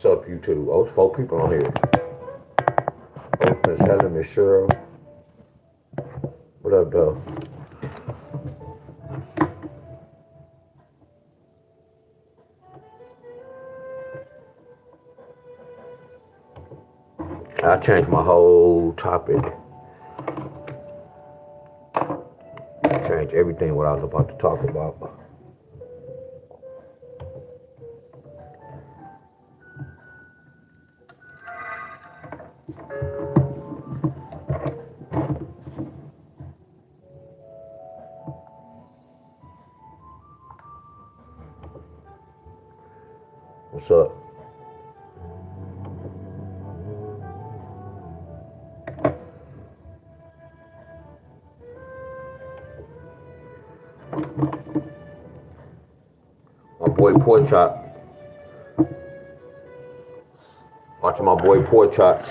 What's up, YouTube? Oh, it's 4 people on here. Oh, Miss Helen, Miss Cheryl. What up, though? I changed my whole topic. Changed everything what I was about to talk about. What's up? My boy Pork Chop. Watching my boy Pork Chop.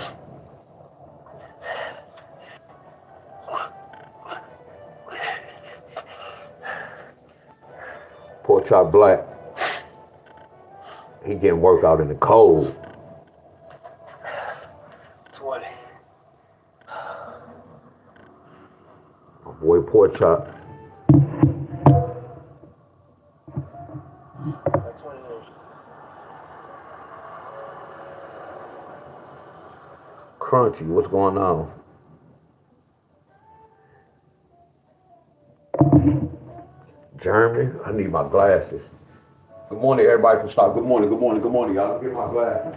Pork Chop Black. He getting work out in the cold. 20. My boy Pork Chop. Crunchy, what's going on? Germany, I need my glasses. Good morning, everybody from Stop. Good morning, good morning, good morning, y'all. Let me get my glasses.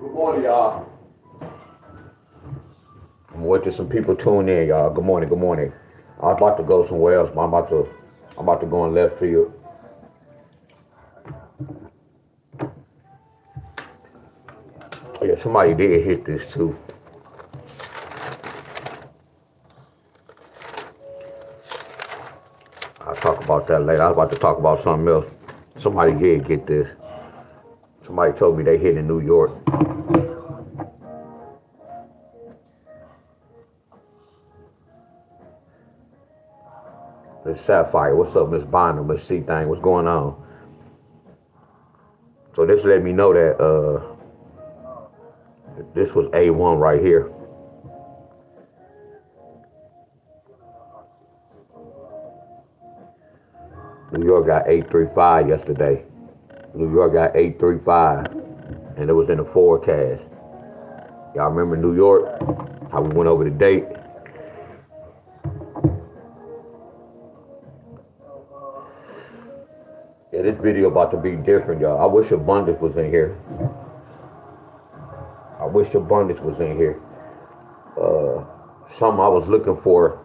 Good morning, y'all. I'm waiting some people tune in, y'all. Good morning, good morning. I'd like to go somewhere else, but I'm about to go in left field. Oh yeah, somebody did hit this too. I'll talk about that later. I was about to talk about something else. Somebody did get this. Somebody told me they hit in New York. Miss Sapphire, what's up, Miss Bonner, Miss C Thing, what's going on? So this let me know that this was A1 right here. New York got 835 yesterday. New York got 835, and it was in the forecast. Y'all remember New York? How we went over the date? Yeah, this video about to be different, y'all. I wish Abundance was in here. I wish Abundance was in here. Something I was looking for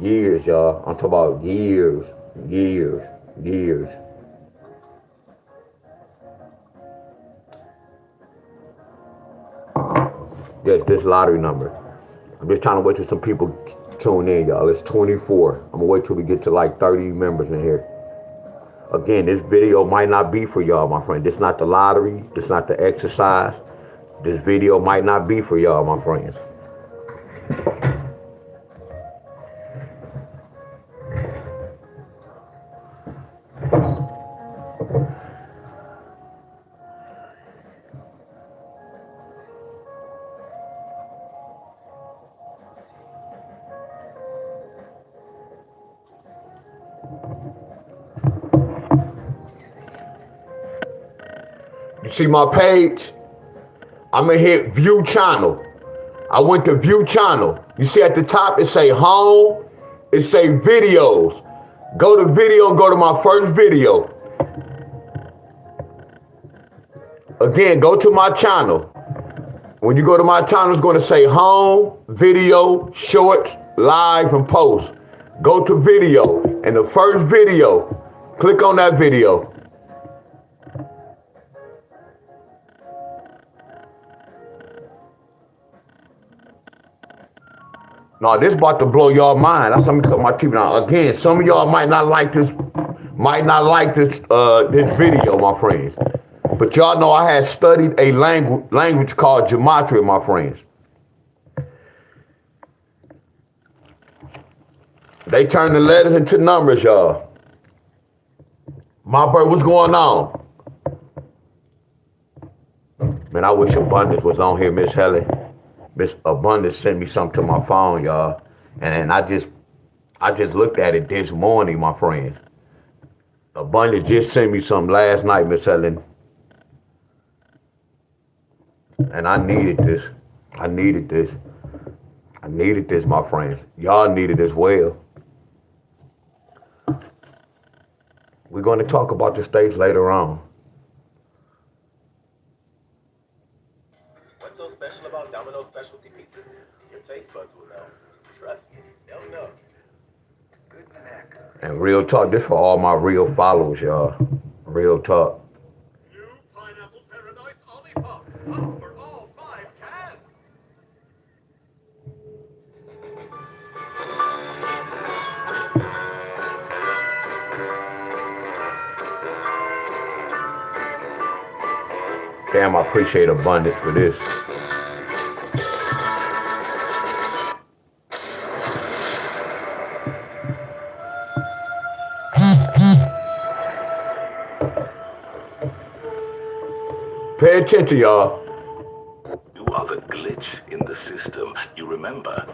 years, y'all. I'm talking about years. Yes, this lottery number. I'm just trying to wait till some people tune in, y'all. It's 24. I'm gonna wait till we get to like 30 members in here. Again, this video might not be for y'all, my friend. This not the lottery. This not the exercise. This video might not be for y'all, my friends. You see my page? I'm gonna hit view channel. I went to view channel. You see at the top it say home, it say videos. Go to video, go to my first video. Again, go to my channel. When you go to my channel, it's gonna say home, video, shorts, live, and post. Go to video, and the first video, click on that video. No, this about to blow y'all mind. That's something cut my TV down. Again, some of y'all might not like this, this video, my friends. But y'all know I had studied a language called gematria, my friends. They turn the letters into numbers, y'all. My bird, what's going on? Man, I wish Abundance was on here, Miss Helen. Miss Abundance sent me something to my phone, y'all. And I just looked at it this morning, my friends. Abundance just sent me something last night, Miss Helen. And I needed this. I needed this. I needed this, my friends. Y'all need it as well. We're going to talk about the states later on. What's so special about Domino's specialty pizzas? Your taste buds will know. Trust me, they'll know. Good neck. And real talk, this for all my real followers, y'all. Real talk. New Pineapple Paradise Olipop. Up for all 5 cans. Damn, I appreciate Abundance for this. Pay attention, y'all. You are the glitch in the system. You remember,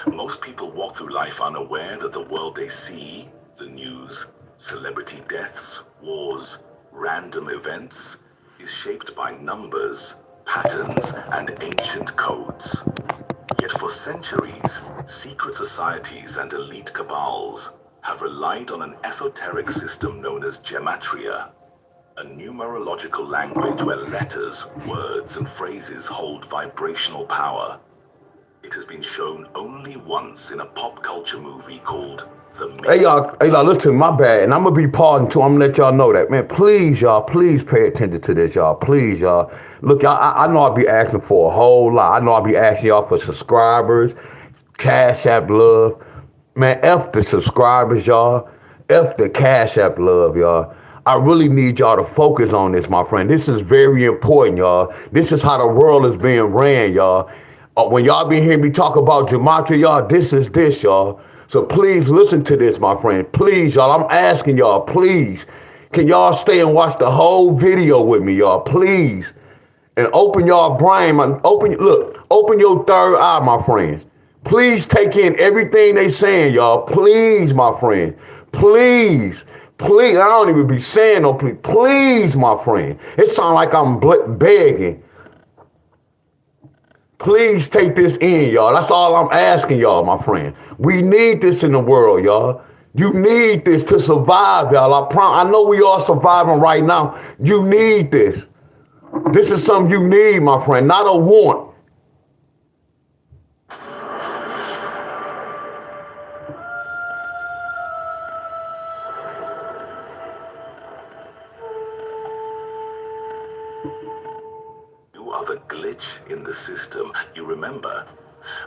most people walk through life unaware that the world they see, the news, celebrity deaths, wars, random events, is shaped by numbers, patterns, and ancient codes. Yet for centuries, secret societies and elite cabals have relied on an esoteric system known as gematria, a numerological language where letters, words, and phrases hold vibrational power. It has been shown only once in a pop culture movie called The Hey y'all, listen, my bad, and I'm gonna be pardoned too. I'm gonna let y'all know that, man. Please, y'all, please pay attention to this, y'all. Please, y'all. Look, y'all, I know I'll be asking for a whole lot. I know I'll be asking y'all for subscribers, Cash App love. Man, F the subscribers, y'all. F the Cash App love, y'all. I really need y'all to focus on this, my friend. This is very important, y'all. This is how the world is being ran, y'all. When y'all been hearing me talk about gematria, y'all, this is this, y'all. So please listen to this, my friend. Please, y'all. I'm asking y'all, please. Can y'all stay and watch the whole video with me, y'all? Please. And open y'all brain. Open your third eye, my friends. Please take in everything they saying, y'all. Please, my friend. Please. Please. I don't even be saying no please. Please, my friend. It sounds like I'm begging. Please take this in, y'all. That's all I'm asking y'all, my friend. We need this in the world, y'all. You need this to survive, y'all. I know we are surviving right now. You need this. This is something you need, my friend, not a want. You are the glitch in the system. You remember,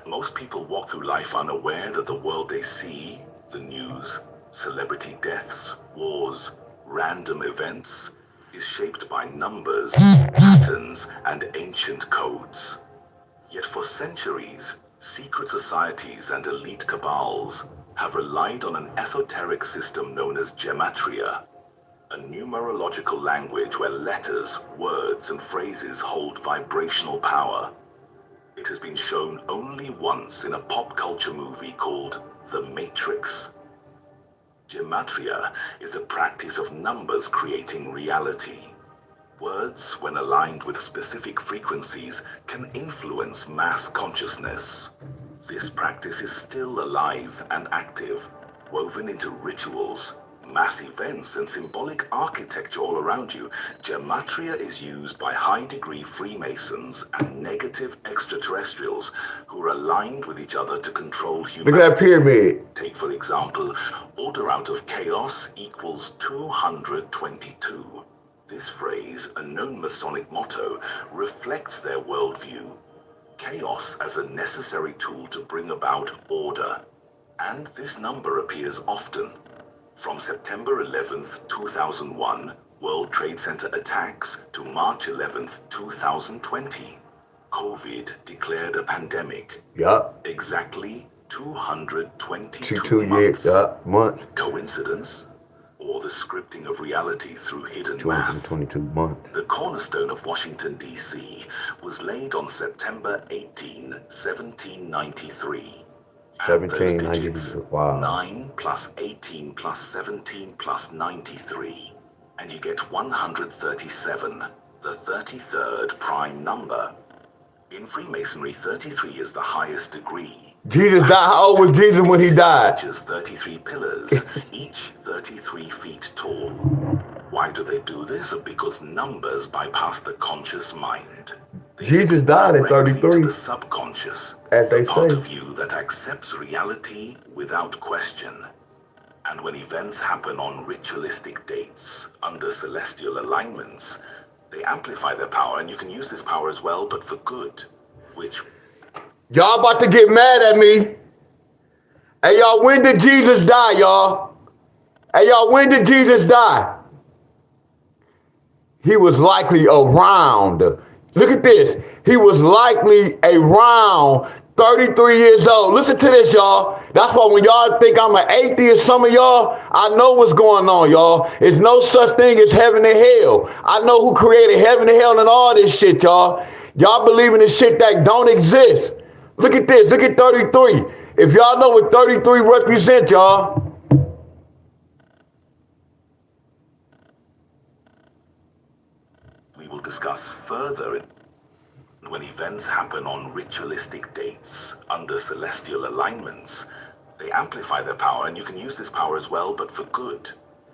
most people walk through life unaware that the world they see, the news, celebrity deaths, wars, random events, is shaped by numbers, patterns, and ancient codes. Yet for centuries, secret societies and elite cabals have relied on an esoteric system known as gematria, a numerological language where letters, words, and phrases hold vibrational power. It has been shown only once in a pop culture movie called The Matrix. Gematria is the practice of numbers creating reality. Words, when aligned with specific frequencies, can influence mass consciousness. This practice is still alive and active, woven into rituals, mass events, and symbolic architecture all around you. Gematria is used by high-degree Freemasons and negative extraterrestrials who are aligned with each other to control humanity. Look at that pyramid. Take, for example, order out of chaos equals 222. This phrase, a known Masonic motto, reflects their worldview. Chaos as a necessary tool to bring about order. And this number appears often. From September 11th, 2001, World Trade Center attacks to March 11th, 2020. COVID declared a pandemic. Yup. Exactly 222 2 years. months. Yup. Months. Coincidence? Or the scripting of reality through hidden math? 222 months. The cornerstone of Washington, D.C. was laid on September 18, 1793. Add those digits, 1793. Wow. 9 plus 18 plus 17 plus 93, and you get 137, the 33rd prime number. In Freemasonry, 33 is the highest degree. Jesus died. How old was Jesus when he died? Features 33 pillars, each 33 feet tall. Why do they do this? Because numbers bypass the conscious mind. They Jesus died at directly 33. to the subconscious, As they the part say. of you that accepts reality without question. And when events happen on ritualistic dates, under celestial alignments, they amplify their power, and you can use this power as well, but for good, which... Y'all about to get mad at me. Hey, y'all, when did Jesus die, y'all? Hey, y'all, when did Jesus die? He was likely around. Look at this. He was likely around 33 years old. Listen to this, y'all. That's why when y'all think I'm an atheist, some of y'all, I know what's going on, y'all. There's no such thing as heaven and hell. I know who created heaven and hell and all this shit, y'all. Y'all believe in this shit that don't exist. Look at this. Look at 33. If y'all know what 33 represents, y'all. We will discuss further when events happen on ritualistic dates, under celestial alignments. They amplify their power, and you can use this power as well, but for good,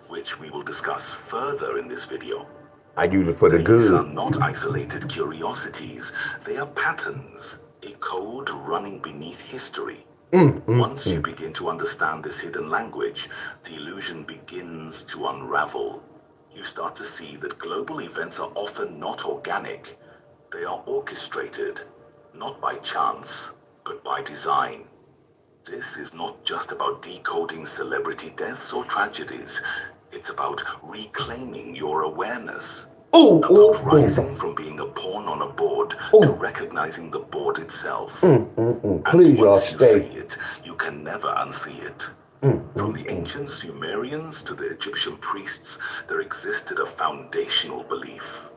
which we will discuss further in this video. I use it for the These are good. not isolated curiosities. They are patterns, a code running beneath history. Once you begin to understand this hidden language, the illusion begins to unravel. You start to see that global events are often not organic. They are orchestrated, not by chance, but by design. This is not just about decoding celebrity deaths or tragedies. It's about reclaiming your awareness. About rising from being a pawn on a board to recognizing the board itself. And Please, y'all, once you stay. see it, you can never unsee it. From the ancient Sumerians to the Egyptian priests, there existed a foundational belief.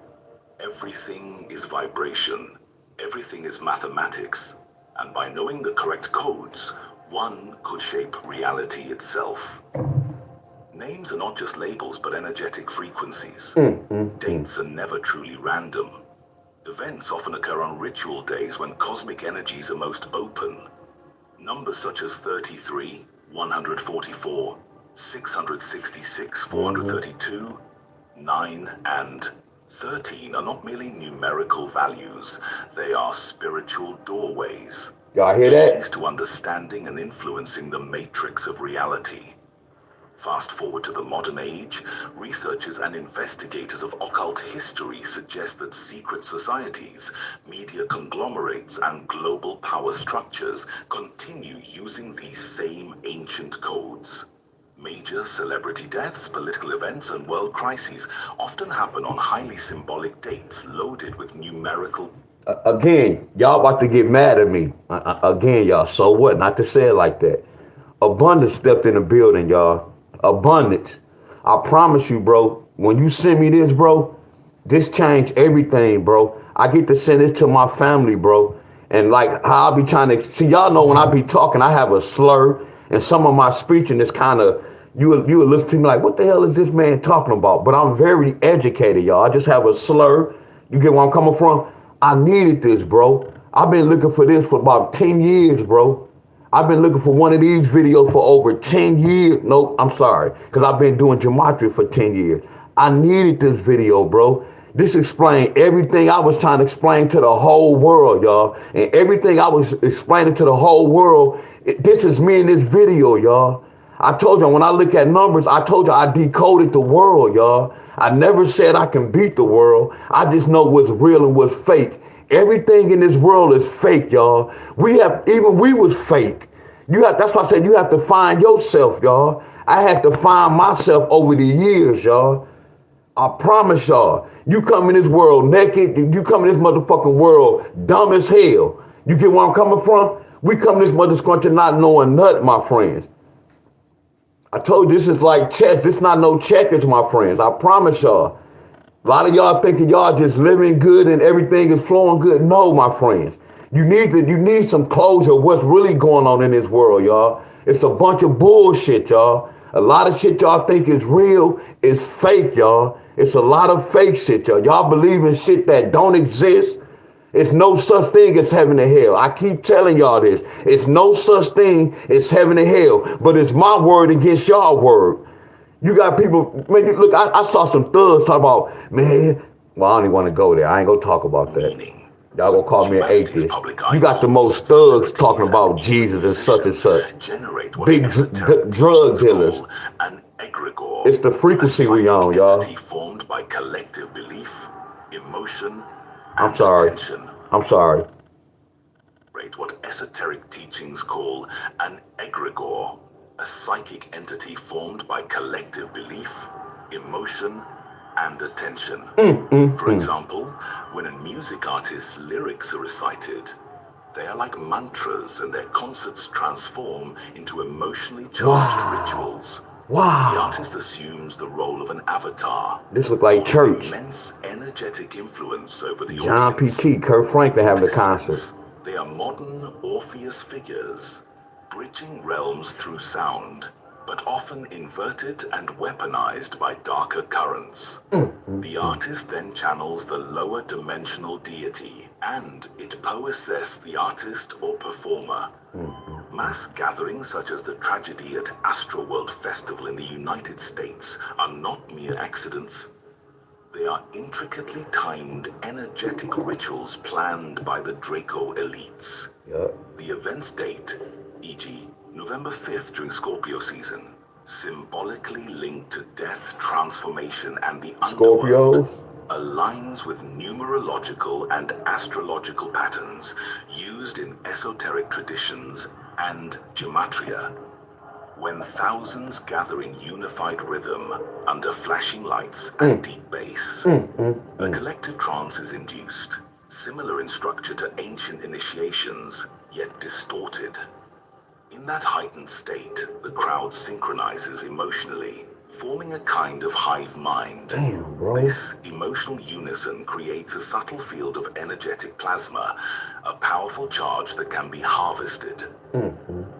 Everything is vibration. Everything is mathematics. And by knowing the correct codes, one could shape reality itself. Names are not just labels, but energetic frequencies. Dates are never truly random. Events often occur on ritual days when cosmic energies are most open. Numbers such as 33, 144, 666, 432, 9, and 13 are not merely numerical values. They are spiritual doorways. Y'all hear that? Keys to understanding and influencing the matrix of reality. Fast forward to the modern age, researchers and investigators of occult history suggest that secret societies, media conglomerates, and global power structures continue using these same ancient codes. Major celebrity deaths, political events, and world crises often happen on highly symbolic dates loaded with numerical... Again, y'all about to get mad at me. Again, y'all, so what? Not to say it like that. Abundance stepped in the building, y'all. Abundance. I promise you, bro, when you send me this, bro, this changed everything, bro. I get to send this to my family, bro. And like how I be trying to, see, y'all know when I be talking, I have a slur, and some of my speech and it's kind of, you would look to me like, what the hell is this man talking about? But I'm very educated, y'all. I just have a slur. You get where I'm coming from? I needed this, bro. I've been looking for this for about 10 years, bro. I've been looking for one of these videos for over 10 years. Nope, I'm sorry. Because I've been doing gematria for 10 years. I needed this video, bro. This explained everything I was trying to explain to the whole world, y'all. And everything I was explaining to the whole world, this is me in this video, y'all. I told y'all when I look at numbers, I told you I decoded the world, y'all. I never said I can beat the world. I just know what's real and what's fake. Everything in this world is fake, y'all. Even we was fake. That's why I said you have to find yourself, y'all. I had to find myself over the years, y'all. I promise y'all, you come in this world naked, you come in this motherfucking world dumb as hell. You get where I'm coming from? We come in this mother scruncher not knowing nothing, my friends. I told you this is like chess. This not no checkers, my friends. I promise y'all. A lot of y'all thinking y'all just living good and everything is flowing good. No, my friends. You need some closure of what's really going on in this world, y'all. It's a bunch of bullshit, y'all. A lot of shit y'all think is real is fake, y'all. It's a lot of fake shit, y'all. Y'all believe in shit that don't exist. It's no such thing as heaven and hell. I keep telling y'all this. It's no such thing as heaven and hell. But it's my word against y'all word. You got people, man, look, I saw some thugs talk about, man, well, I don't even want to go there. I ain't going to talk about that. Y'all gonna call me an atheist. You got the most thugs talking about Jesus and such. Big drug dealers. An egregore, it's the frequency we on, y'all. Formed by collective belief, emotion, I'm sorry. I'm sorry. What esoteric teachings call an egregore, a psychic entity formed by collective belief, emotion, and attention. For example, when a music artist's lyrics are recited, they are like mantras and their concerts transform into emotionally charged rituals. Wow. The artist assumes the role of an avatar. This look like church. Immense energetic influence over the John audience. P. Key, Kurt Franklin having the concert. They are modern Orpheus figures, bridging realms through sound, but often inverted and weaponized by darker currents. The artist then channels the lower dimensional deity, and it possesses the artist or performer. Mass gatherings such as the tragedy at Astroworld Festival in the United States are not mere accidents. They are intricately timed, energetic rituals planned by the Draco elites. The event's date, e.g., November 5th during Scorpio season, symbolically linked to death, transformation, and the underworld, aligns with numerological and astrological patterns used in esoteric traditions and gematria. When thousands gather in unified rhythm under flashing lights and deep bass, a collective trance is induced, similar in structure to ancient initiations, yet distorted. In that heightened state, the crowd synchronizes emotionally, forming a kind of hive mind. Damn, bro. This emotional unison creates a subtle field of energetic plasma, a powerful charge that can be harvested.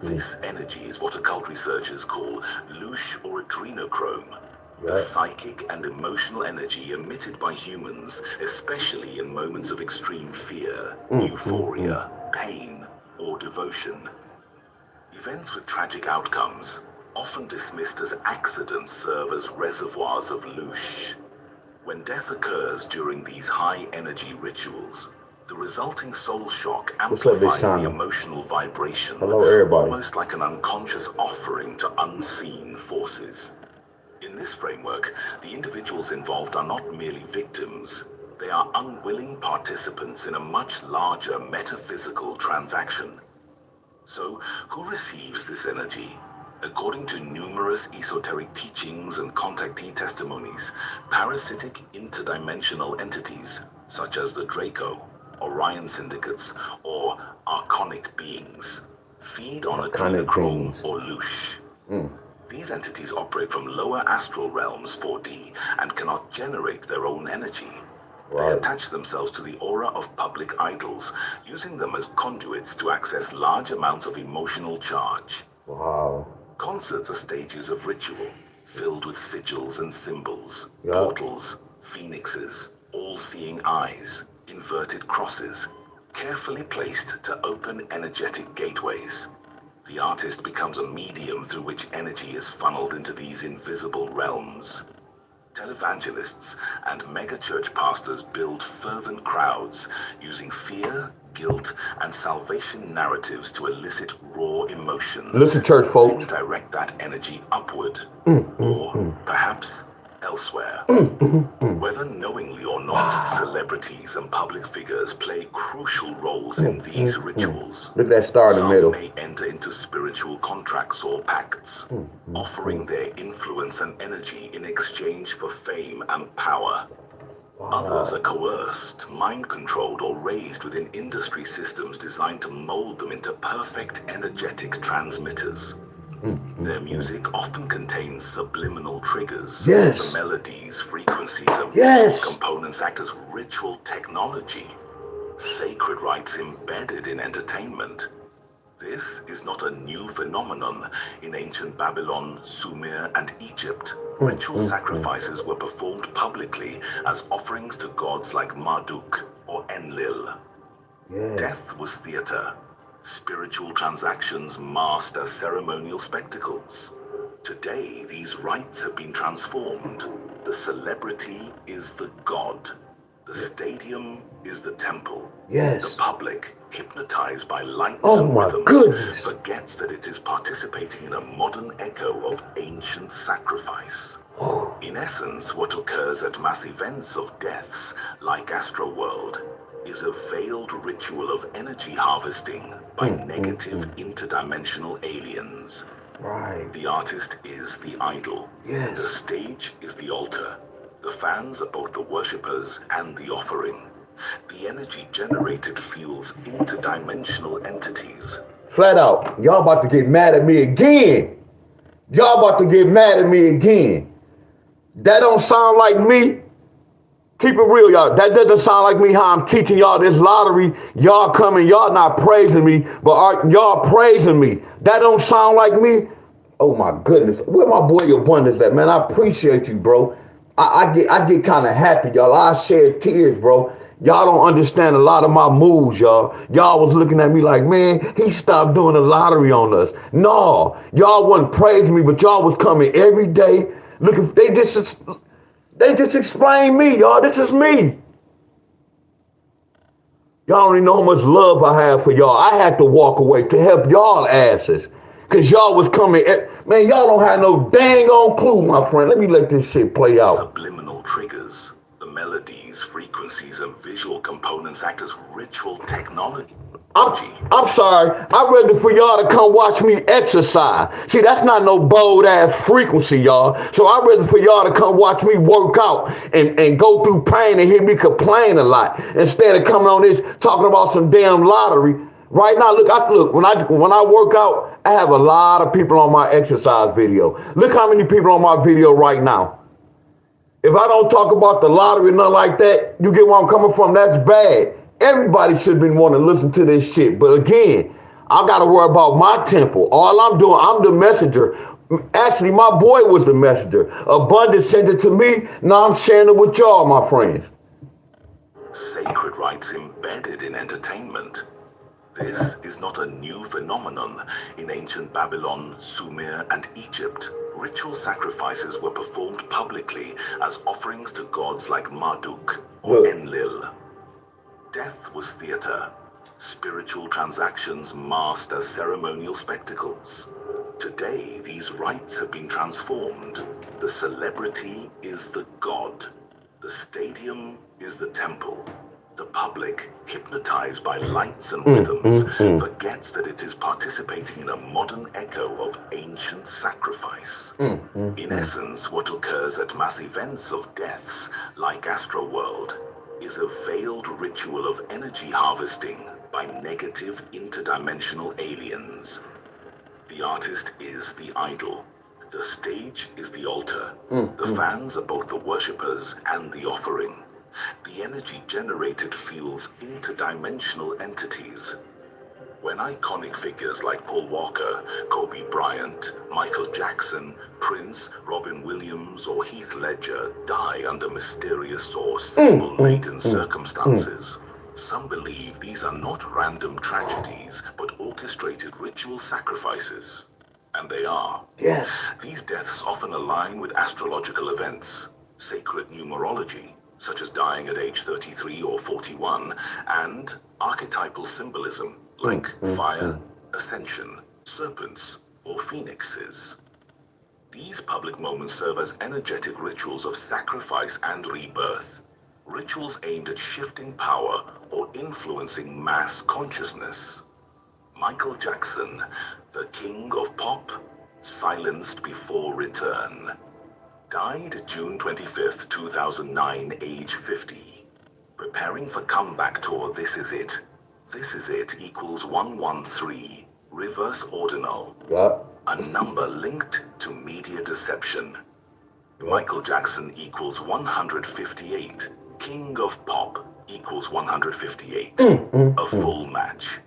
This energy is what occult researchers call louche or adrenochrome, the psychic and emotional energy emitted by humans, especially in moments of extreme fear, euphoria, pain, or devotion. Events with tragic outcomes, often dismissed as accidents, serve as reservoirs of louche. When death occurs during these high-energy rituals, the resulting soul shock amplifies the emotional vibration, almost like an unconscious offering to unseen forces. In this framework, the individuals involved are not merely victims, they are unwilling participants in a much larger metaphysical transaction. So, who receives this energy? According to numerous esoteric teachings and contactee testimonies, parasitic interdimensional entities, such as the Draco, Orion syndicates, or archonic beings, feed on adrenochrome or louche. These entities operate from lower astral realms 4D and cannot generate their own energy. They attach themselves to the aura of public idols, using them as conduits to access large amounts of emotional charge. Concerts are stages of ritual, filled with sigils and symbols, portals, phoenixes, all-seeing eyes, inverted crosses, carefully placed to open energetic gateways. The artist becomes a medium through which energy is funneled into these invisible realms. Televangelists and megachurch pastors build fervent crowds using fear, guilt, and salvation narratives to elicit raw emotion. Listen, church folks. Then direct that energy upward, or perhaps elsewhere. Whether knowingly or not, celebrities and public figures play crucial roles in these rituals. Look at that star in the Some middle. may enter into spiritual contracts or pacts, offering their influence and energy in exchange for fame and power. Others are coerced, mind-controlled, or raised within industry systems designed to mold them into perfect energetic transmitters. Their music often contains subliminal triggers. Yes. The melodies, frequencies, and Yes. visual components act as ritual technology, sacred rites embedded in entertainment. This is not a new phenomenon. In ancient Babylon, Sumer, and Egypt, ritual sacrifices were performed publicly as offerings to gods like Marduk or Enlil. Yes. Death was theater. Spiritual transactions masked as ceremonial spectacles. Today, these rites have been transformed. The celebrity is the god. The stadium is the temple. Yes. The public, hypnotized by lights Oh and my rhythms, goodness. forgets that it is participating in a modern echo of ancient sacrifice. In essence, what occurs at mass events of deaths, like Astroworld, is a veiled ritual of energy harvesting by negative interdimensional aliens. Right. The artist is the idol. Yes. The stage is the altar. The fans are both the worshippers and the offering. The energy generated fuels interdimensional entities. Flat out, y'all about to get mad at me again. Y'all about to get mad at me again. That don't sound like me. Keep it real, y'all. That doesn't sound like me how I'm teaching y'all this lottery. Y'all coming, y'all not praising me, but y'all praising me. That don't sound like me. Oh my goodness. Where my boy Abundance at, man? I appreciate you, bro. I get kind of happy, y'all. I shed tears, bro. Y'all don't understand a lot of my moves, y'all. Y'all was looking at me like, man, he stopped doing the lottery on us. No, y'all wasn't praising me, but y'all was coming every day looking. They just explained me, y'all. This is me. Y'all don't even know how much love I have for y'all. I had to walk away to help y'all asses. Because y'all was coming. Man, y'all don't have no dang on clue, my friend. Let me let this shit play out. Subliminal triggers. The melodies, frequencies, and visual components act as ritual technology. I'm sorry. I'd rather for y'all to come watch me exercise. See, that's not no bold ass frequency, y'all. So I'd rather for y'all to come watch me work out and go through pain and hear me complain a lot instead of coming on this talking about some damn lottery. Right now, look. When I work out, I have a lot of people on my exercise video. Look how many people on my video right now. If I don't talk about the lottery and nothing like that, you get where I'm coming from. That's bad. Everybody should be wanting to listen to this shit. But again, I got to worry about my temple. All I'm doing, I'm the messenger. Actually, my boy was the messenger. Abundance sent it to me. Now I'm sharing it with y'all, my friends. Sacred rites embedded in entertainment. This is not a new phenomenon. In ancient Babylon, Sumer, and Egypt, ritual sacrifices were performed publicly as offerings to gods like Marduk or Enlil. Death was theater. Spiritual transactions masked as ceremonial spectacles. Today, these rites have been transformed. The celebrity is the god. The stadium is the temple. The public, hypnotized by lights and rhythms, forgets that it is participating in a modern echo of ancient sacrifice. In essence, what occurs at mass events of deaths, like Astroworld, is a veiled ritual of energy harvesting by negative interdimensional aliens. The artist is the idol. The stage is the altar. The fans are both the worshippers and the offering. The energy generated fuels interdimensional entities. When iconic figures like Paul Walker, Kobe Bryant, Michael Jackson, Prince, Robin Williams, or Heath Ledger die under mysterious or symbol-laden circumstances, some believe these are not random tragedies, but orchestrated ritual sacrifices. And they are. Yes. These deaths often align with astrological events, sacred numerology, such as dying at age 33 or 41, and archetypal symbolism, like fire, ascension, serpents, or phoenixes. These public moments serve as energetic rituals of sacrifice and rebirth. Rituals aimed at shifting power or influencing mass consciousness. Michael Jackson, the king of pop, silenced before return. Died June 25th, 2009, age 50. Preparing for comeback tour This Is It. This Is It equals 113, reverse ordinal. Yep. A number linked to media deception. Michael Jackson equals 158. King of Pop equals 158. A full match.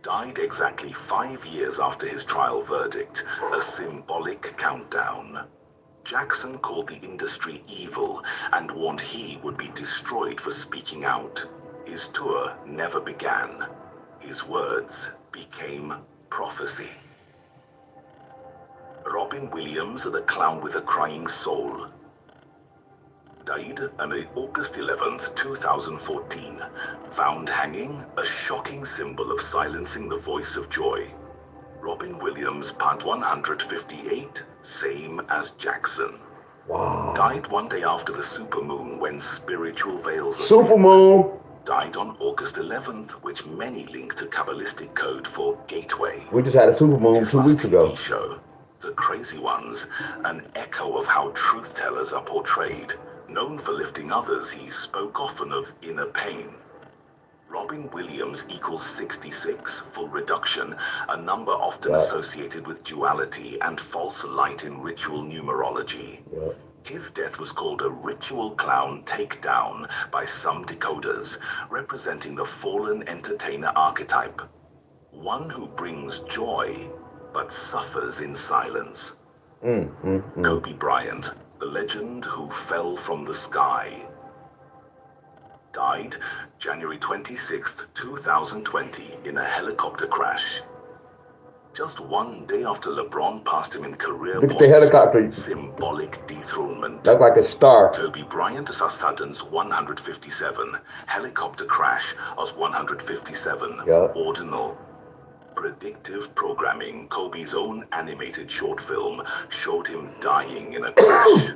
Died exactly 5 years after his trial verdict, a symbolic countdown. Jackson called the industry evil and warned he would be destroyed for speaking out. His tour never began. His words became prophecy. Robin Williams, the clown with a crying soul. Died on August 11th, 2014. Found hanging, a shocking symbol of silencing the voice of joy. Robin Williams, part 158, same as Jackson. Wow. Died one day after the supermoon when spiritual veils are Supermoon. died on August 11th, which many link to Kabbalistic code for gateway. We just had a supermoon His 2 last weeks ago. TV show, The Crazy Ones, an echo of how truth tellers are portrayed. Known for lifting others, he spoke often of inner pain. Robin Williams equals 66, full reduction, a number often associated with duality and false light in ritual numerology. His death was called a ritual clown takedown by some decoders, representing the fallen entertainer archetype. One who brings joy, but suffers in silence. Kobe Bryant, the legend who fell from the sky. Died January 26th, 2020 in a helicopter crash. Just one day after LeBron passed him in career Look at points. the helicopter. Symbolic dethronement. That's like a star. Kobe Bryant is Sudden's 157. Helicopter crash as 157. Ordinal. Predictive programming. Kobe's own animated short film showed him dying in a crash.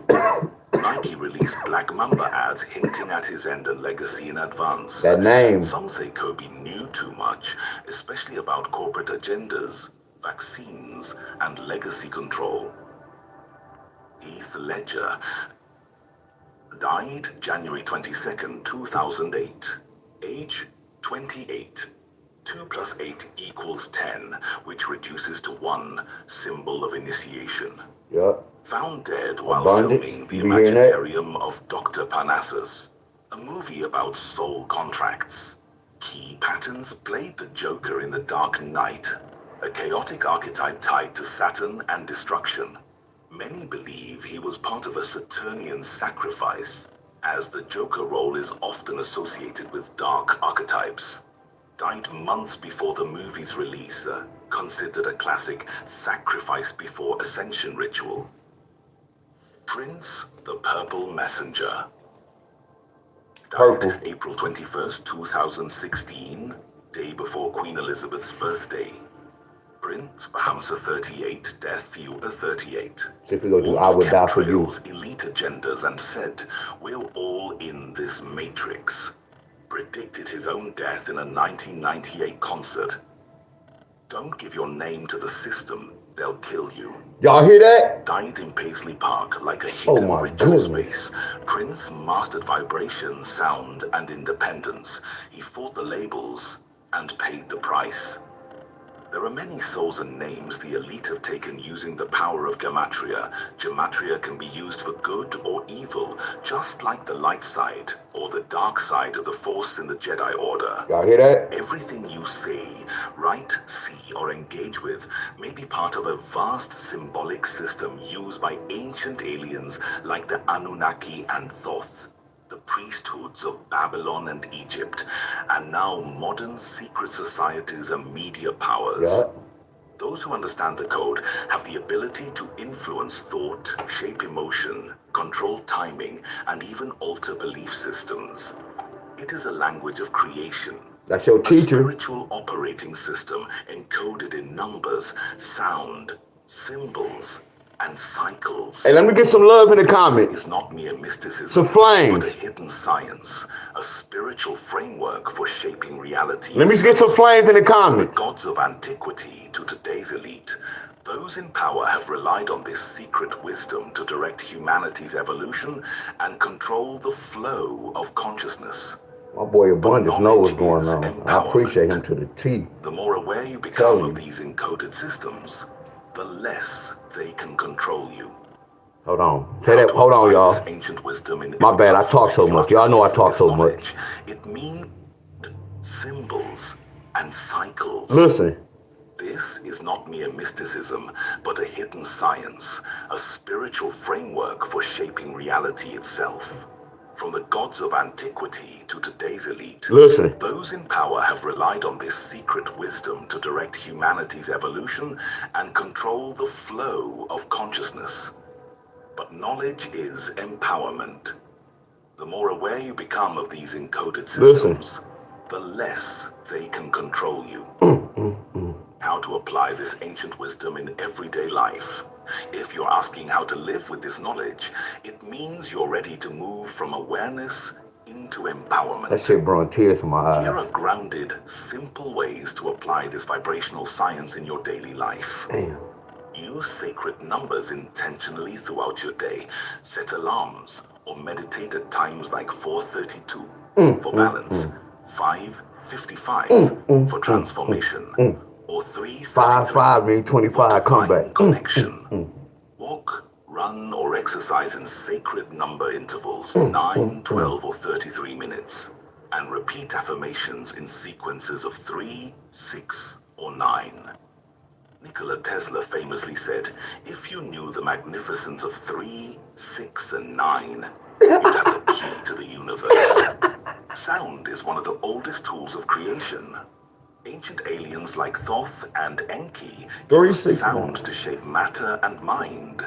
Nike released Black Mamba ads hinting at his end and legacy in advance. That name. Some say Kobe knew too much, especially about corporate agendas, vaccines, and legacy control. Heath Ledger died January 22nd, 2008. Age 28. 2 plus 8 equals 10, which reduces to 1, symbol of initiation. Found dead while filming The Imaginarium of Dr. Parnassus, a movie about soul contracts. Key patterns played the Joker in The Dark Knight, a chaotic archetype tied to Saturn and destruction. Many believe he was part of a Saturnian sacrifice, as the Joker role is often associated with dark archetypes. Died months before the movie's release, considered a classic sacrifice before ascension ritual. Prince, the Purple Messenger. Died April 21st, 2016, day before Queen Elizabeth's birthday. Prince, Hamza 38, death Yuga 38. I would die for you. Elite agendas and said, we're all in this matrix. Predicted his own death in a 1998 concert. Don't give your name to the system, they'll kill you. Y'all hear that? Died in Paisley Park like a hidden ritual goodness. space. Prince mastered vibration, sound, and independence. He fought the labels and paid the price. There are many souls and names the elite have taken using the power of gematria. Gematria can be used for good or evil, just like the light side or the dark side of the Force in the Jedi Order. Y'all hear that? Everything you say, write, see, or engage with may be part of a vast symbolic system used by ancient aliens like the Anunnaki and Thoth, the priesthoods of Babylon and Egypt, and now modern secret societies and media powers. Those who understand the code have the ability to influence thought, shape emotion, control timing, and even alter belief systems. It is a language of creation. That's your teacher. A spiritual operating system encoded in numbers, sound, symbols, and cycles. Hey, let me get some love in the This comments. is not mere mysticism, Some flames. but a hidden science, a spiritual framework for shaping reality. Let me get some flames in the From the comments. gods of antiquity to today's elite, those in power have relied on this secret wisdom to direct humanity's evolution and control the flow of consciousness. My boy Abundance knows what's going Knowledge is on. I appreciate him empowerment. to the T. The more aware you become Telling of you. these encoded systems, the less they can control you. Hold on. Say How that. to Hold on, apply y'all. this ancient wisdom in My everyday bad. I life. talk so If you much. ask Y'all me know I for talk this so much. knowledge, it means symbols and cycles. Listen. This is not mere mysticism, but a hidden science, a spiritual framework for shaping reality itself. From the gods of antiquity to today's elite, Listen. those in power have relied on this secret wisdom to direct humanity's evolution and control the flow of consciousness. But knowledge is empowerment. The more aware you become of these encoded systems, the less they can control you. How to apply this ancient wisdom in everyday life. If you're asking how to live with this knowledge, it means you're ready to move from awareness into empowerment. That shit brought tears to my Here eyes. are grounded, simple ways to apply this vibrational science in your daily life. Damn. Use sacred numbers intentionally throughout your day. Set alarms or meditate at times like 4:32 for balance, 5:55 for transformation, or 3:33 5 mean 25 for divine comeback. connection. Walk, run, or exercise in sacred number intervals, 9, 12, or 33 minutes, and repeat affirmations in sequences of 3, 6, or 9. Nikola Tesla famously said, if you knew the magnificence of 3, 6, and 9, you'd have the key to the universe. Sound is one of the oldest tools of creation. Ancient aliens like Thoth and Enki used sound to shape matter and mind.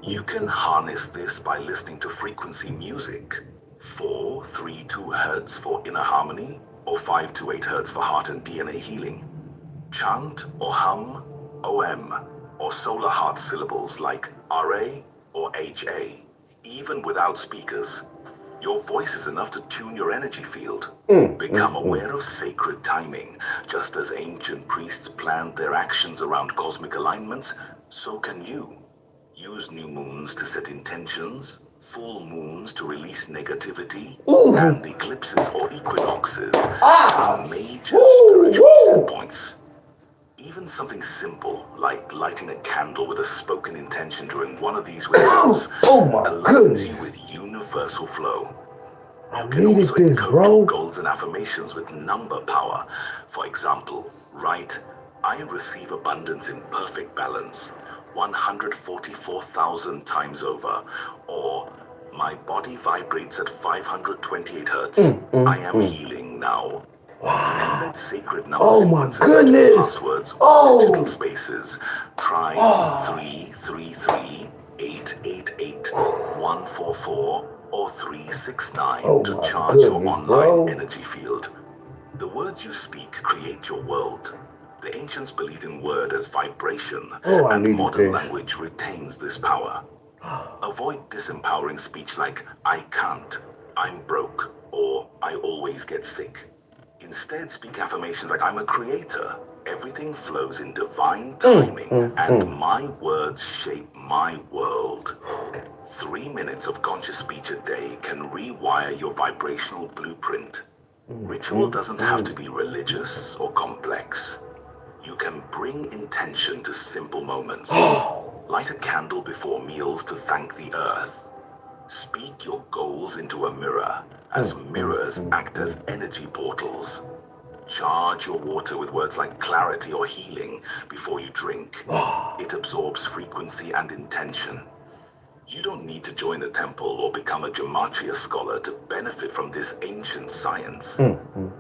You can harness this by listening to frequency music. 432 Hertz for inner harmony, or 528 Hertz for heart and DNA healing. Chant or hum OM or solar heart syllables like RA or HA, even without speakers. Your voice is enough to tune your energy field. Become aware of sacred timing. Just as ancient priests planned their actions around cosmic alignments, so can you. Use new moons to set intentions, full moons to release negativity, and eclipses or equinoxes as major spiritual set points. Even something simple, like lighting a candle with a spoken intention during one of these windows, aligns you with universal flow. You can also encode your goals and affirmations with number power. For example, write, I receive abundance in perfect balance, 144,000 times over, or my body vibrates at 528 Hertz. I am healing now. Embed sacred number sequences into passwords or digital spaces. Try 333 888 144 or 369 to charge your online energy field. The words you speak create your world. The ancients believed in word as vibration, and modern language retains this power. Avoid disempowering speech like I can't, I'm broke, or I always get sick. Instead, speak affirmations like I'm a creator. Everything flows in divine timing, and my words shape my world. 3 minutes of conscious speech a day can rewire your vibrational blueprint. Ritual doesn't have to be religious or complex. You can bring intention to simple moments. Light a candle before meals to thank the earth. Speak your goals into a mirror, as mirrors act as energy portals. Charge your water with words like clarity or healing before you drink. It absorbs frequency and intention. You don't need to join a temple or become a gematria scholar to benefit from this ancient science.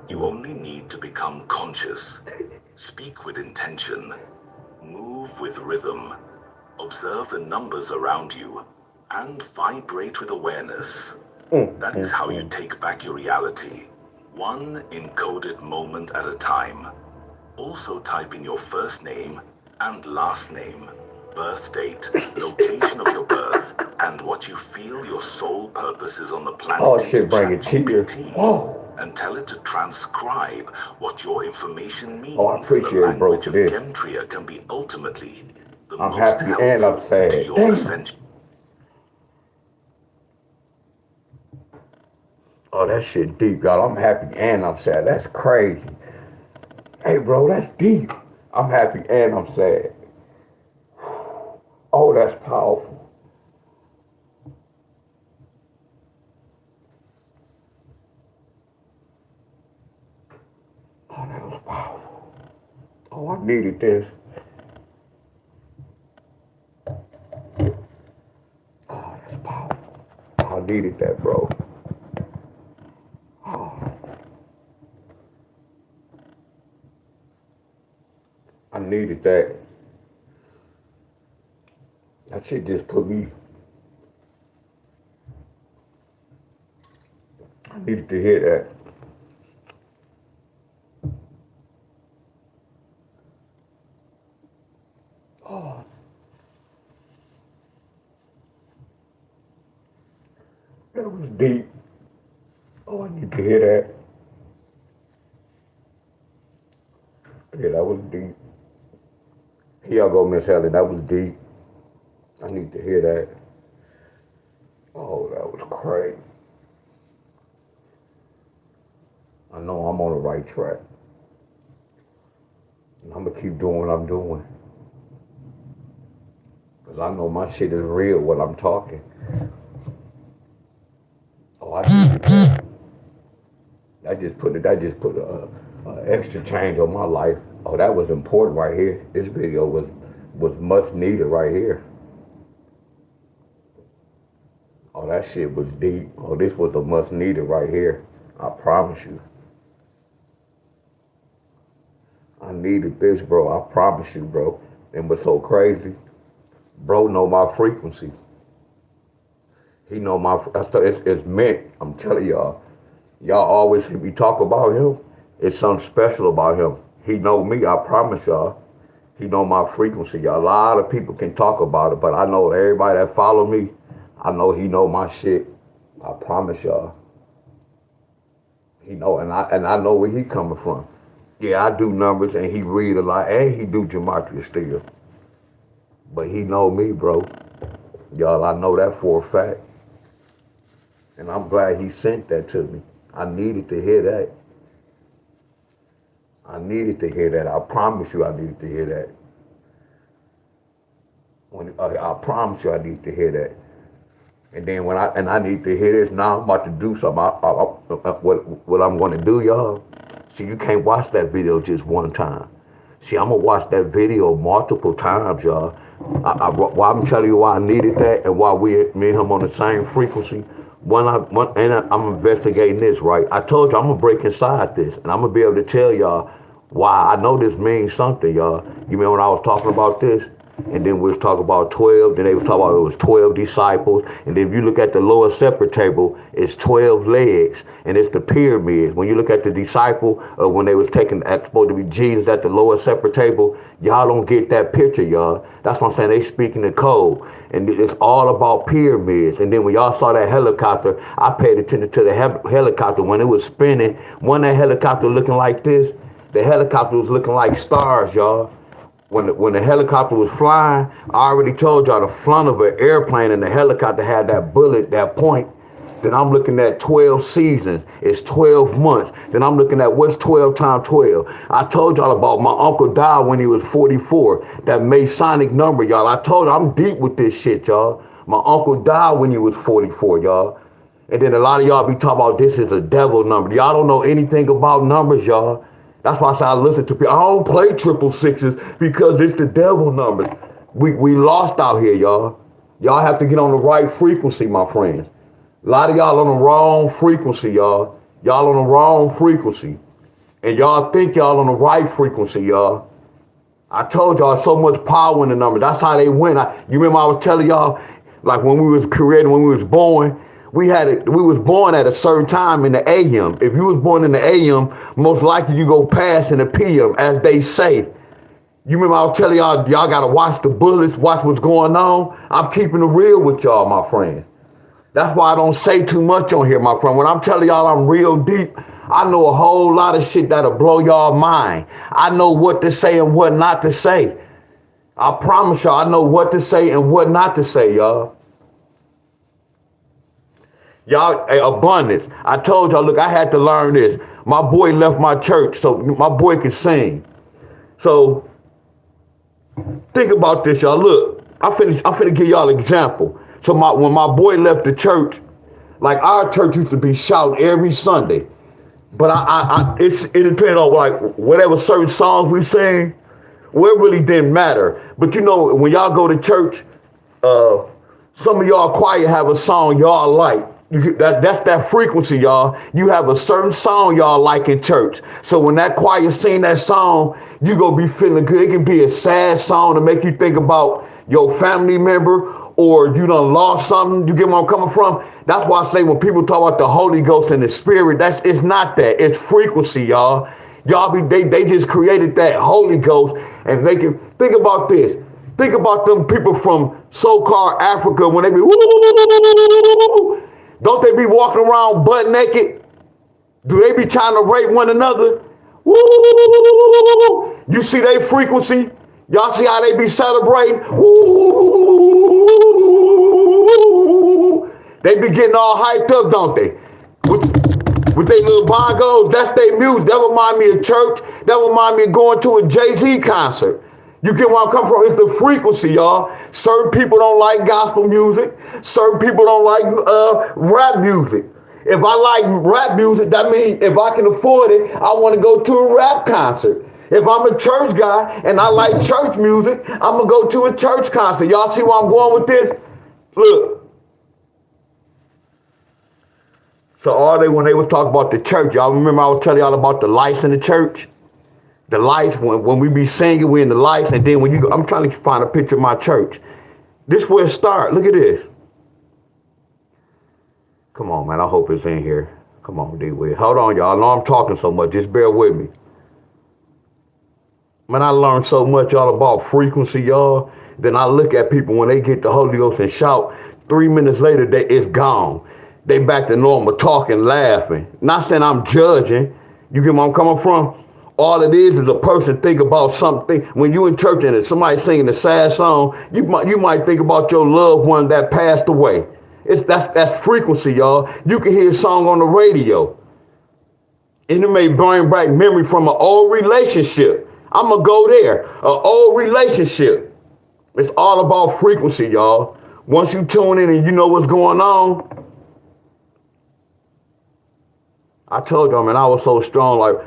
You only need to become conscious. Speak with intention. Move with rhythm. Observe the numbers around you and vibrate with awareness. That is how you take back your reality, one encoded moment at a time. Also type in your first name and last name. birth date, location of your birth, and what you feel your sole purpose is on the planet Oh, into shit, bring it tears. ChatGPT, Oh. and tell it to transcribe what your information means. Oh, I appreciate it, bro, language for of this. Gemtria can be ultimately the I'm most happy and I'm helpful sad. to your Damn. ascension. Oh, that shit deep, y'all. I'm happy and I'm sad. That's crazy. Hey, bro, that's deep. I'm happy and I'm sad. Oh, that's powerful. Oh, that was powerful. Oh, I needed this. Oh, that's powerful. I needed that, bro. Oh. I needed that. That shit just put me. I needed to hear that. Oh. That was deep. Oh, I need to hear that. Yeah, that was deep. Here y'all go, Miss Helen. That was deep. I need to hear that. Oh, that was crazy. I know I'm on the right track. And I'm going to keep doing what I'm doing. Because I know my shit is real when I'm talking. Oh, I needed that. That just put a extra change on my life. Oh, that was important right here. This video was much needed right here. Oh, that shit was deep. Oh, this was a much needed right here. I promise you. I needed this, bro. I promise you, bro. And what's so crazy, bro know my frequency. He know my, it's meant. I'm telling y'all. Y'all always hear me talk about him. It's something special about him. He know me, I promise y'all. He know my frequency, y'all. A lot of people can talk about it, but I know everybody that follow me, I know he know my shit. I promise y'all. He know, and I know where he coming from. Yeah, I do numbers, and he read a lot, and he do gematria still. But he know me, bro. Y'all, I know that for a fact. And I'm glad he sent that to me. I needed to hear that. I needed to hear that. I promise you I needed to hear that. I promise you I need to hear that. And then I need to hear this now. I'm about to do something. What I'm going to do, y'all. See, you can't watch that video just one time. See, I'm going to watch that video multiple times, y'all. Why I'm telling you why I needed that and why me and him on the same frequency. I'm investigating this, right? I told you I'm going to break inside this, and I'm going to be able to tell y'all why I know this means something, y'all. You remember when I was talking about this? And then we'll talk about 12, then they would talk about it was 12 disciples. And then if you look at the lower separate table, it's 12 legs, and it's the pyramids. When you look at the disciple, when they was taking, supposed to be Jesus at the lower separate table, y'all don't get that picture, y'all. That's what I'm saying, they speaking the code. And it's all about pyramids. And then when y'all saw that helicopter, I paid attention to the helicopter. When it was spinning, when that helicopter looking like this, the helicopter was looking like stars, y'all. When the helicopter was flying, I already told y'all the front of an airplane and the helicopter had that bullet, that point. Then I'm looking at 12 seasons. It's 12 months. Then I'm looking at what's 12 times 12. I told y'all about my uncle died when he was 44. That Masonic number, y'all. I told you I'm deep with this shit, y'all. My uncle died when he was 44, y'all. And then a lot of y'all be talking about this is a devil number. Y'all don't know anything about numbers, y'all. That's why I say I listen to people. I don't play 666 because it's the devil numbers. We lost out here, y'all. Y'all have to get on the right frequency, my friends. A lot of y'all on the wrong frequency, y'all. Y'all on the wrong frequency. And y'all think y'all on the right frequency, y'all. I told y'all so much power in the numbers. That's how they went. You remember I was telling y'all, like when we was created, when we was born, we was born at a certain time in the AM. If you was born in the AM, most likely you go past in the PM, as they say. You remember I was telling y'all gotta watch the bullets, watch what's going on. I'm keeping it real with y'all, my friends. That's why I don't say too much on here, my friend. When I'm telling y'all I'm real deep, I know a whole lot of shit that'll blow y'all mind. I know what to say and what not to say. I promise y'all, I know what to say and what not to say, y'all. Y'all, abundance. I told y'all, look, I had to learn this. My boy left my church, so my boy can sing. So think about this, y'all. Look, I'm finna give y'all an example. So when my boy left the church, like our church used to be shouting every Sunday. But it depends on like whatever certain songs we sing. Well, it really didn't matter. But you know, when y'all go to church, some of y'all choir have a song y'all like. That's that frequency, y'all. You have a certain song y'all like in church. So when that choir sing that song, you gonna be feeling good. It can be a sad song to make you think about your family member or you done lost something. You get where I'm coming from? That's why I say when people talk about the Holy Ghost and the Spirit, it's not that. It's frequency, y'all. They just created that Holy Ghost and they can think about this. Think about them people from so-called Africa when they be don't they be walking around butt naked? Do they be trying to rape one another? You see their frequency? Y'all see how they be celebrating? They be getting all hyped up, don't they? With their little bongos, that's their music. That remind me of church. That remind me of going to a Jay-Z concert. You get where I'm coming from? It's the frequency, y'all. Certain people don't like gospel music. Certain people don't like rap music. If I like rap music, that means if I can afford it, I want to go to a rap concert. If I'm a church guy and I like church music, I'm going to go to a church concert. Y'all see where I'm going with this? Look. So when they was talking about the church, y'all remember I was telling y'all about the lights in the church? The lights, when we be singing, we in the lights, and then when you go, I'm trying to find a picture of my church. This where it start. Look at this. Come on, man. I hope it's in here. Come on, D-Will. Hold on, y'all. I know I'm talking so much. Just bear with me. Man, I learned so much, y'all, about frequency, y'all. Then I look at people when they get the Holy Ghost and shout. 3 minutes later, it's gone. They back to normal, talking, laughing. Not saying I'm judging. You get where I'm coming from? All it is a person think about something. When you in church and somebody singing a sad song, you might think about your loved one that passed away. That's frequency, y'all. You can hear a song on the radio, and it may bring back memory from an old relationship. I'm gonna go there. An old relationship. It's all about frequency, y'all. Once you tune in and you know what's going on. I told y'all, man, I was so strong. Like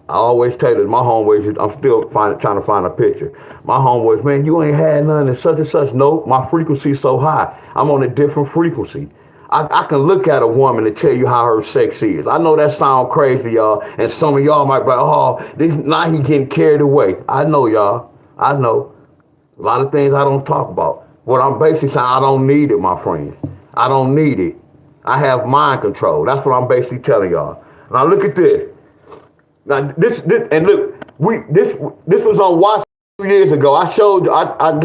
I always tell you, my homeboys, I'm still trying to find a picture. My homeboys, man, you ain't had none and such and such. No, my frequency's so high. I'm on a different frequency. I can look at a woman and tell you how her sex is. I know that sound crazy, y'all. And some of y'all might be like, oh, now he getting carried away. I know, y'all. I know. A lot of things I don't talk about. What I'm basically saying, I don't need it, my friends. I don't need it. I have mind control. That's what I'm basically telling y'all. Now look at this. Now this and look, this was on Watch 2 years ago. I showed y'all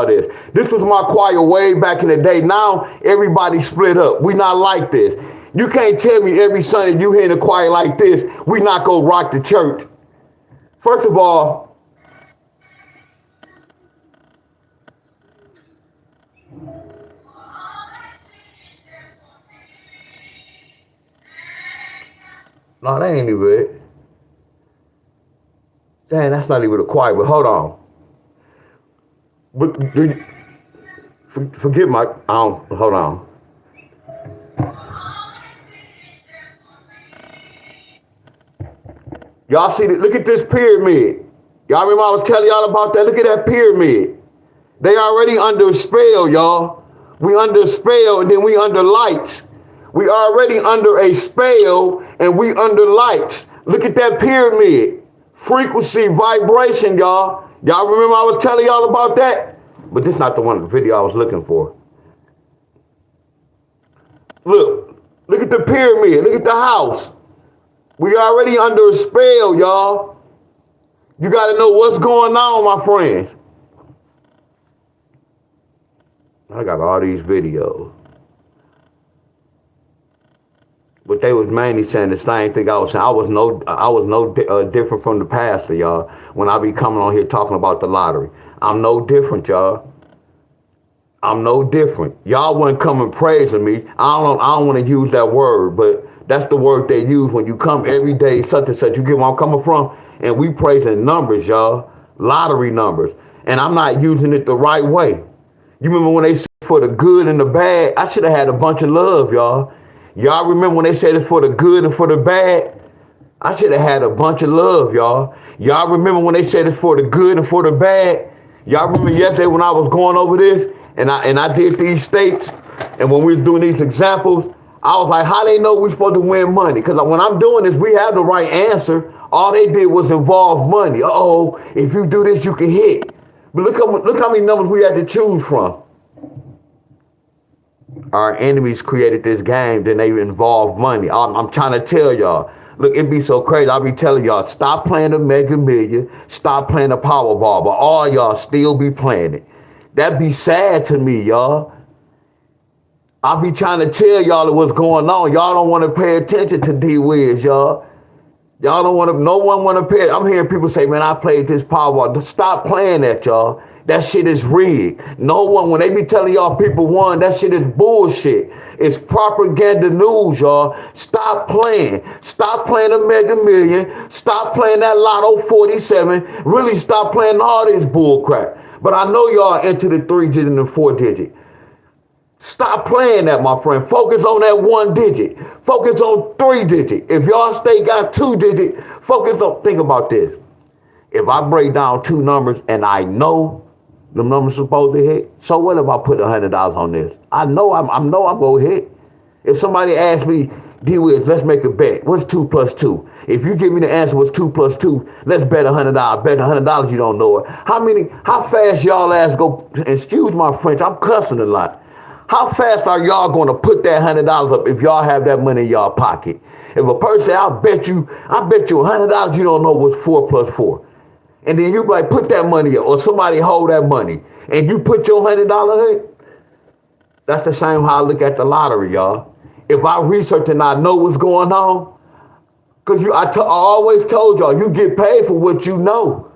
this. This was my choir way back in the day. Now everybody split up. We not like this. You can't tell me every Sunday you hear in a choir like this, we not gonna rock the church. First of all, no, that ain't even it. Dang, that's not even a choir, but hold on. But forget hold on. Y'all see that? Look at this pyramid. Y'all remember I was telling y'all about that? Look at that pyramid. They already under a spell, y'all. We under a spell and then we under lights. We already under a spell and we under lights. Look at that pyramid. Frequency, vibration, y'all. Y'all remember I was telling y'all about that? But this is not the video I was looking for. Look at the pyramid. Look at the house. We already under a spell, y'all. You got to know what's going on, my friends. I got all these videos. But they was mainly saying the same thing I was saying. I was no different from the pastor, y'all. When I be coming on here talking about the lottery, I'm no different, y'all. I'm no different. Y'all wasn't coming praising me. I don't want to use that word, but that's the word they use when you come every day, such and such. You get where I'm coming from? And we praising numbers, y'all. Lottery numbers. And I'm not using it the right way. You remember when they said for the good and the bad? I should have had a bunch of love, y'all. Y'all remember when they said it's for the good and for the bad? I should have had a bunch of love, y'all. Y'all remember when they said it's for the good and for the bad? Y'all remember yesterday when I was going over this and I did these states, and when we was doing these examples, I was like, how they know we're supposed to win money? Because when I'm doing this, we have the right answer. All they did was involve money. Uh-oh, if you do this, you can hit. But look how many numbers we had to choose from. Our enemies created this game, then they involved money. I'm trying to tell y'all. Look, it be so crazy. I'll be telling y'all, stop playing the Mega Million, stop playing the Powerball, but all y'all still be playing it. That be sad to me, y'all. I be trying to tell y'all what's going on. Y'all don't want to pay attention to D-Wiz, y'all. Y'all don't want to, no one want to pay. I'm hearing people say, man, I played this Powerball. Stop playing that, y'all. That shit is rigged. No one, when they be telling y'all people won, that shit is bullshit. It's propaganda news, y'all. Stop playing. Stop playing the Mega Million. Stop playing that Lotto 47. Really stop playing all this bull crap. But I know y'all into the 3-digit and the 4-digit. Stop playing that, my friend. Focus on that 1-digit. Focus on 3-digit. If y'all stay got 2-digit, focus on, think about this. If I break down 2 numbers and I know the numbers supposed to hit, so what if I put $100 on this? I know I'm gonna hit. If somebody asks me, D-Wiz, let's make a bet. What's 2 plus 2? If you give me the answer, what's 2 plus 2? Let's bet $100. Bet $100 you don't know it. How fast y'all ass go, excuse my French, I'm cussing a lot. How fast are y'all gonna put that $100 up if y'all have that money in y'all pocket? If a person say, I bet you $100 you don't know what's 4 plus 4. And then you like put that money up, or somebody hold that money, and you put your $100 in. That's the same how I look at the lottery, y'all. If I research and I know what's going on, because I always told y'all, you get paid for what you know,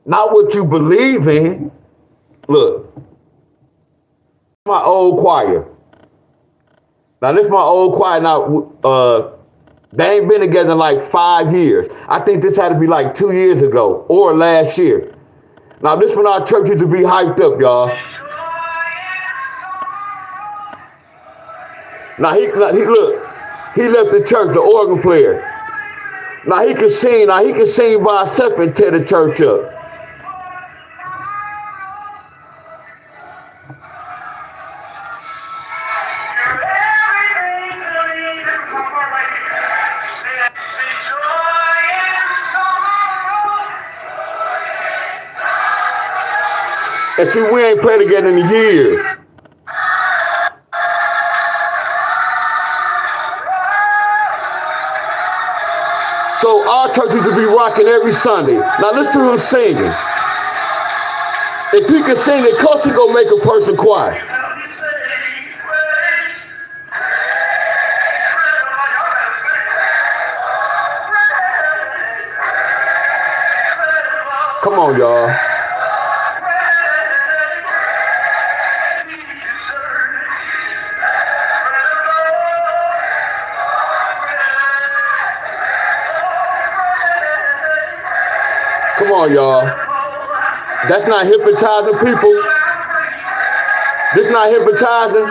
not what you believe in. Look, my old choir. Now this is my old choir. Now, they ain't been together in like 5 years. I think this had to be like 2 years ago or last year. Now this when our church used to be hyped up, y'all. Now he look, he left the church, the organ player. Now he can sing. Now he can sing by himself and tear the church up. And see, we ain't played together in years. So our church used to be rocking every Sunday. Now listen to him singing. If he can sing, of course he gonna make a person quiet. Come on, y'all. Come on, y'all. That's not hypnotizing people. This not hypnotizing.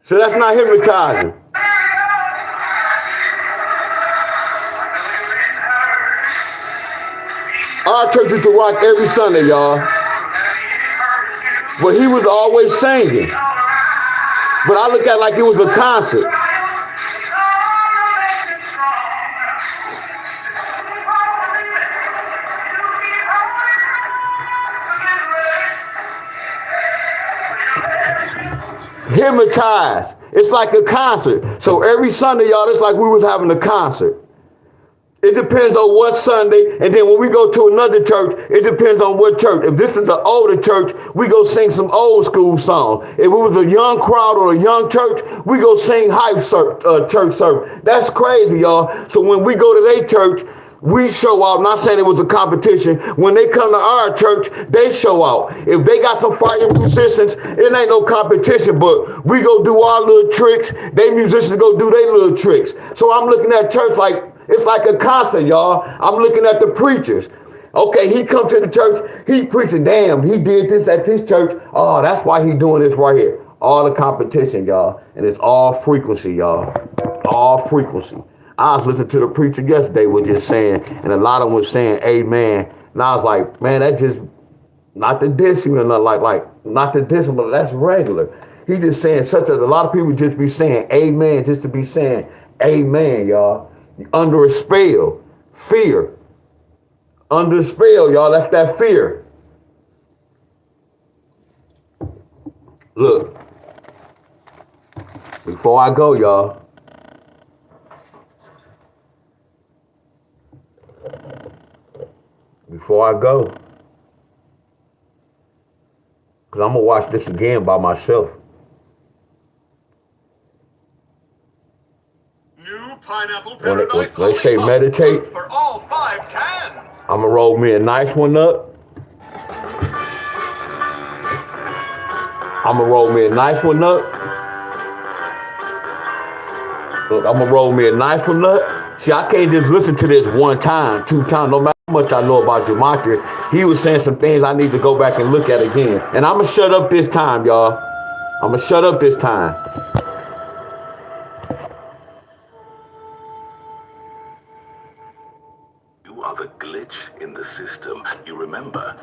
So that's not hypnotizing. Our church used to rock every Sunday, y'all. But he was always singing. But I look at it like it was a concert. Hypnotized. It's like a concert. So every Sunday, y'all, it's like we was having a concert. It depends on what Sunday, and then when we go to another church, it depends on what church. If this is the older church, we go sing some old school songs. If it was a young crowd or a young church, we go sing church service. That's crazy, y'all. So when we go to their church, we show out. Not saying it was a competition. When they come to our church, they show out. If they got some fire musicians, it ain't no competition, but we go do our little tricks. They musicians go do their little tricks. So I'm looking at church like, it's like a concert, y'all. I'm looking at the preachers. Okay, he come to the church, he preaching, damn, he did this at this church. Oh, that's why he doing this right here. All the competition, y'all. And it's all frequency, y'all. All frequency. I was listening to the preacher yesterday was just saying, and a lot of them was saying amen. And I was like, man, that just, not to diss you, and not to diss him, but that's regular. He just saying a lot of people just be saying amen just to be saying amen, y'all. Under a spell, fear. Under a spell, y'all, that's that fear. Look, before I go, y'all, because I'm going to watch this again by myself. New pineapple When paradise they say lollipop. meditate, Good for all 5 cans. I'm going to roll me a nice one up. Look, I'm going to roll me a nice one up. See, I can't just listen to this one time, 2 times, no matter how much I know about gematria. He was saying some things I need to go back and look at again. And I'm going to shut up this time, y'all. You are the glitch in the system. You remember,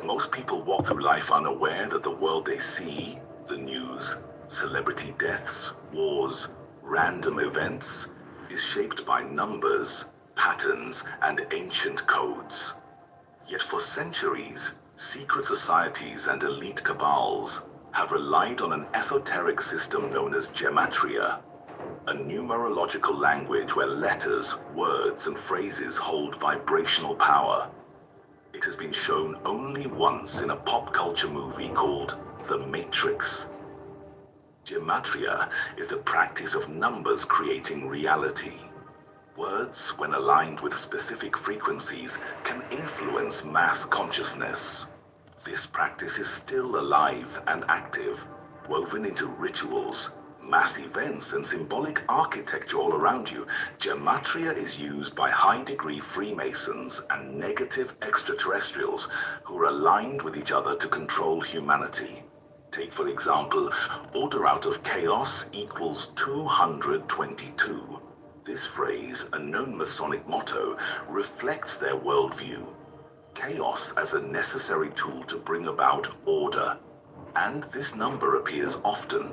most people walk through life unaware that the world they see, the news, celebrity deaths, wars, random events, is shaped by numbers, patterns, and ancient codes. Yet for centuries, secret societies and elite cabals have relied on an esoteric system known as gematria, a numerological language where letters, words, and phrases hold vibrational power. It has been shown only once in a pop culture movie called The Matrix. Gematria is the practice of numbers creating reality. Words, when aligned with specific frequencies, can influence mass consciousness. This practice is still alive and active, woven into rituals, mass events, and symbolic architecture all around you. Gematria is used by high-degree Freemasons and negative extraterrestrials who are aligned with each other to control humanity. Take, for example, order out of chaos equals 222. This phrase, a known Masonic motto, reflects their worldview. Chaos as a necessary tool to bring about order. And this number appears often.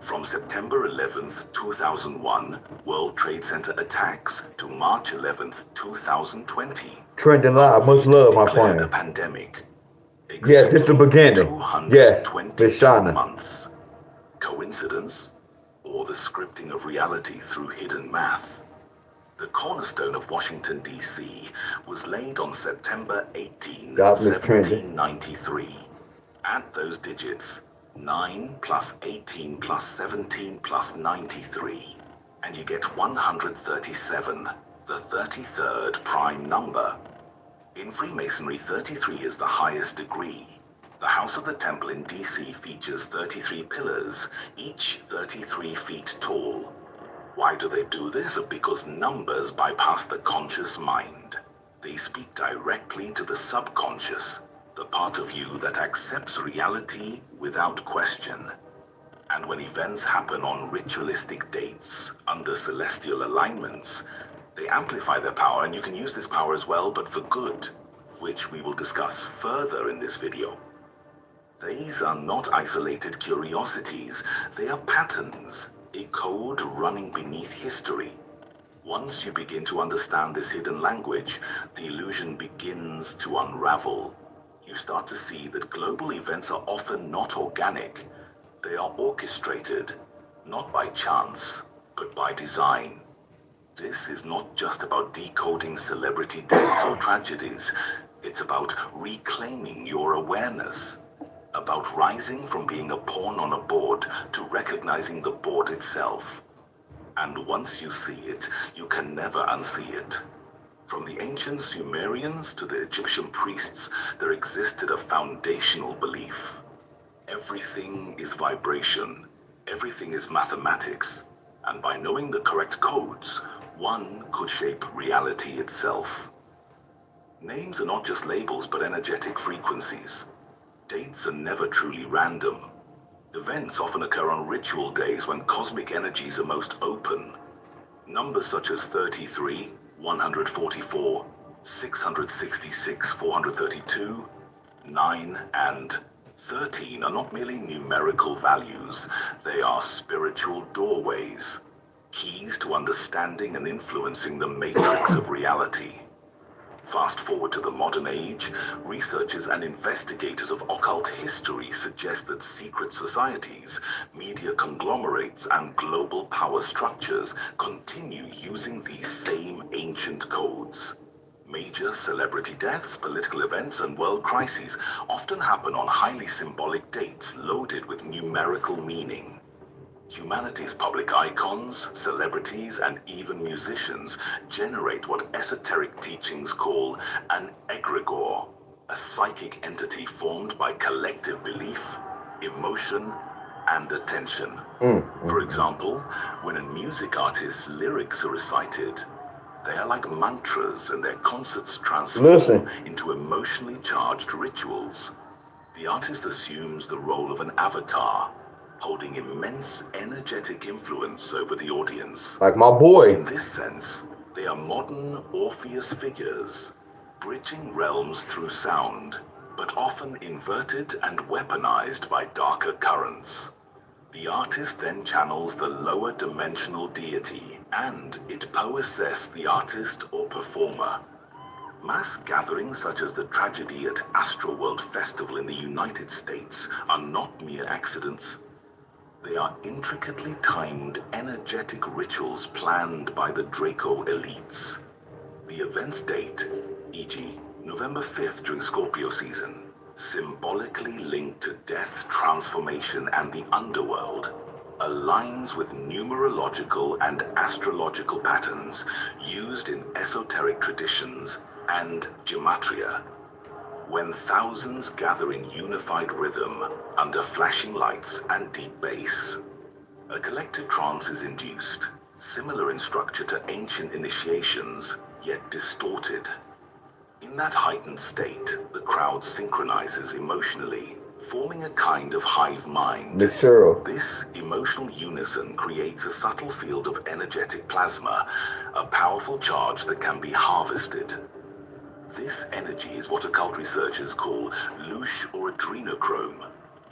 From September 11th, 2001, World Trade Center attacks, to March 11th, 2020. Trending live, much love, my declared friend. a pandemic. Yes, it's the beginning. Yes, 222 Miss Shauna. months. Coincidence? Or the scripting of reality through hidden math? The cornerstone of Washington, D.C. was laid on September 18, God, Miss Trendy. 1793. Add those digits, 9 plus 18 plus 17 plus 93, and you get 137, the 33rd prime number. In Freemasonry, 33 is the highest degree. The House of the Temple in D.C. features 33 pillars, each 33 feet tall. Why do they do this? Because numbers bypass the conscious mind. They speak directly to the subconscious, the part of you that accepts reality without question. And when events happen on ritualistic dates, under celestial alignments, they amplify their power, and you can use this power as well, but for good, which we will discuss further in this video. These are not isolated curiosities, they are patterns, a code running beneath history. Once you begin to understand this hidden language, the illusion begins to unravel. You start to see that global events are often not organic. They are orchestrated. not by chance, but by design. This is not just about decoding celebrity deaths or tragedies. It's about reclaiming your awareness, about rising from being a pawn on a board to recognizing the board itself. And once you see it, you can never unsee it. From the ancient Sumerians to the Egyptian priests, there existed a foundational belief. Everything is vibration, everything is mathematics, and by knowing the correct codes, one could shape reality itself. Names are not just labels but energetic frequencies. Dates are never truly random. Events often occur on ritual days when cosmic energies are most open. Numbers such as 33, 144, 666, 432, 9, and 13 are not merely numerical values. They are spiritual doorways, keys to understanding and influencing the matrix of reality. Fast forward to the modern age, researchers and investigators of occult history suggest that secret societies, media conglomerates, and global power structures continue using these same ancient codes. Major celebrity deaths, political events, and world crises often happen on highly symbolic dates loaded with numerical meaning. Humanity's public icons, celebrities, and even musicians generate what esoteric teachings call an egregore, a psychic entity formed by collective belief, emotion, and attention. For example, when a music artist's lyrics are recited, they are like mantras and their concerts transform into emotionally charged rituals. The artist assumes the role of an avatar, holding immense energetic influence over the audience. Like my boy. In this sense, they are modern Orpheus figures, bridging realms through sound, but often inverted and weaponized by darker currents. The artist then channels the lower dimensional deity, and it possesses the artist or performer. Mass gatherings such as the tragedy at Astroworld Festival in the United States are not mere accidents. They are intricately timed, energetic rituals planned by the Draco elites. The event's date, e.g., November 5th during Scorpio season, symbolically linked to death, transformation, and the underworld, aligns with numerological and astrological patterns used in esoteric traditions and gematria. When thousands gather in unified rhythm under flashing lights and deep bass, a collective trance is induced, similar in structure to ancient initiations, yet distorted. In that heightened state, the crowd synchronizes emotionally, forming a kind of hive mind. This emotional unison creates a subtle field of energetic plasma, a powerful charge that can be harvested. This energy is what occult researchers call louche or adrenochrome,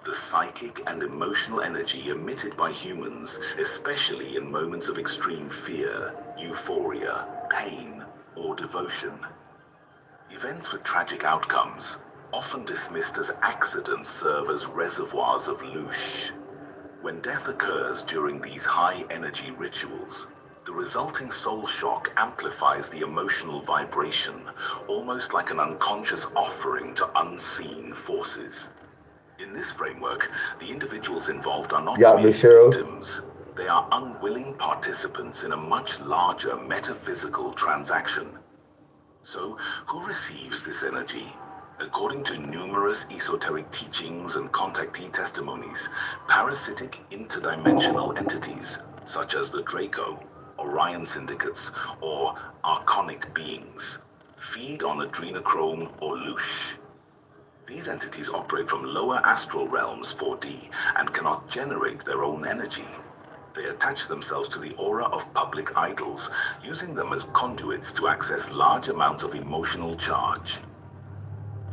the psychic and emotional energy emitted by humans, especially in moments of extreme fear, euphoria, pain, or devotion. Events with tragic outcomes, often dismissed as accidents, serve as reservoirs of louche. When death occurs during these high-energy rituals, the resulting soul shock amplifies the emotional vibration, almost like an unconscious offering to unseen forces. In this framework, the individuals involved are not mere victims. They are unwilling participants in a much larger metaphysical transaction. So, who receives this energy? According to numerous esoteric teachings and contactee testimonies, parasitic interdimensional entities, such as the Draco, Orion syndicates, or archonic beings, feed on adrenochrome or louche. These entities operate from lower astral realms 4D and cannot generate their own energy. They attach themselves to the aura of public idols, using them as conduits to access large amounts of emotional charge.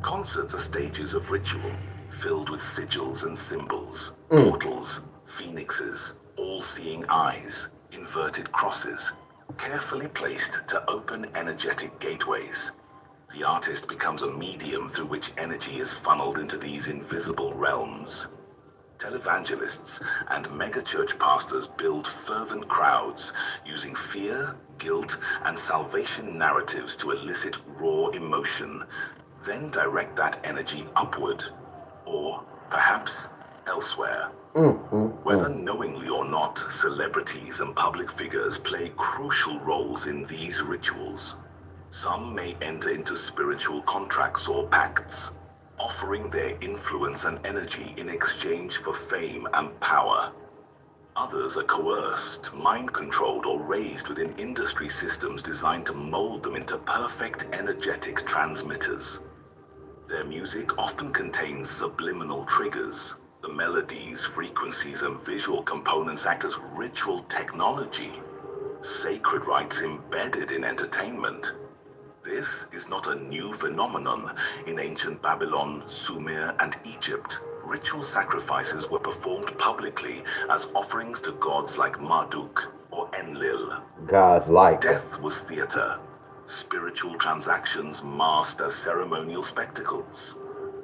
Concerts are stages of ritual, filled with sigils and symbols, portals, phoenixes, all-seeing eyes, inverted crosses, carefully placed to open energetic gateways. The artist becomes a medium through which energy is funneled into these invisible realms. Televangelists and megachurch pastors build fervent crowds using fear, guilt, and salvation narratives to elicit raw emotion, then direct that energy upward, or perhaps elsewhere. Whether knowingly or not, celebrities and public figures play crucial roles in these rituals. Some may enter into spiritual contracts or pacts, offering their influence and energy in exchange for fame and power. Others are coerced, mind-controlled, or raised within industry systems designed to mold them into perfect energetic transmitters. Their music often contains subliminal triggers. The melodies, frequencies, and visual components act as ritual technology, sacred rites embedded in entertainment. This is not a new phenomenon. In ancient Babylon, Sumer, and Egypt, ritual sacrifices were performed publicly as offerings to gods like Marduk or Enlil. God's like. Death was theater, spiritual transactions masked as ceremonial spectacles.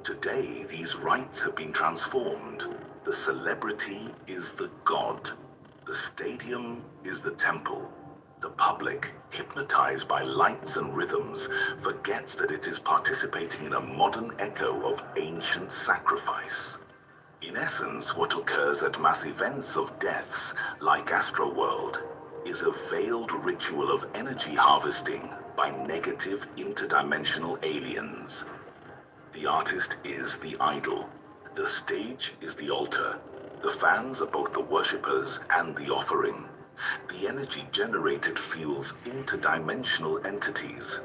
Today, these rites have been transformed. The celebrity is the god. The stadium is the temple. The public, hypnotized by lights and rhythms, forgets that it is participating in a modern echo of ancient sacrifice. In essence, what occurs at mass events of deaths, like Astroworld, is a veiled ritual of energy harvesting by negative interdimensional aliens. The artist is the idol. The stage is the altar. The fans are both the worshippers and the offering. The energy generated fuels interdimensional entities.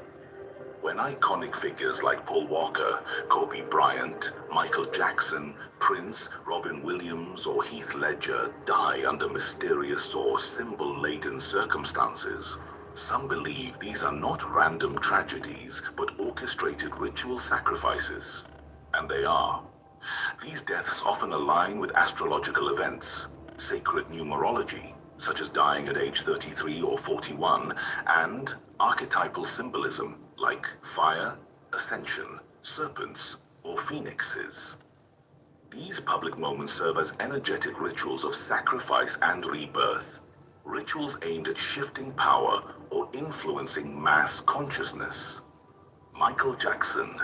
When iconic figures like Paul Walker, Kobe Bryant, Michael Jackson, Prince, Robin Williams, or Heath Ledger die under mysterious or symbol-laden circumstances, some believe these are not random tragedies, but orchestrated ritual sacrifices. And they are. These deaths often align with astrological events, sacred numerology, such as dying at age 33 or 41, and archetypal symbolism, like fire, ascension, serpents, or phoenixes. These public moments serve as energetic rituals of sacrifice and rebirth, rituals aimed at shifting power or influencing mass consciousness. Michael Jackson,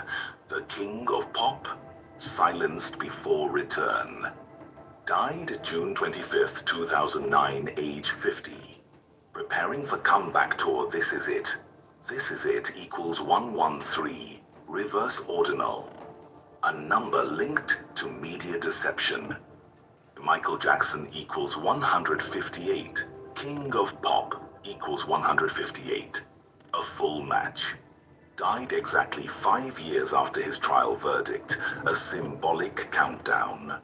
the king of pop, silenced before return, died June 25th, 2009, age 50. Preparing for comeback tour This Is It. This Is It equals 113, reverse ordinal, a number linked to media deception. Michael Jackson equals 158, king of pop equals 158, a full match. Died exactly 5 years after his trial verdict, a symbolic countdown.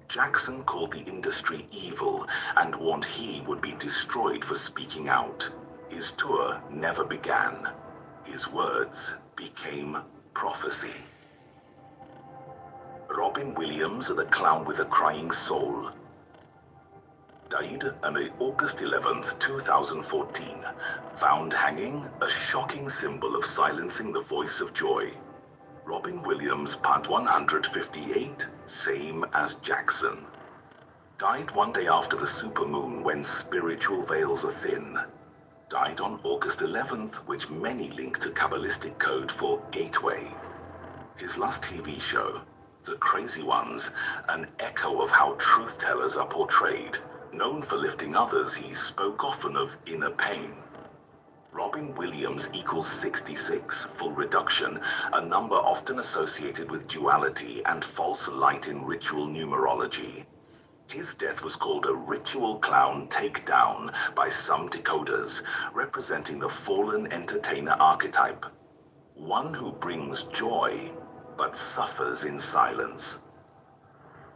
Jackson called the industry evil and warned he would be destroyed for speaking out. His tour never began. His words became prophecy. Robin Williams, the clown with a crying soul, died on August 11th, 2014, found hanging, a shocking symbol of silencing the voice of joy. Robin Williams, part 158, same as Jackson. Died one day after the supermoon when spiritual veils are thin. Died on August 11th, which many link to Kabbalistic code for gateway. His last TV show, The Crazy Ones, an echo of how truth-tellers are portrayed. Known for lifting others, he spoke often of inner pain. Robin Williams equals 66, full reduction, a number often associated with duality and false light in ritual numerology. His death was called a ritual clown takedown by some decoders, representing the fallen entertainer archetype. One who brings joy, but suffers in silence.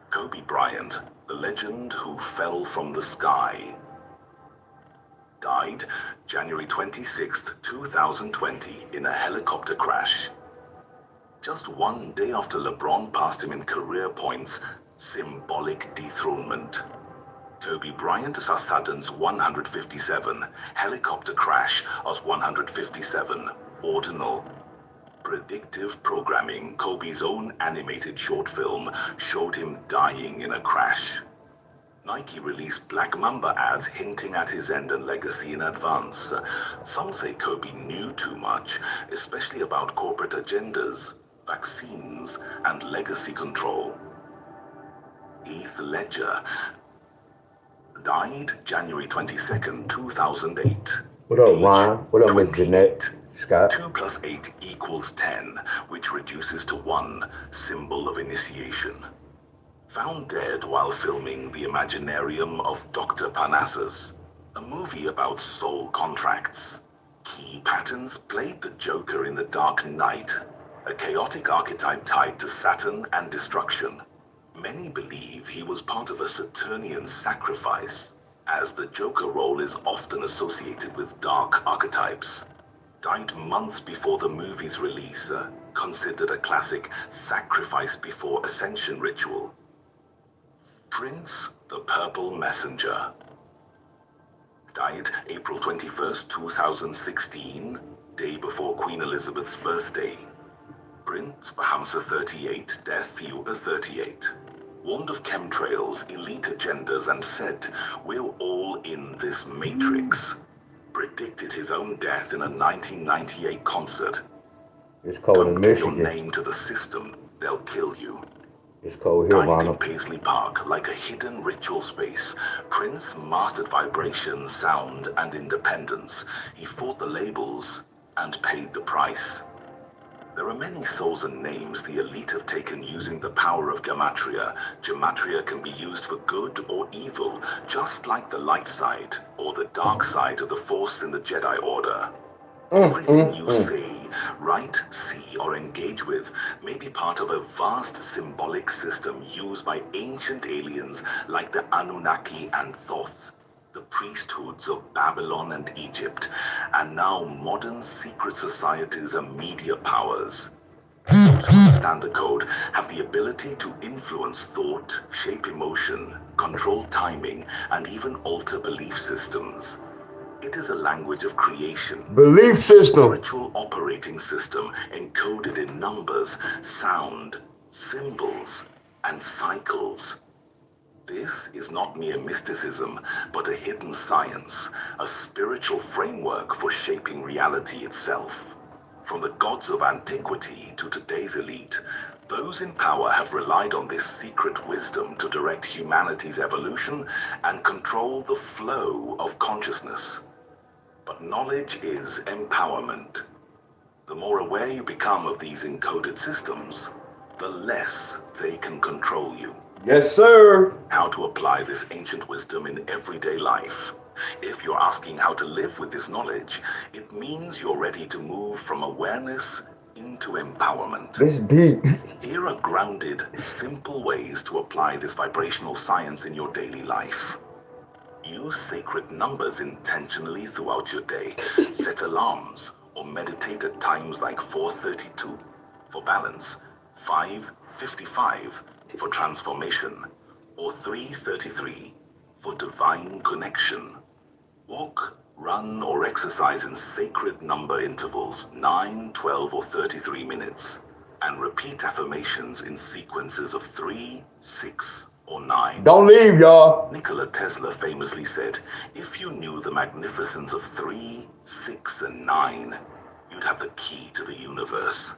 Kobe Bryant, the legend who fell from the sky, died January 26th, 2020 in a helicopter crash. Just one day after LeBron passed him in career points, symbolic dethronement. Kobe Bryant as sudden's 157, helicopter crash as 157, ordinal. Predictive programming, Kobe's own animated short film, showed him dying in a crash. Nike released Black Mamba ads hinting at his end and legacy in advance. Some say Kobe knew too much, especially about corporate agendas, vaccines, and legacy control. Heath Ledger died January 22nd, 2008. What up, Age Ryan? What up, Miss 28. Jeanette? Scott? 2 plus 8 equals 10, which reduces to 1, symbol of initiation. Found dead while filming The Imaginarium of Dr. Parnassus, a movie about soul contracts. Key Patterns played the Joker in The Dark Knight, a chaotic archetype tied to Saturn and destruction. Many believe he was part of a Saturnian sacrifice, as the Joker role is often associated with dark archetypes. Died months before the movie's release, considered a classic sacrifice before ascension ritual. Prince, the Purple Messenger. Died April 21st, 2016, day before Queen Elizabeth's birthday. Prince, Bahamsa 38, death Yuga 38. Warned of chemtrails, elite agendas, and said, "We're all in this matrix." Predicted his own death in a 1998 concert. It's cold in Don't give your Michigan. name to the system, they'll kill you. It's cold here, Died in Ronald. Paisley Park, like a hidden ritual space. Prince mastered vibration, sound, and independence. He fought the labels and paid the price. There are many souls and names the elite have taken using the power of Gematria. Gematria can be used for good or evil, just like the light side or the dark side of the Force in the Jedi Order. Everything you say, write, see, or engage with may be part of a vast symbolic system used by ancient aliens like the Anunnaki and Thoth, the priesthoods of Babylon and Egypt, and now modern secret societies and media powers. Those who understand the code have the ability to influence thought, shape emotion, control timing, and even alter belief systems. It is a language of creation. Belief system. Spiritual operating system encoded in numbers, sound, symbols, and cycles. This is not mere mysticism, but a hidden science, a spiritual framework for shaping reality itself. From the gods of antiquity to today's elite, those in power have relied on this secret wisdom to direct humanity's evolution and control the flow of consciousness. But knowledge is empowerment. The more aware you become of these encoded systems, the less they can control you. Yes, sir. How to apply this ancient wisdom in everyday life. If you're asking how to live with this knowledge, it means you're ready to move from awareness into empowerment. This beat. Here are grounded, simple ways to apply this vibrational science in your daily life. Use sacred numbers intentionally throughout your day. Set alarms or meditate at times like 4:32 for balance, 5:55 for transformation, or 3:33 for divine connection. Walk, run, or exercise in sacred number intervals, 9, 12, or 33 minutes, and repeat affirmations in sequences of 3, 6, or 9. Don't leave, y'all. Nikola Tesla famously said, "If you knew the magnificence of 3, 6, and 9, you'd have the key to the universe."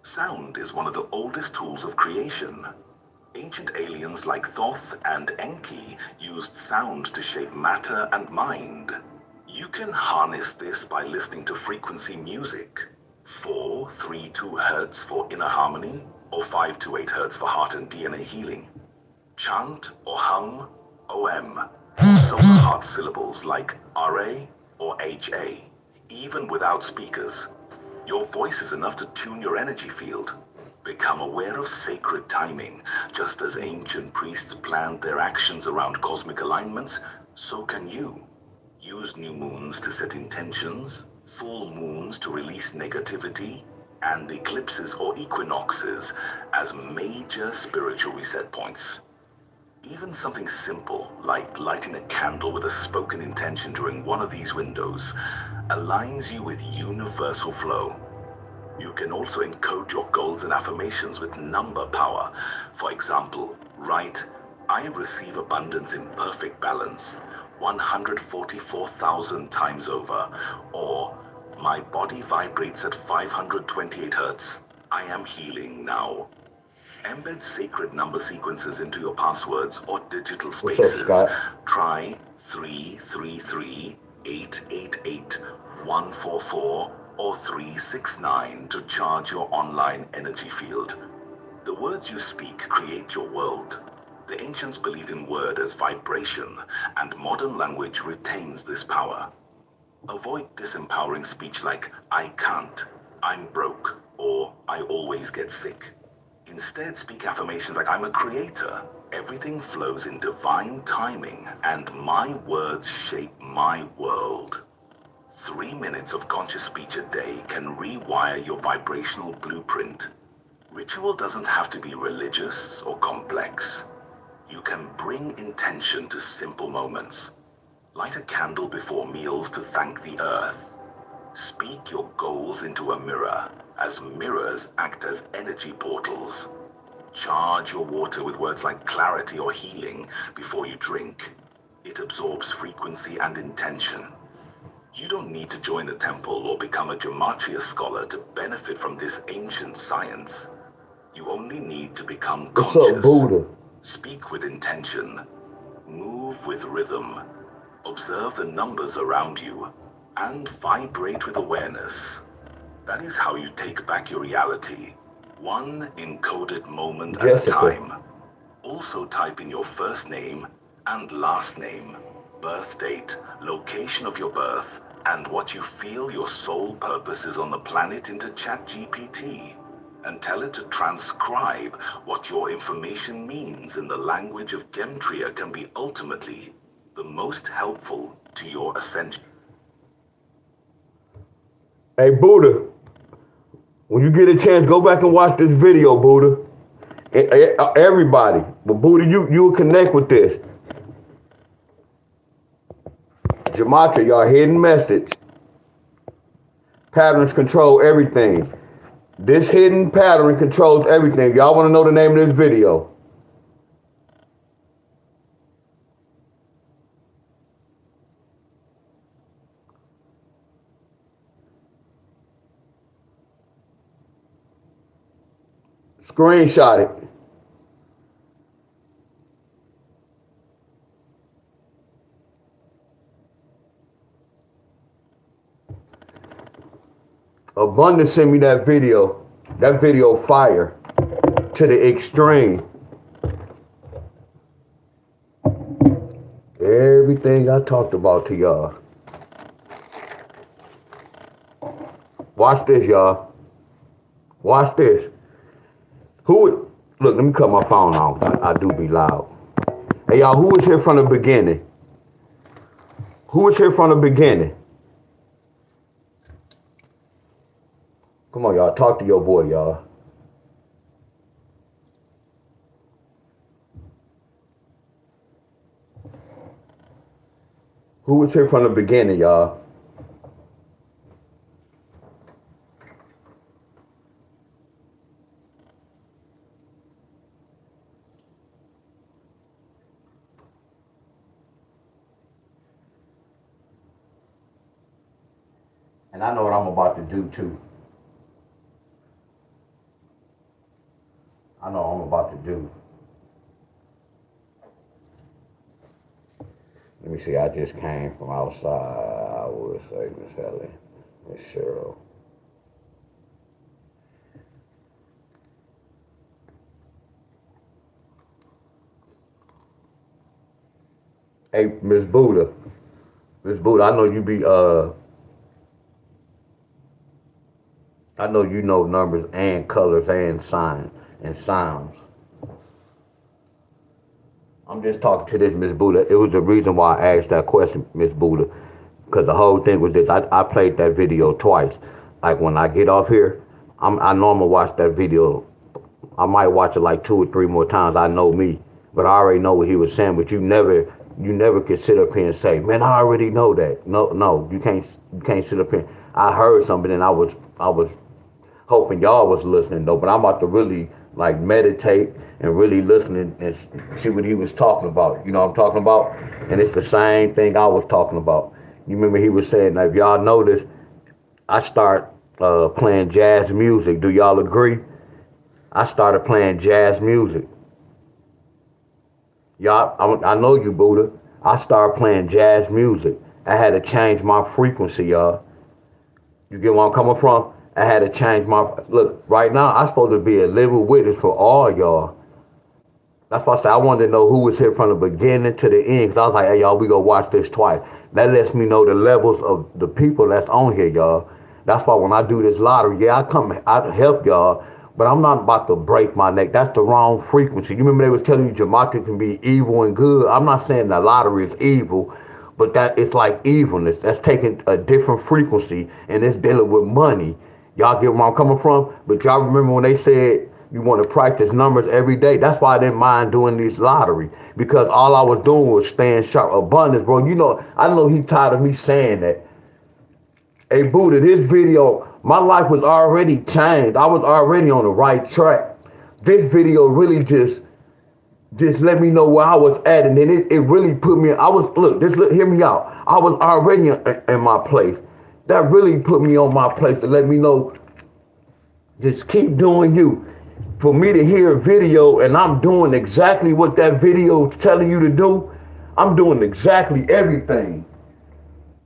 Sound is one of the oldest tools of creation. Ancient aliens like Thoth and Enki used sound to shape matter and mind. You can harness this by listening to frequency music. 432 Hz for inner harmony, or 528 Hz for heart and DNA healing. Chant or hum OM, or solar heart syllables like RA or HA, even without speakers. Your voice is enough to tune your energy field. Become aware of sacred timing. Just as ancient priests planned their actions around cosmic alignments, so can you. Use new moons to set intentions, full moons to release negativity, and eclipses or equinoxes as major spiritual reset points. Even something simple, like lighting a candle with a spoken intention during one of these windows, aligns you with universal flow. You can also encode your goals and affirmations with number power. For example, write, I receive abundance in perfect balance 144,000 times over, or my body vibrates at 528 hertz. I am healing now. Embed sacred number sequences into your passwords or digital What's up, spaces. Scott? Try 333 888 144 or 369 to charge your online energy field. The words you speak create your world. The ancients believed in word as vibration, and modern language retains this power. Avoid disempowering speech like, I can't, I'm broke, or I always get sick. Instead, speak affirmations like, I'm a creator. Everything flows in divine timing, and my words shape my world. 3 minutes of conscious speech a day can rewire your vibrational blueprint. Ritual doesn't have to be religious or complex. You can bring intention to simple moments. Light a candle before meals to thank the earth. Speak your goals into a mirror, as mirrors act as energy portals. Charge your water with words like clarity or healing before you drink. It absorbs frequency and intention. You don't need to join a temple or become a gematria scholar to benefit from this ancient science. You only need to become What's conscious. up, Buddha? Speak with intention. Move with rhythm. Observe the numbers around you. And vibrate with awareness. That is how you take back your reality. One encoded moment at a Jessica. time. Also type in your first name and last name, birth date, location of your birth, and what you feel your sole purpose is on the planet into ChatGPT. And tell it to transcribe what your information means in the language of Gematria can be ultimately the most helpful to your ascension. Hey, Buddha, when you get a chance, go back and watch this video, Buddha. Everybody, but Buddha, you will connect with this. Gematria, y'all hidden message. Patterns control everything. This hidden pattern controls everything. Y'all want to know the name of this video? Screenshot it. Abundance sent me that video. That video fire to the extreme. Everything I talked about to y'all. Watch this, y'all. Watch this. Look, let me cut my phone off. I do be loud. Hey, y'all, who was here from the beginning? Who was here from the beginning? Come on, y'all. Talk to your boy, y'all. Who was here from the beginning, y'all? And I know what I'm about to do, too. I know what I'm about to do. Let me see, I just came from outside. I would say Miss Helen, Miss Cheryl. Hey, Miss Buddha. Miss Buddha, I know you be, I know you know numbers and colors and signs and sounds. I'm just talking to this Miss Buddha. It was the reason why I asked that question, Miss Buddha. Because the whole thing was this. I played that video twice. Like when I get off here, I normally watch that video. I might watch it like 2 or 3 more times. I know me. But I already know what he was saying. But you never could sit up here and say, man, I already know that. No, you can't sit up here. I heard something and I was hoping y'all was listening though, but I'm about to really like meditate and really listen and see what he was talking about. You know what I'm talking about? And it's the same thing I was talking about. You remember he was saying, now if y'all notice, I start playing jazz music. Do y'all agree? I started playing jazz music. Y'all, I know you, Buddha. I started playing jazz music. I had to change my frequency, y'all. You get where I'm coming from? I had to change my, look, right now, I'm supposed to be a living witness for all y'all. That's why I said I wanted to know who was here from the beginning to the end. Because I was like, hey, y'all, we gonna watch this twice. That lets me know the levels of the people that's on here, y'all. That's why when I do this lottery, yeah, I help y'all, but I'm not about to break my neck. That's the wrong frequency. You remember they was telling you Jamaica can be evil and good? I'm not saying the lottery is evil, but that it's like evilness. That's taking a different frequency, and it's dealing with money. Y'all get where I'm coming from? But y'all remember when they said you want to practice numbers every day? That's why I didn't mind doing these lottery, because all I was doing was staying sharp. Abundance, bro. You know, I know he tired of me saying that. Hey, Buddha, this video, my life was already changed. I was already on the right track. This video really just let me know where I was at, and then it really put me, hear me out. I was already in my place. That really put me on my place to let me know, just keep doing you. For me to hear a video and I'm doing exactly what that video is telling you to do, I'm doing exactly everything.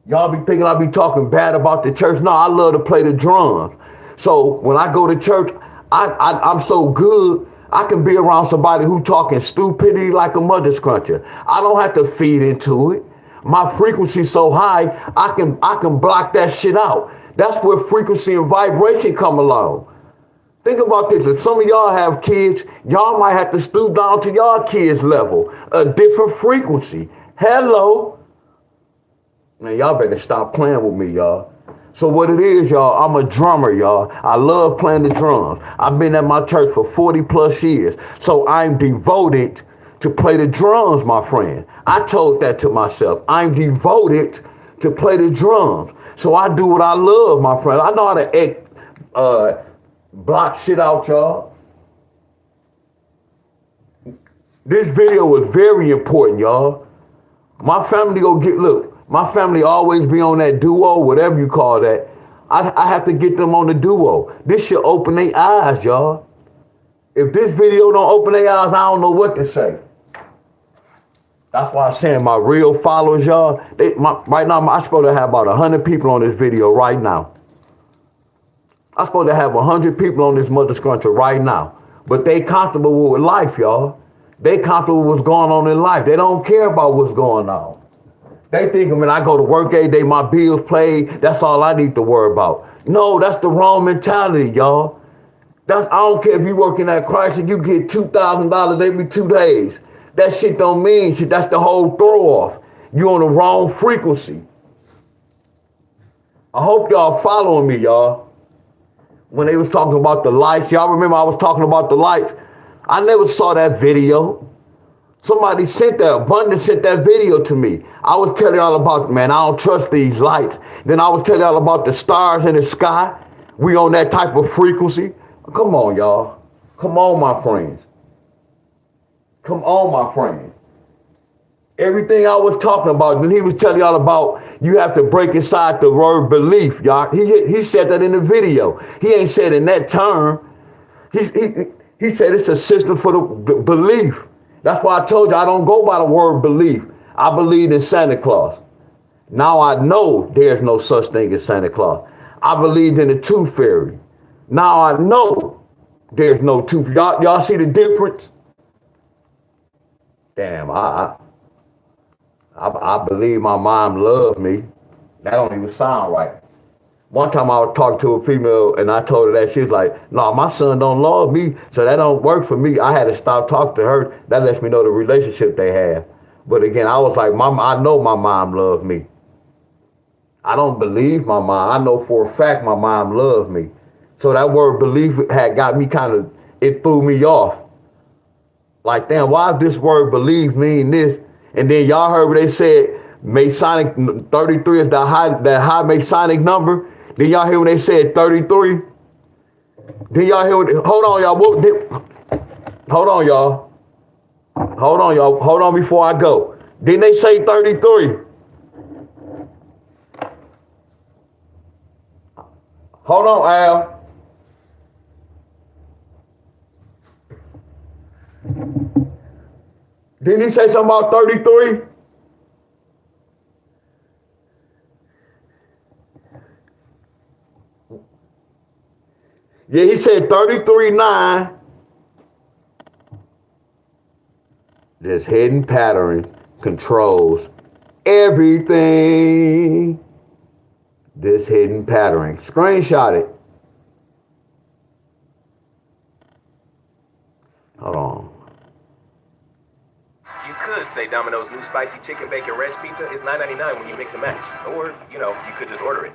Y'all be thinking I be talking bad about the church. No, I love to play the drums. So when I go to church, I'm so good, I can be around somebody who talking stupidity like a mother scruncher. I don't have to feed into it. My frequency's so high, I can block that shit out. That's where frequency and vibration come along. Think about this. If some of y'all have kids, y'all might have to stoop down to y'all kids' level, a different frequency. Hello. Man, y'all better stop playing with me, y'all. So what it is, y'all, I'm a drummer, y'all. I love playing the drums. I've been at my church for 40 plus years. So I'm devoted to play the drums, my friend. I told that to myself. I'm devoted to play the drums. So I do what I love, my friend. I know how to block shit out, y'all. This video was very important, y'all. My family my family always be on that duo, whatever you call that. I have to get them on the duo. This should open their eyes, y'all. If this video don't open their eyes, I don't know what to say. That's why I'm saying my real followers, y'all, right now I'm supposed to have about 100 people on this video right now. I'm supposed to have 100 people on this mother scruncher right now. But they comfortable with life, y'all. They comfortable with what's going on in life. They don't care about what's going on. They think when I go to work every day, my bills paid, that's all I need to worry about. No, that's the wrong mentality, y'all. I don't care if you working at Chrysler, you get $2,000 every 2 days. That shit don't mean shit. That's the whole throw off. You on the wrong frequency. I hope y'all following me, y'all. When they was talking about the lights, y'all remember I was talking about the lights? I never saw that video. Somebody sent that video to me. I was telling y'all about, man, I don't trust these lights. Then I was telling y'all about the stars in the sky. We on that type of frequency. Come on, y'all. Come on, my friends. Come on, my friends. Everything I was talking about, then he was telling y'all about, you have to break inside the word belief, y'all. He said that in the video. He ain't said in that term. He said it's a system for the belief. That's why I told you I don't go by the word belief. I believe in Santa Claus. Now I know there's no such thing as Santa Claus. I believed in the tooth fairy. Now I know there's no tooth. Y'all see the difference? Damn, I believe my mom loved me. That don't even sound right. One time I was talking to a female and I told her that. She was like, no, my son don't love me, so that don't work for me. I had to stop talking to her. That lets me know the relationship they have. But again, I was like, Mom, I know my mom loved me. I don't believe my mom. I know for a fact my mom loved me. So that word belief had got me it threw me off. Like, damn, why does this word believe mean this? And then y'all heard what they said, Masonic 33 is that high Masonic number. Then y'all hear when they said 33? Did y'all hear what, hold on, y'all. Hold on, y'all. Hold on, y'all. Hold on before I go. Didn't they say 33? Hold on, Al. Didn't he say something about 33? Yeah, he said 33:9. This hidden pattern controls everything. This hidden pattern. Screenshot it. Hold on. You could say Domino's new spicy chicken bacon ranch pizza is $9.99 when you mix and match. Or, you could just order it.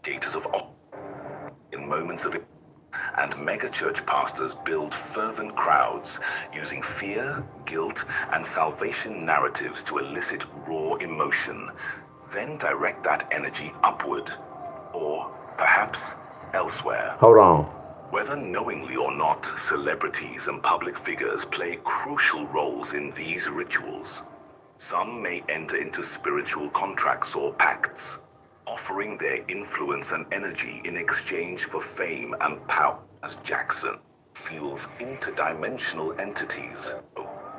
Gators of in moments of and megachurch pastors build fervent crowds using fear, guilt, and salvation narratives to elicit raw emotion, then direct that energy upward, or perhaps elsewhere. Hold on. Whether knowingly or not, celebrities and public figures play crucial roles in these rituals. Some may enter into spiritual contracts or pacts, offering their influence and energy in exchange for fame and power. As Jackson fuels interdimensional entities.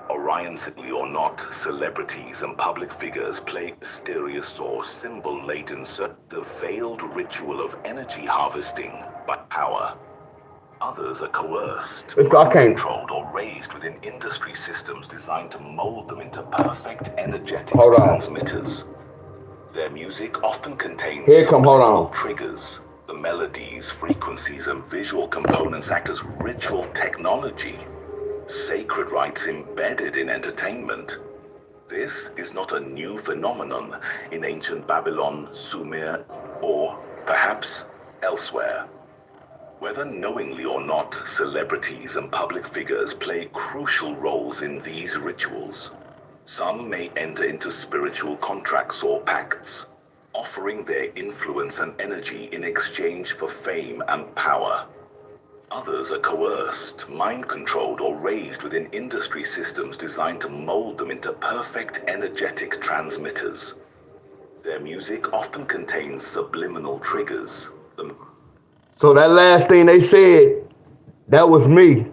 Orion, or not, celebrities and public figures play mysterious or symbol-laden the veiled ritual of energy harvesting by power. Others are coerced, controlled, or raised within industry systems designed to mold them into perfect energetic transmitters. Their music often contains triggers. The melodies, frequencies, and visual components act as ritual technology, sacred rites embedded in entertainment. This is not a new phenomenon in ancient Babylon, Sumer, or perhaps elsewhere. Whether knowingly or not, celebrities and public figures play crucial roles in these rituals. Some may enter into spiritual contracts or pacts, offering their influence and energy in exchange for fame and power. Others are coerced, mind-controlled, or raised within industry systems designed to mold them into perfect energetic transmitters. Their music often contains subliminal triggers. So that last thing they said, that was me.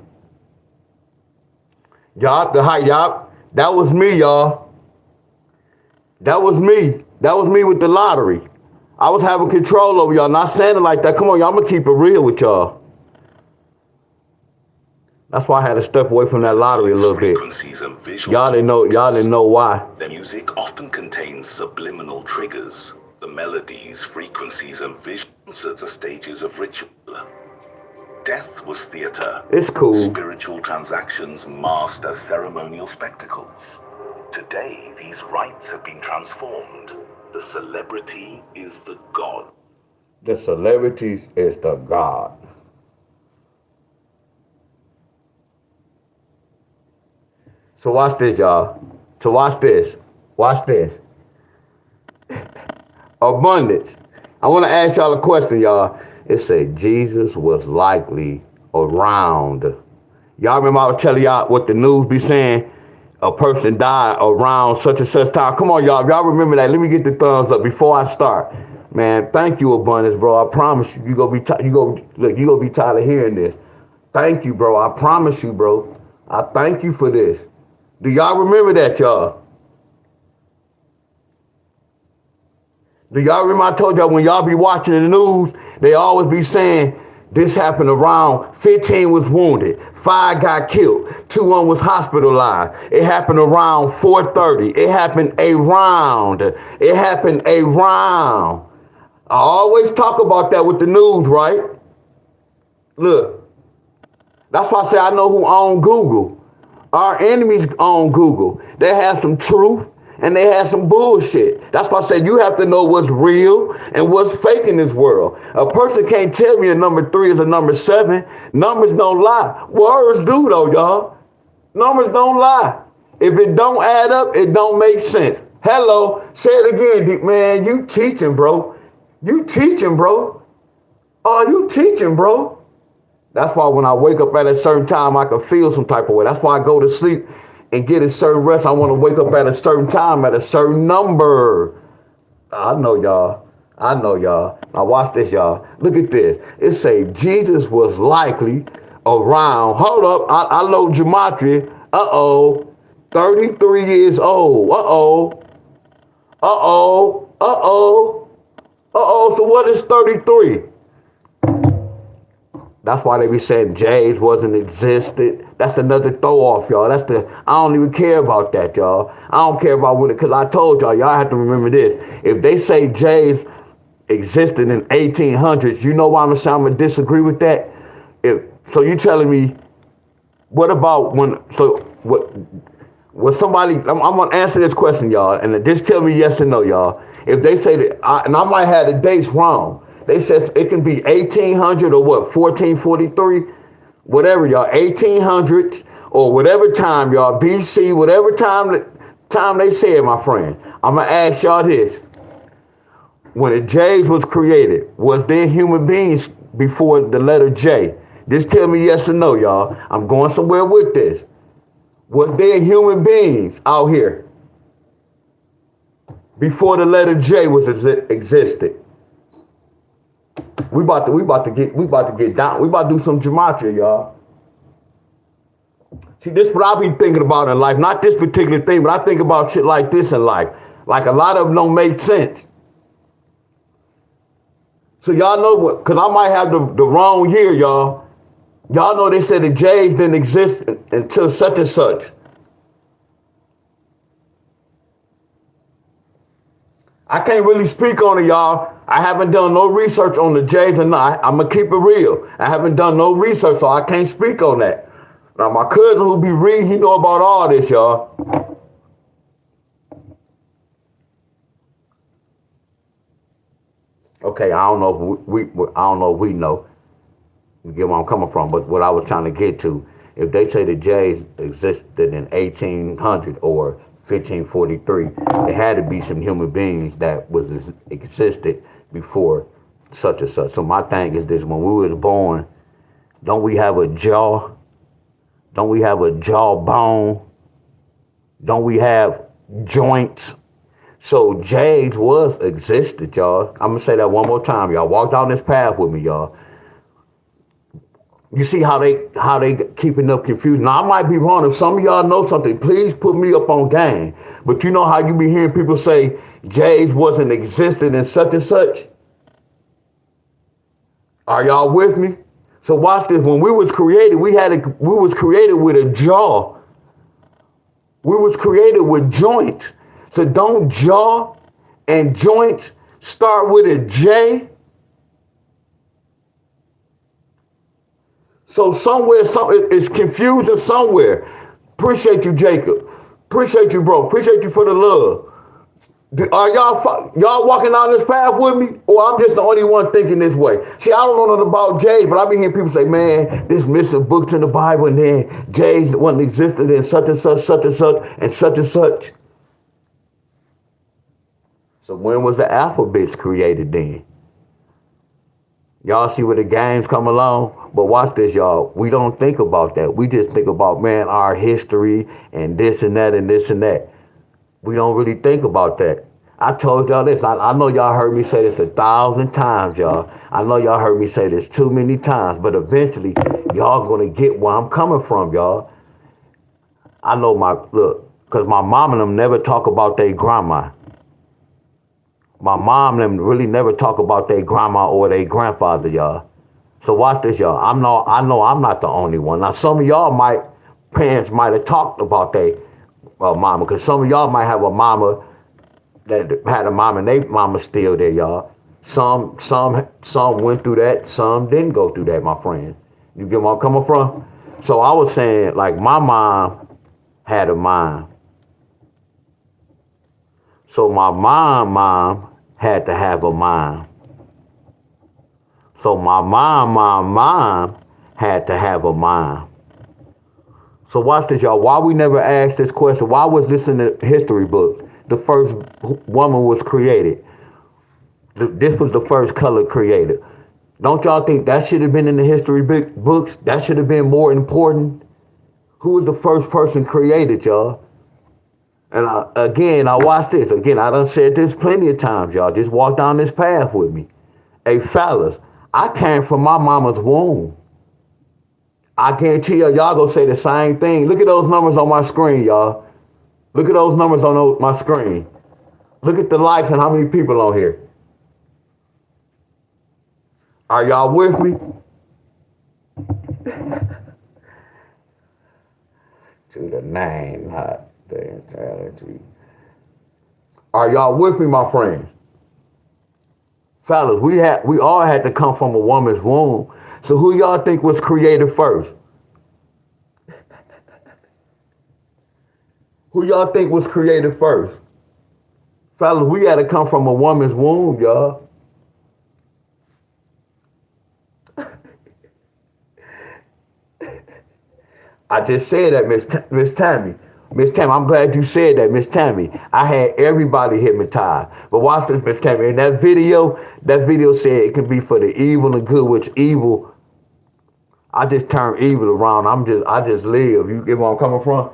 Y'all, that was me, y'all. That was me. That was me with the lottery. I was having control over y'all, not saying it like that. Come on, y'all, I'm going to keep it real with y'all. That's why I had to step away from that lottery a little bit. Y'all didn't know why. Their music often contains subliminal triggers. The melodies, frequencies, and visions at the stages of ritual. Death was theater. It's cool. Spiritual transactions masked as ceremonial spectacles. Today, these rites have been transformed. The celebrity is the god. The celebrity is the god. So watch this, y'all. So watch this. Watch this. Abundance. I want to ask y'all a question, y'all. It said Jesus was likely around. Y'all remember I was telling y'all what the news be saying? A person died around such and such time. Come on, y'all. If y'all remember that, let me get the thumbs up before I start. Man, thank you, Abundance, bro. I promise you, you gonna be tired of hearing this. Thank you, bro. I promise you, bro. I thank you for this. Do y'all remember that, y'all? Do y'all remember I told y'all when y'all be watching the news, they always be saying this happened around 15 was wounded, 5 got killed, 2 was hospitalized. It happened around 4:30. It happened around. It happened around. I always talk about that with the news, right? Look, that's why I say I know who own Google. Our enemies own Google. They have some truth and they had some bullshit. That's why I said you have to know what's real and what's fake in this world. A person can't tell me a number 3 is a number 7. Numbers don't lie. Words do though, y'all. Numbers don't lie. If it don't add up, it don't make sense. Hello, say it again, man. You teaching, bro. You teaching, bro. Oh, you teaching, bro. That's why when I wake up at a certain time, I can feel some type of way. That's why I go to sleep and get a certain rest. I want to wake up at a certain time, at a certain number. I know y'all. I know y'all. Now watch this, y'all. Look at this. It say Jesus was likely around. Hold up. I know gematria. 33 years old. So what is 33? That's why they be saying J's wasn't existed. That's another throw off, y'all. I don't even care about that, y'all. I don't care about when because I told y'all have to remember this. If they say J's existed in 1800s, you know why I'm gonna disagree with that? So you telling me, what about what somebody, I'm gonna answer this question, y'all, and just tell me yes or no, y'all. If they say that, and I might have the dates wrong. They said it can be 1800 or what, 1443, whatever, y'all, 1800s or whatever time, y'all, BC, whatever time they said, my friend. I'm gonna ask y'all this: when the J's was created, was there human beings before the letter J? Just tell me yes or no, y'all. I'm going somewhere with this. Was there human beings out here before the letter J was existed? We about to get down. We about to do some gematria, y'all. See, this is what I be thinking about in life. Not this particular thing, but I think about shit like this in life. Like a lot of them don't make sense. So y'all know what? Because I might have the wrong year, y'all. Y'all know they said the J's didn't exist until such and such. I can't really speak on it, y'all. I haven't done no research on the J's or not. I'm going to keep it real. I haven't done no research, so I can't speak on that. Now, my cousin who be reading, he know about all this, y'all. Okay, I don't know if we know. You get where I'm coming from, but what I was trying to get to, if they say the J's existed in 1800 or 1543, there had to be some human beings that existed before such and such. So my thing is this: when we was born, don't we have a jaw? Don't we have a jawbone? Don't we have joints? So J's was existed, y'all. I'm gonna say that one more time, y'all. Walk down this path with me, y'all. You see how they keeping up confusion. Now I might be wrong. If some of y'all know something, please put me up on game. But you know how you be hearing people say J's wasn't existed in such and such? Are y'all with me? So watch this. When we was created, we was created with a jaw. We was created with joints. So don't jaw and joints start with a J? So somewhere, it's confusing somewhere. Appreciate you, Jacob. Appreciate you, bro. Appreciate you for the love. Are y'all walking down this path with me? Or I'm just the only one thinking this way? See, I don't know nothing about J's, but I be hearing people say, man, there's missing books in the Bible, and then J's wasn't existed in such and such, and such and such. So when was the alphabets created then? Y'all see where the games come along? But watch this, y'all. We don't think about that. We just think about, man, our history and this and that and this and that. We don't really think about that. I told y'all this. I know y'all heard me say this 1,000 times, y'all. I know y'all heard me say this too many times, but eventually y'all gonna get where I'm coming from, y'all. I know because my mom and them never talk about their grandma. My mom and them really never talk about their grandma or their grandfather, y'all. So watch this, y'all. I know I'm not the only one. Now, some of y'all parents might have talked about their mama, because some of y'all might have a mama that had a mama and their mama's still there, y'all. Some went through that, some didn't go through that, my friend. You get where I'm coming from? So I was saying, like, my mom had a mom So my mom had to have a mom. So my mom had to have a mom. So watch this, y'all. Why we never asked this question? Why was this in the history book? The first woman was created. This was the first color created. Don't y'all think that should have been in the history books? That should have been more important. Who was the first person created, y'all? And I watched this. Again, I done said this plenty of times, y'all. Just walk down this path with me. Hey, fellas, I came from my mama's womb. I guarantee y'all gonna say the same thing. Look at those numbers on my screen, y'all. Look at those numbers on my screen. Look at the likes and how many people on here. Are y'all with me? To the nine, not the entirety. Are y'all with me, my friends? Fellas, we all had to come from a woman's womb. So who y'all think was created first? Who y'all think was created first? Fellas, we had to come from a woman's womb, y'all. I just said that, Miss Tammy. Miss Tammy, I'm glad you said that, Miss Tammy. I had everybody hypnotized. But watch this, Miss Tammy. In that video said it can be for the evil and good, which evil, I just turn evil around. I just live. You get where I'm coming from?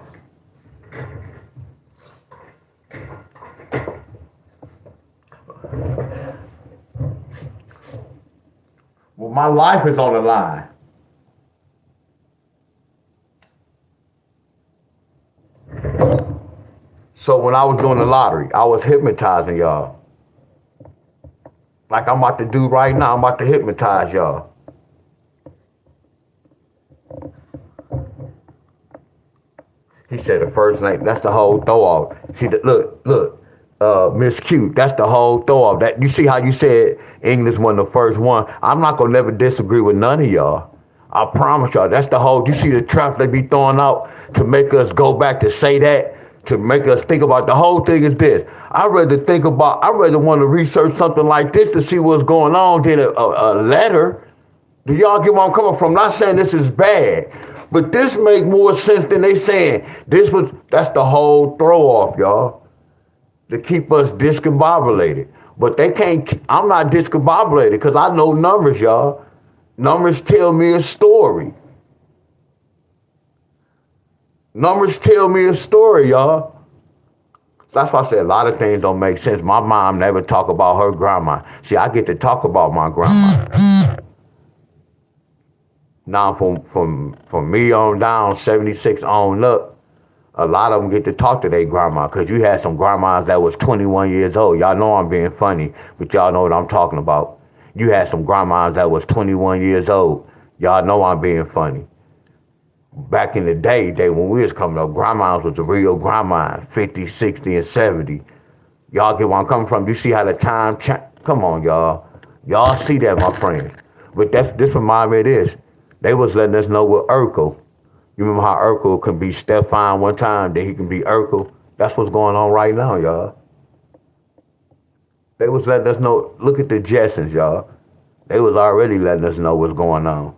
Well, my life is on the line. So when I was doing the lottery, I was hypnotizing y'all. Like I'm about to do right now, I'm about to hypnotize y'all. He said the first name, that's the whole throw off. See, look, Miss Q, that's the whole throw off. That, you see how you said English wasn't the first one? I'm not gonna never disagree with none of y'all. I promise y'all, that's the whole, you see the traps they be throwing out to make us go back to say that? To make us think about, the whole thing is this. I'd rather want to research something like this to see what's going on than a letter. Do y'all get where I'm coming from? Not saying this is bad, but this make more sense than they saying that's the whole throw off, y'all. To keep us discombobulated. But they can't, I'm not discombobulated because I know numbers, y'all. Numbers tell me a story. Numbers tell me a story, y'all. So that's why I say a lot of things don't make sense. My mom never talk about her grandma. See, I get to talk about my grandma. Now from me on down, 76 on up, a lot of them get to talk to their grandma, because you had some grandmas that was 21 years old. Y'all know I'm being funny, but y'all know what I'm talking about. You had some grandmas that was 21 years old. Y'all know I'm being funny. Back in the day when we was coming up, grandmas was the real grandmas, 50, 60, and 70. Y'all get where I'm coming from? You see how the time come on, y'all. Y'all see that, my friends. But this remind me of this. They was letting us know with Urkel. You remember how Urkel can be Stefan one time, then he can be Urkel? That's what's going on right now, y'all. They was letting us know, look at the Jetsons, y'all. They was already letting us know what's going on.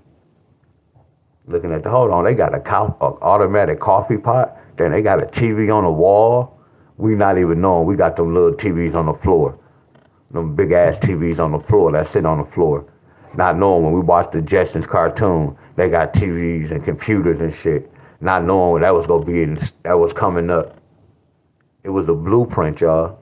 Looking at hold on, they got a automatic coffee pot, then they got a TV on the wall. We not even knowing, we got them little TVs on the floor. Them big ass TVs on the floor that sit on the floor. Not knowing when we watched the Jetsons cartoon, they got TVs and computers and shit. Not knowing that was gonna be that was coming up. It was a blueprint, y'all.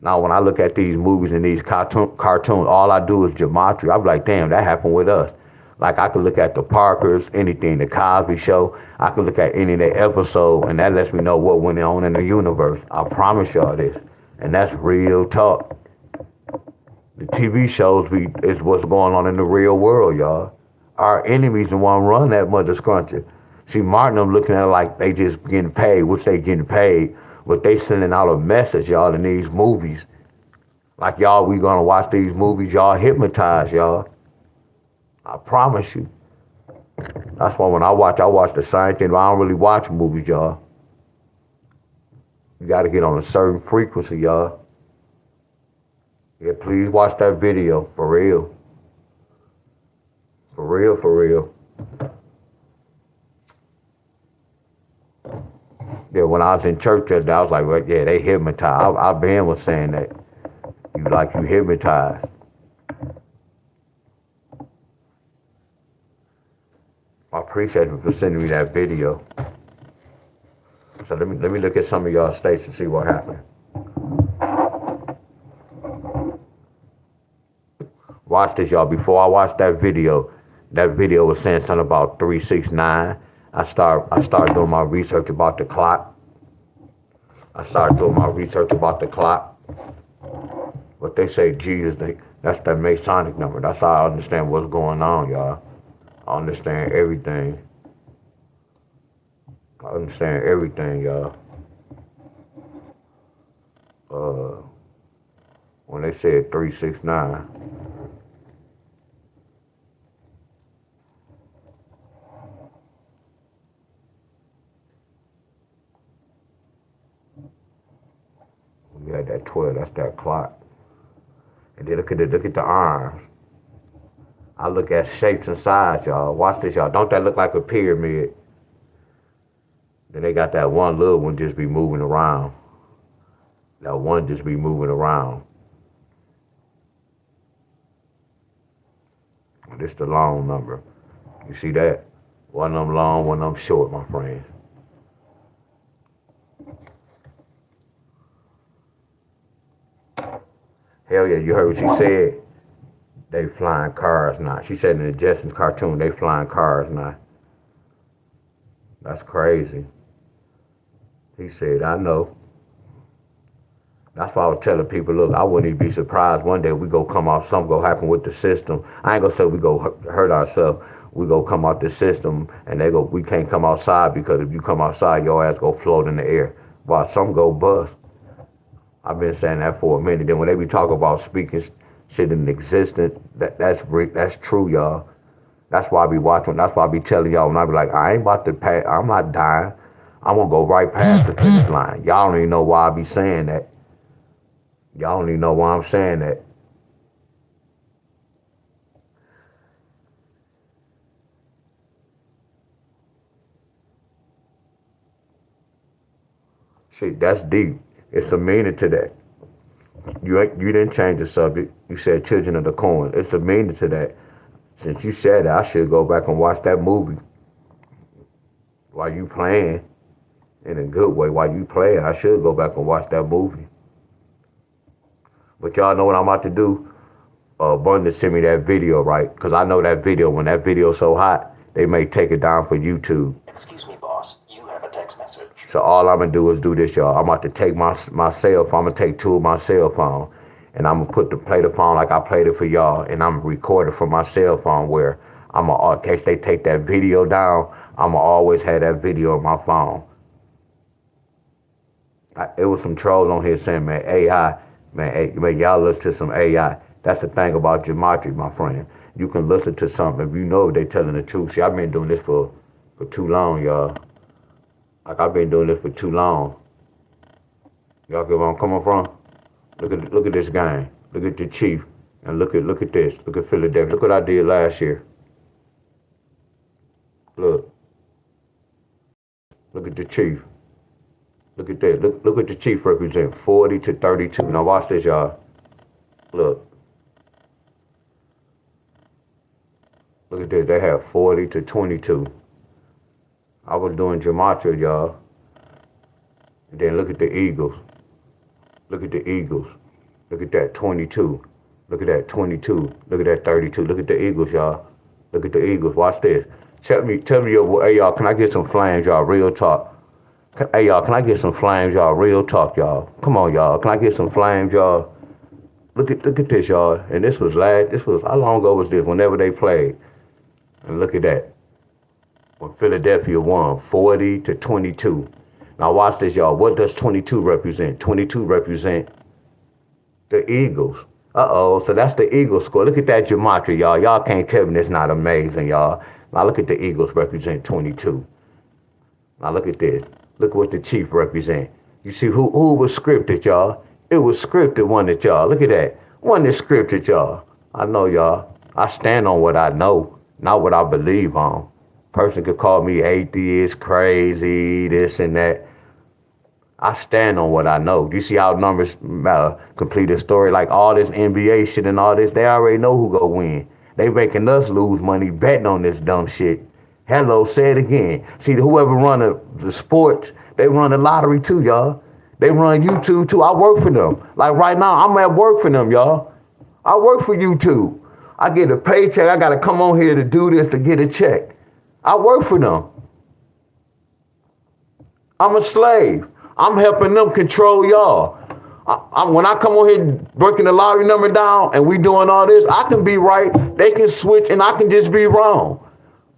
Now when I look at these movies and these cartoons, all I do is gematria. I'm like, damn, that happened with us. Like I could look at the Parkers, anything, the Cosby Show. I could look at any of their episodes, and that lets me know what went on in the universe. I promise y'all this, and that's real talk. The TV shows is what's going on in the real world, y'all. Our enemies the one run that mother scruncher. See, Martin, them looking at it like they just getting paid, which they getting paid, but they sending out a message, y'all, in these movies. Like, y'all, we gonna watch these movies, y'all hypnotize, y'all. I promise you. That's why when I watch the same thing, but I don't really watch movies, y'all. You got to get on a certain frequency, y'all. Yeah, please watch that video, for real. For real, for real. Yeah, when I was in church that day, I was like, well, yeah, they hypnotized. I've been was saying that. You hypnotized. I appreciate you for sending me that video. So let me look at some of y'all states and see what happened. Watch this, y'all. Before I watched that video was saying something about 369. I started doing my research about the clock. But they say Jesus, that's that Masonic number. That's how I understand what's going on, y'all. I understand everything. Y'all. When they said 369. We had that 12, that's that clock. And then look at the arms. I look at shapes and size, y'all. Watch this, y'all. Don't that look like a pyramid? Then they got that one little one just be moving around. This the long number. You see that? One of them long, one of them short, my friends. Hell yeah, you heard what she said? They flying cars now. She said in the Jetsons cartoon, they flying cars now. That's crazy. He said, I know. That's why I was telling people, look, I wouldn't even be surprised one day we go come off, something go happen with the system. I ain't gonna say we go hurt ourselves. We go come out the system and we can't come outside because if you come outside, your ass go float in the air. While some go bust. I've been saying that for a minute. Then when they be talking about speaking shit in existence, that's true, y'all. That's why I be watching. That's why I be telling y'all when I be like, I ain't about to pass. I'm not dying. I'm gonna go right past the finish line. Y'all don't even know why I be saying that. Y'all don't even know why I'm saying that. Shit, that's deep. It's a meaning to that. You didn't change the subject. You said children of the corn. It's a meaning to that. Since you said that, I should go back and watch that movie. While you playing, in a good way, while you playing, I should go back and watch that movie. But y'all know what I'm about to do? Abundance send me that video, right? Because I know that video, when that video's so hot, they may take it down for YouTube. Excuse me, boss. You have a text message. So all I'm going to do is do this, y'all. I'm about to take my cell phone. I'm going to take two of my cell phone. And I'm going to play the phone like I played it for y'all. And I'm going to record it from my cell phone where in case they take that video down, I'm going to always have that video on my phone. It was some trolls on here saying, man, AI, man, y'all listen to some AI. That's the thing about gematria, my friend. You can listen to something if you know they telling the truth. See, I've been doing this for too long, y'all. Like, I've been doing this for too long. Y'all get where I'm coming from? Look at this game. Look at the Chief. And look at this. Look at Philadelphia. Look what I did last year. Look. Look at the Chief. Look at that. Look what the Chief represent. 40 to 32. Now watch this, y'all. Look. Look at this. They have 40 to 22. I was doing gematria, y'all. And then look at the Eagles. Look at the Eagles. Look at that 22. Look at that 22. Look at that 32. Look at the Eagles, y'all. Look at the Eagles. Watch this. Tell me, hey, y'all, can I get some flames, y'all? Real talk. Hey, y'all, can I get some flames, y'all? Real talk, y'all. Come on, y'all. Can I get some flames, y'all? Look at this, y'all. And this was how long ago was this? Whenever they played. And look at that. When Philadelphia won, 40 to 22. Now watch this, y'all. What does 22 represent? 22 represent the Eagles. So that's the Eagles score. Look at that gematria, y'all. Y'all can't tell me that's not amazing, y'all. Now look at the Eagles represent 22. Now look at this. Look what the Chief represent. You see who was scripted, y'all? It was scripted, wasn't it, y'all? Look at that. Wasn't it scripted, y'all? I know, y'all. I stand on what I know, not what I believe on. Person could call me atheist, crazy, this and that. I stand on what I know. Do you see how numbers complete a story? Like all this NBA shit and all this, they already know who go win. They making us lose money betting on this dumb shit. Hello, say it again. See, whoever run the sports, they run the lottery too, y'all. They run YouTube too. I work for them. Like right now, I'm at work for them, y'all. I work for YouTube. I get a paycheck. I got to come on here to do this to get a check. I work for them. I'm a slave. I'm helping them control y'all. When I come on here breaking the lottery number down and we doing all this, I can be right. They can switch and I can just be wrong.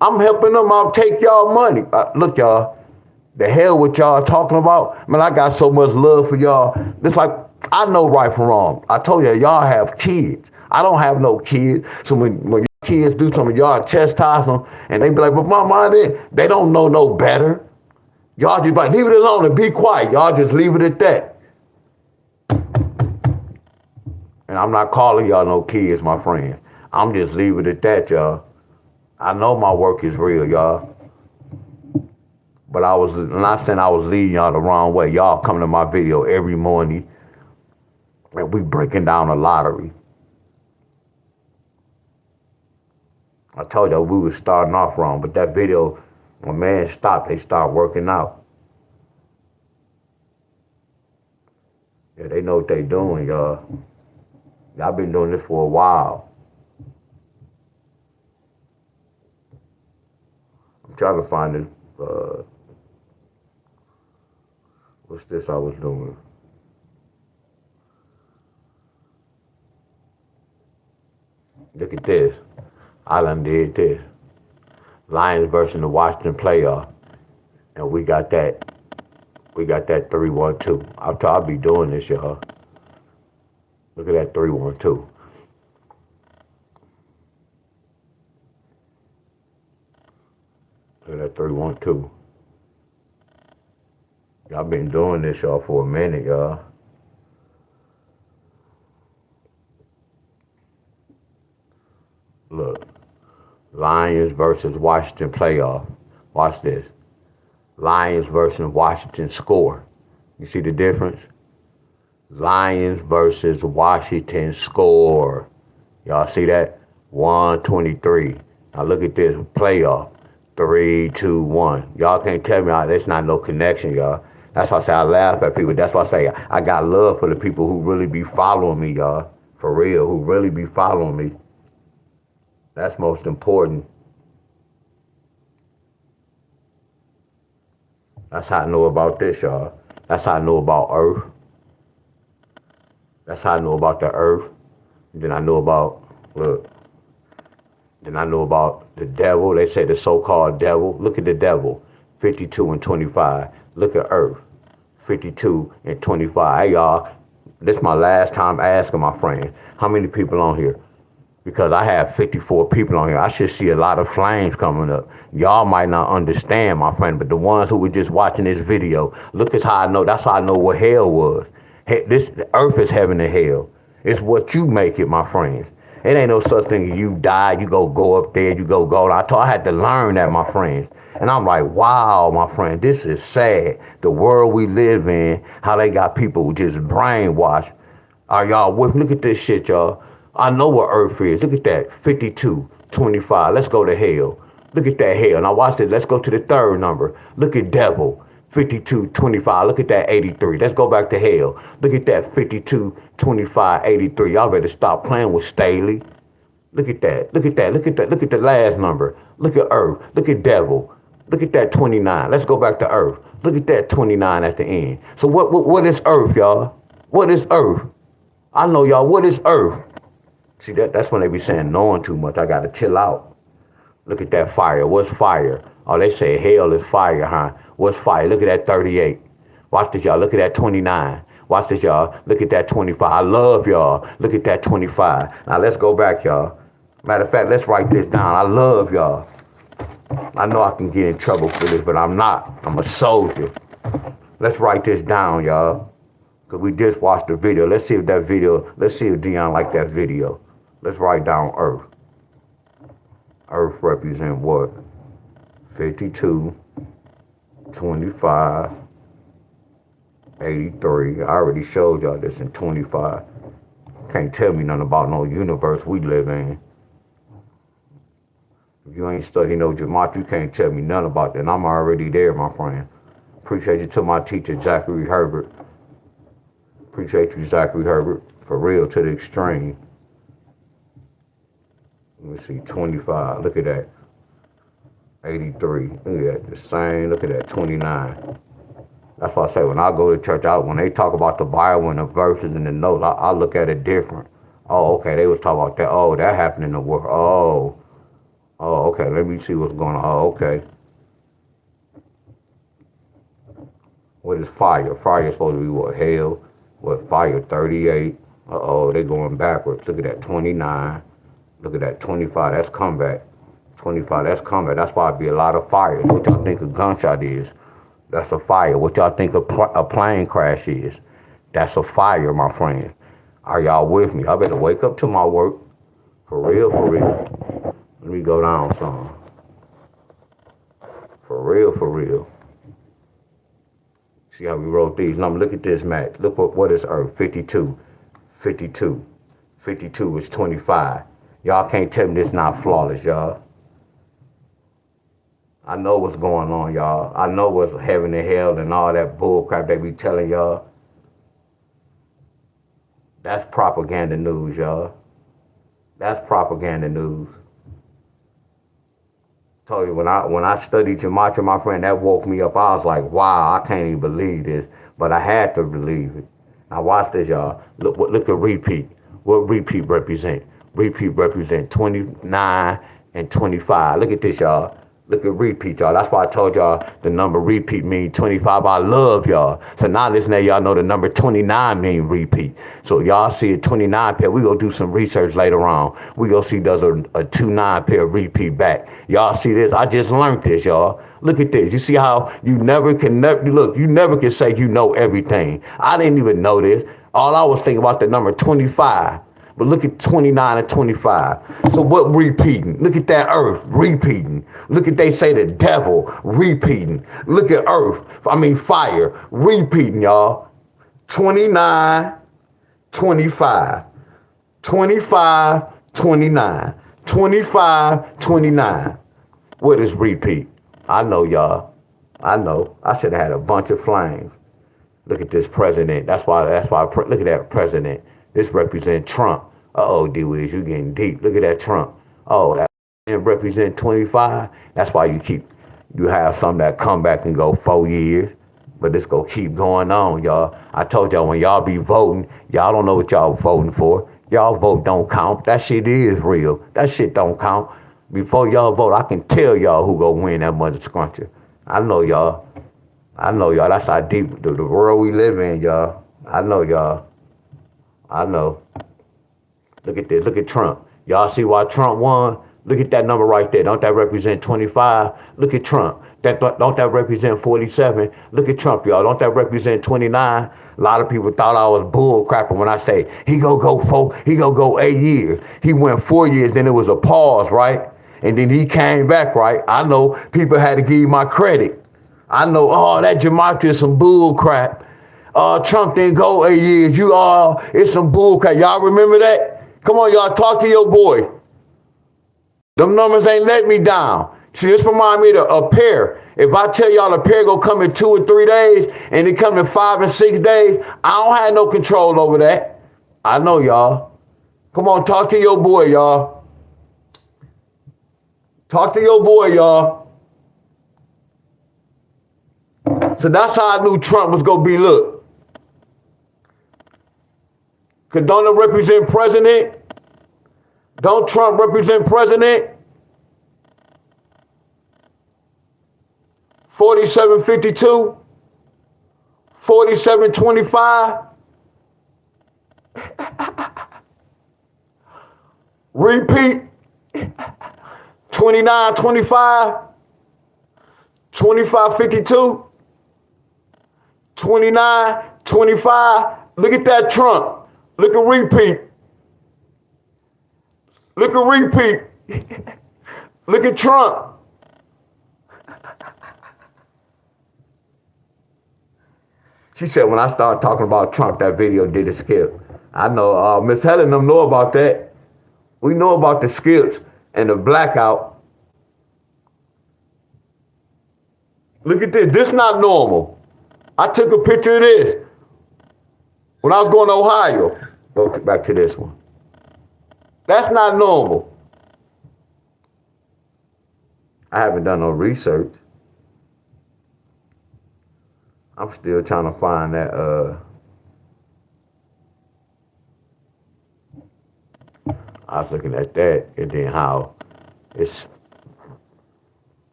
I'm helping them out take y'all money. Look, y'all, the hell with y'all talking about. Man, I got so much love for y'all. It's like, I know right from wrong. I told y'all have kids. I don't have no kids. So when your kids do something, y'all chastise them and they be like, but mama, they don't know no better. Y'all just like, leave it alone and be quiet. Y'all just leave it at that. And I'm not calling y'all no kids, my friends. I'm just leaving it at that, y'all. I know my work is real, y'all. But I was not saying I was leading y'all the wrong way. Y'all come to my video every morning and we breaking down the lottery. I told y'all we was starting off wrong, but that video, when man stopped, they start working out. Yeah, they know what they doing, y'all. Y'all been doing this for a while. I'm trying to find it. What's this I was doing? Look at this. I done did this. Lions versus the Washington playoff. And we got that 3-1-2. I'll be doing this, y'all. Look at that 3-1-2. Look at that 3-1-2. Y'all been doing this, y'all, for a minute, y'all. Look. Lions versus Washington playoff. Watch this. Lions versus Washington score. You see the difference? Lions versus Washington score. Y'all see that? 123. Now look at this playoff. 3-2-1. Y'all can't tell me there's not no connection, y'all. That's why I say I laugh at people. That's why I say I got love for the people who really be following me, y'all. For real, who really be following me. That's most important. That's how I know about this, y'all. That's how I know about Earth. That's how I know about the Earth. And then I know about, look. Then I know about the devil. They say the so-called devil. Look at the devil. 52 and 25. Look at Earth. 52 and 25. Hey, y'all. This is my last time asking my friends. How many people on here? Because I have 54 people on here. I should see a lot of flames coming up. Y'all might not understand, my friend, but the ones who were just watching this video, look at how I know. That's how I know what hell was. This earth is heaven and hell. It's what you make it, my friends. It ain't no such thing as you die, you go up there, you go. I had to learn that, my friends. And I'm like, wow, my friend, this is sad. The world we live in, how they got people just brainwashed. Are y'all with me? Look at this shit, y'all. I know what Earth is. Look at that, 52, 25. Let's go to hell. Look at that hell. Now watch this. Let's go to the third number. Look at devil, 52, 25. Look at that 83. Let's go back to hell. Look at that 52, 25, 83. Y'all better stop playing with Staley. Look at that. Look at that. Look at that. Look at the last number. Look at Earth. Look at devil. Look at that 29. Let's go back to Earth. Look at that 29 at the end. So what is Earth, y'all? What is Earth? I know, y'all. What is Earth? See, that's when they be saying knowing too much. I got to chill out. Look at that fire. What's fire? Oh, they say hell is fire, huh? What's fire? Look at that 38. Watch this, y'all. Look at that 29. Watch this, y'all. Look at that 25. I love y'all. Look at that 25. Now, let's go back, y'all. Matter of fact, let's write this down. I love y'all. I know I can get in trouble for this, but I'm not. I'm a soldier. Let's write this down, y'all. Because we just watched the video. Let's see if Deon like that video. Let's write down Earth. Earth represent what? 52, 25, 83. I already showed y'all this in 25. Can't tell me nothing about no universe we live in. If you ain't studying no gematria, you can't tell me nothing about that. And I'm already there, my friend. Appreciate you to my teacher, Zachary Herbert. Appreciate you, Zachary Herbert. For real, to the extreme. Let me see, 25. Look at that. 83. Look at that. The same. Look at that. 29. That's why I say when I go to church, when they talk about the Bible and the verses and the notes, I look at it different. Oh, okay, they was talking about that. Oh, that happened in the world. Oh, okay, let me see what's going on. Oh, okay. What is fire? Fire is supposed to be what? Hell. What, fire 38? Uh-oh, they going backwards. Look at that, 29. Look at that, 25, that's comeback. 25, that's comeback. That's why it be a lot of fires. What y'all think a gunshot is? That's a fire. What y'all think a plane crash is? That's a fire, my friend. Are y'all with me? I better wake up to my work. For real, for real. Let me go down some. For real, for real. See how we wrote these numbers? Look at this, Matt. Look what is Earth? 52. 52. 52 is 25. Y'all can't tell me this not flawless, y'all. I know what's going on, y'all. I know what's heaven and hell and all that bull crap they be telling y'all. That's propaganda news, y'all. That's propaganda news. Told you when I studied gematria, my friend, that woke me up. I was like, wow, I can't even believe this, but I had to believe it. Now watch this, y'all. Look at repeat. What repeat represent? Repeat represent 29 and 25. Look at this, y'all. Look at repeat, y'all. That's why I told y'all the number repeat means 25. I love y'all. So now listen there, y'all know the number 29 mean repeat. So y'all see a 29 pair. We go do some research later on. We go see does a 29 pair repeat back. Y'all see this? I just learned this, y'all. Look at this. You see how you never can say you know everything. I didn't even know this. All I was thinking about the number 25. But look at 29 and 25. So what repeating? Look at that Earth repeating. Look at they say the devil repeating. Look at fire repeating, y'all. 29, 25. 25, 29. 25, 29. What is repeat? I know, y'all. I know. I should have had a bunch of flames. Look at this president. That's why look at that president. This represents Trump. Uh-oh, D-Wiz, you getting deep. Look at that Trump. Oh, that represent 25. That's why you have some that come back and go 4 years. But this go keep going on, y'all. I told y'all when y'all be voting, y'all don't know what y'all voting for. Y'all vote don't count. That shit is real. That shit don't count. Before y'all vote, I can tell y'all who gonna win that mother scruncher. I know y'all. That's how deep the world we live in, y'all. I know y'all. I know. Look at this. Look at Trump. Y'all see why Trump won? Look at that number right there. Don't that represent 25? Look at Trump. Don't that represent 47? Look at Trump, y'all. Don't that represent 29? A lot of people thought I was bull crapping when I say he gonna go 8 years. He went 4 years, then it was a pause, right? And then he came back, right? I know people had to give you my credit. I know, that gematria is some bull crap. Trump didn't go 8 years. It's some bull crap. Y'all remember that? Come on, y'all, talk to your boy. Them numbers ain't let me down. See, this remind me of a pair. If I tell y'all a pair gonna come in 2 or 3 days and it come in 5 and 6 days, I don't have no control over that. I know, y'all. Come on, talk to your boy, y'all. Talk to your boy, y'all. So that's how I knew Trump was gonna be, look. Cause don't it represent president? Don't Trump represent president? 4752, 4725. Repeat. 2925, 2552, 29, 25. Look at that trunk. Look at repeat. Look at repeat. Look at Trump. She said when I started talking about Trump, that video did a skip. I know Miss Helen them know about that. We know about the skips and the blackout. Look at this. This not normal. I took a picture of this when I was going to Ohio. Go back to this one. That's not normal. I haven't done no research. I'm still trying to find that I was looking at that and then how it's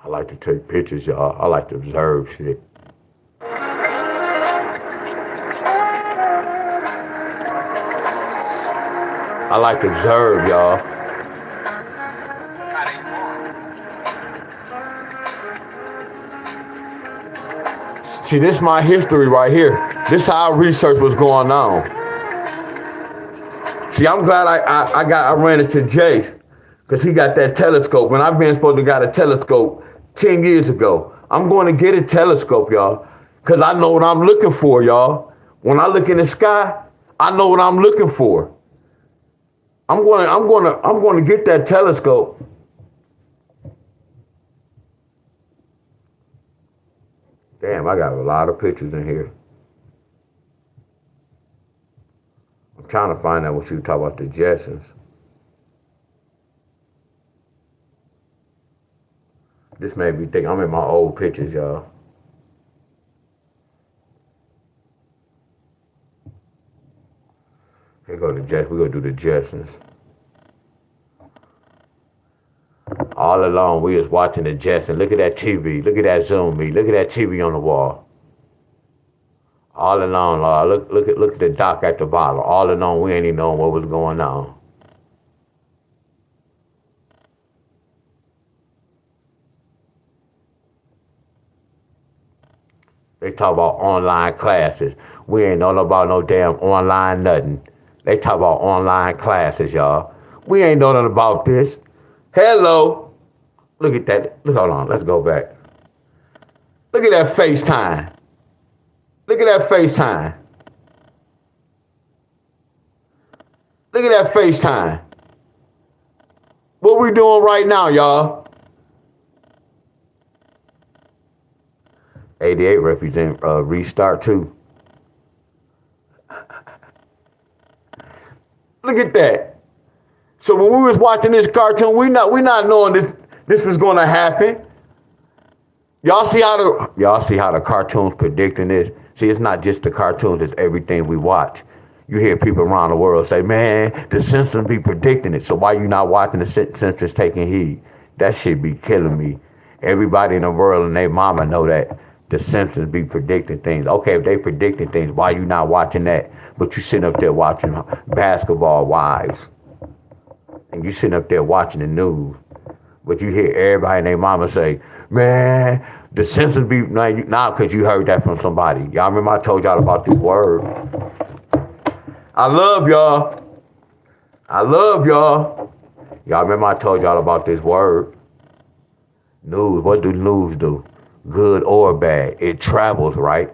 I like to take pictures, y'all. I like to observe shit. I like to observe, y'all. See, this is my history right here. This is how research was going on. See, I'm glad I ran into Jace because he got that telescope. When I've been supposed to got a telescope 10 years ago. I'm going to get a telescope, y'all, because I know what I'm looking for, y'all. When I look in the sky, I know what I'm looking for. I'm going to get that telescope. Damn, I got a lot of pictures in here. I'm trying to find out what you talk about the Jetsons. This made me think I'm in my old pictures, y'all. Here go the Jets. We're going to do the Jetsons. All along, we was watching the Jetsons. Look at that TV. Look at that Zoom me. Look at that TV on the wall. All along, look at the dock at the bottom. All along, we ain't even knowing what was going on. They talk about online classes. We ain't know about no damn online nothing. They talk about online classes, y'all. We ain't know nothing about this. Hello. Look at that. Hold on. Let's go back. Look at that FaceTime. Look at that FaceTime. Look at that FaceTime. What we doing right now, y'all? 88 represent restart too. Look at that. So when we was watching this cartoon, we not knowing this was gonna happen. Y'all see how the cartoons predicting this? See, it's not just the cartoons, it's everything we watch. You hear people around the world say, man, the Simpsons be predicting it, so why you not watching the Simpsons taking heed? That shit be killing me. Everybody in the world and their mama know that the Simpsons be predicting things. Okay, if they predicting things, why you not watching that? But you sitting up there watching Basketball Wives. And you sitting up there watching the news. But you hear everybody and their mama say, man, the Simpsons be, now because you heard that from somebody. Y'all remember I told y'all about this word. I love y'all. I love y'all. Y'all remember I told y'all about this word. News, what do news do? Good or bad, it travels, right?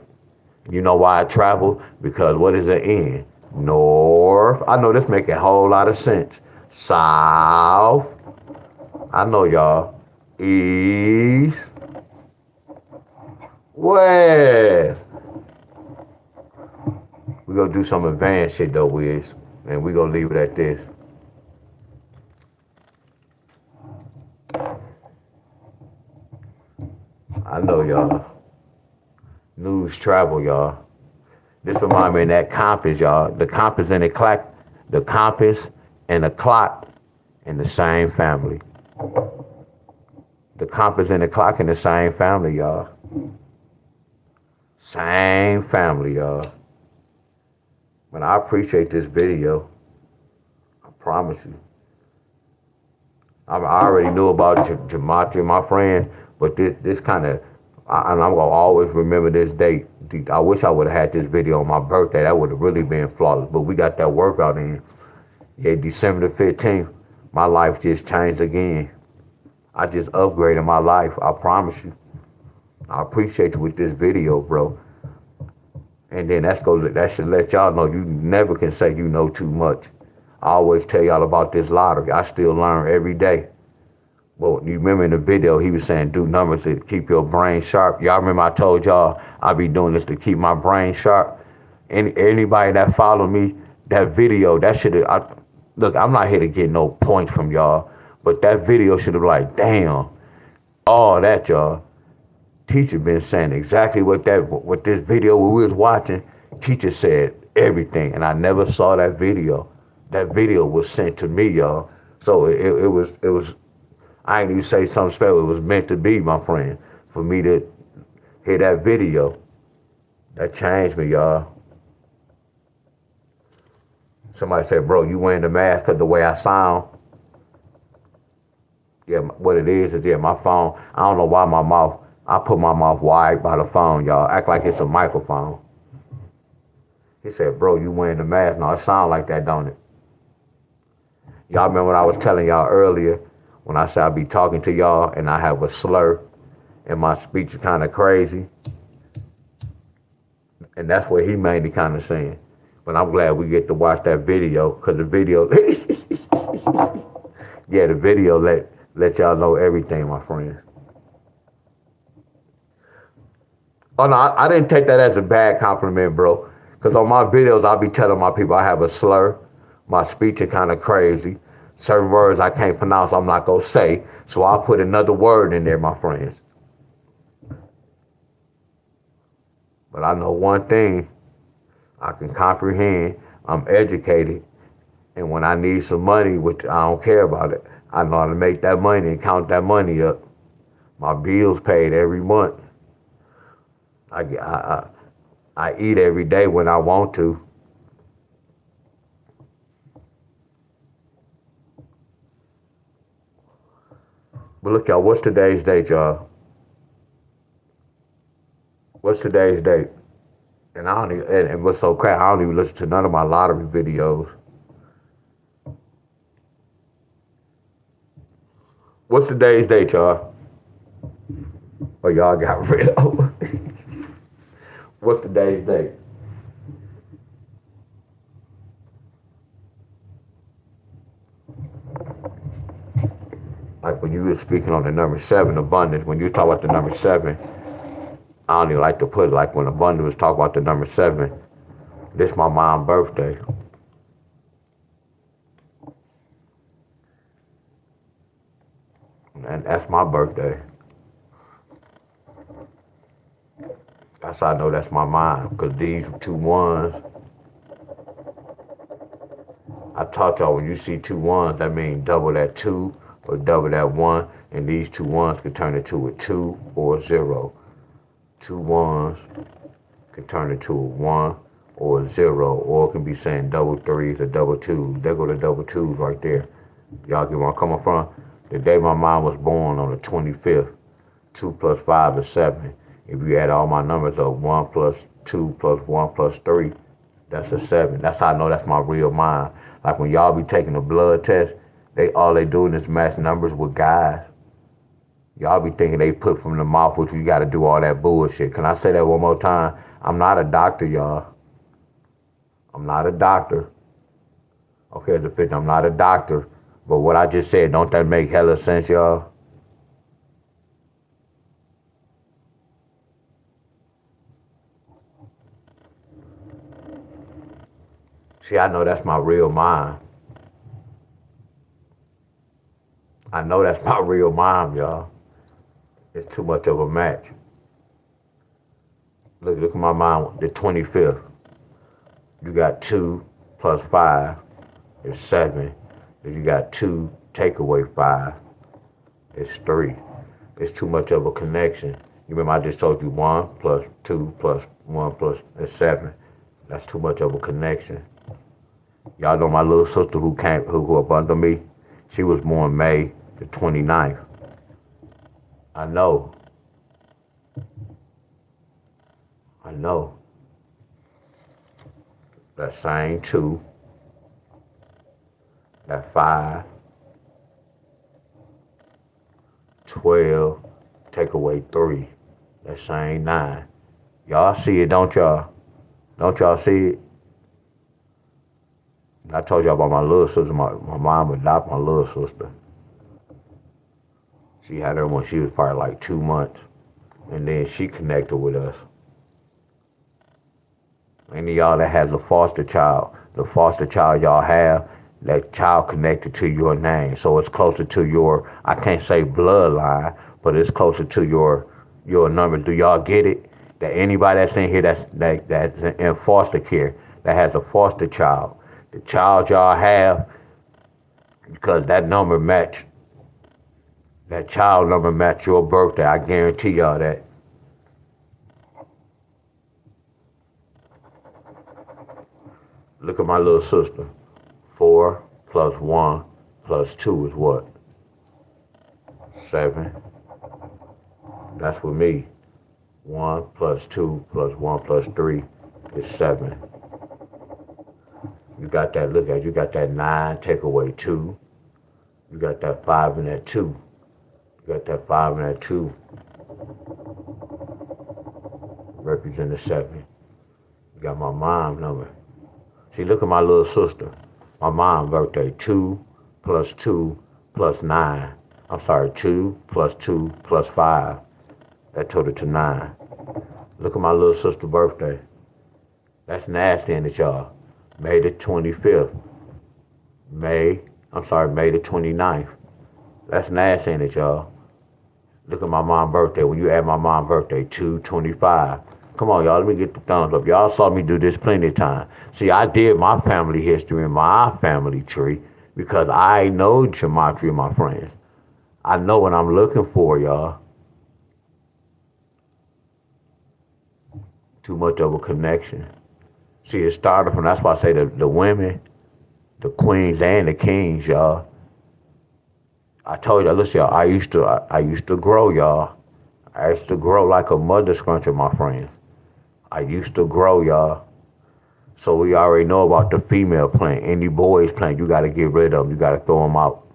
You know why it travels? Because what is the end? North. I know this make a whole lot of sense. South. I know y'all. East. West. We're gonna do some advanced shit though, Wiz. And we're gonna leave it at this. I know y'all. News travel, y'all. This reminds me of that compass, y'all. The compass and the clock, the compass and the clock in the same family. The compass and the clock in the same family, y'all. Same family, y'all. But I appreciate this video. I promise you. I already knew about Gematria, my friend, but this kind of And I'm gonna always remember this date. I wish I would have had this video on my birthday. That would have really been flawless. But we got that workout in. Yeah, December the 15th, my life just changed again. I just upgraded my life. I promise you. I appreciate you with this video, bro. And then that should let y'all know you never can say you know too much. I always tell y'all about this lottery. I still learn every day. Well, you remember in the video, he was saying do numbers to keep your brain sharp. Y'all remember I told y'all I be doing this to keep my brain sharp. Anybody that followed me, that video, that should have, look, I'm not here to get no points from y'all, but that video should have like, damn, all that, y'all. Teacher been saying exactly what this video we was watching, teacher said everything, and I never saw that video. That video was sent to me, y'all. So it was, I ain't even say something special. It was meant to be, my friend, for me to hear that video. That changed me, y'all. Somebody said, bro, you wearing the mask because the way I sound. Yeah, what it is, yeah, my phone, I don't know why I put my mouth wide by the phone, y'all. Act like it's a microphone. He said, bro, you wearing the mask. No, it sound like that, don't it? Y'all remember what I was telling y'all earlier when I said I be talking to y'all and I have a slur and my speech is kind of crazy? And that's what he mainly kind of saying. But I'm glad we get to watch that video, because the video, yeah, the video let y'all know everything, my friends. Oh, no, I didn't take that as a bad compliment, bro. Because on my videos, I'll be telling my people I have a slur. My speech is kind of crazy. Certain words I can't pronounce, I'm not going to say. So I'll put another word in there, my friends. But I know one thing. I can comprehend. I'm educated. And when I need some money, which I don't care about it, I know how to make that money and count that money up. My bills paid every month. I eat every day when I want to. But look, y'all, what's today's date, y'all? What's today's date? And I don't even, and what's so crap, I don't even listen to none of my lottery videos. What's today's date, y'all? Oh, y'all got rid of. What's today's date? Like when you were speaking on the number 7, abundance, when you talk about the number 7, I don't even like to put it like when abundance was talking about the number 7, this my mom's birthday. And that's my birthday. That's how I know that's my mom, because these 2 ones, I taught y'all when you see 2 ones, that means double that 2 or double that 1, and these 2 ones could turn into a 2 or a 0. 2 ones could turn into a 1 or a 0, or it can be saying double 3s or double 2s. There go the double 2s right there. Y'all get where I'm coming from? The day my mom was born on the 25th, 2 plus 5 is 7. If you add all my numbers up, 1 plus 2 plus 1 plus 3, that's a 7. That's how I know that's my real mind. Like when y'all be taking a blood test, all they doing is match numbers with guys. Y'all be thinking they put from the mouth, which you gotta do all that bullshit. Can I say that one more time? I'm not a doctor, y'all. I'm not a doctor. Okay, it's a 50. I'm not a doctor. But what I just said, don't that make hella sense, y'all? See, I know that's my real mind. I know that's my real mind, y'all. It's too much of a match. Look at my mind, the 25th. You got 2 plus 5 is 7. If you got 2, take away 5, it's 3. It's too much of a connection. You remember I just told you 1 plus 2 plus 1 plus is 7. That's too much of a connection. Y'all know my little sister who up under me? She was born May the 29th. I know. I know that same 2, that 5, 12, take away 3, that same 9. Y'all see it, don't y'all? Don't y'all see it? I told y'all about my little sister. My mom adopted my little sister. She had her when she was probably like 2 months. And then she connected with us. Any of y'all that has a foster child, the foster child y'all have, that child connected to your name. So it's closer to your, I can't say bloodline, but it's closer to your number. Do y'all get it? That anybody that's in here that's in foster care, that has a foster child, the child y'all have, because that child number match your birthday. I guarantee y'all that. Look at my little sister. 4 plus 1 plus 2 is what? 7. That's with me. 1 plus 2 plus 1 plus 3 is 7. You got that, look at, you got that 9, take away 2. You got that 5 and that 2. You got that 5 and that 2. Represent the 7. You got my mom's number. See, look at my little sister. My mom's birthday, 2 plus 2 plus 9. I'm sorry, 2 plus 2 plus 5. That totaled to 9. Look at my little sister's birthday. That's nasty in it, y'all. May the 25th. May the 29th. That's nasty in it, y'all. Look at my mom's birthday. When you add my mom's birthday, 2/25. Come on, y'all, let me get the thumbs up. Y'all saw me do this plenty of time. See, I did my family history and my family tree because I know gematria, my friends. I know what I'm looking for, y'all. Too much of a connection. See, it started from, that's why I say the women, the queens and the kings, y'all. I told y'all, listen, y'all, I used to grow, y'all. I used to grow like a mother scruncher, my friends. I used to grow, y'all. So we already know about the female plant. Any boys plant, you got to get rid of them. You got to throw them out.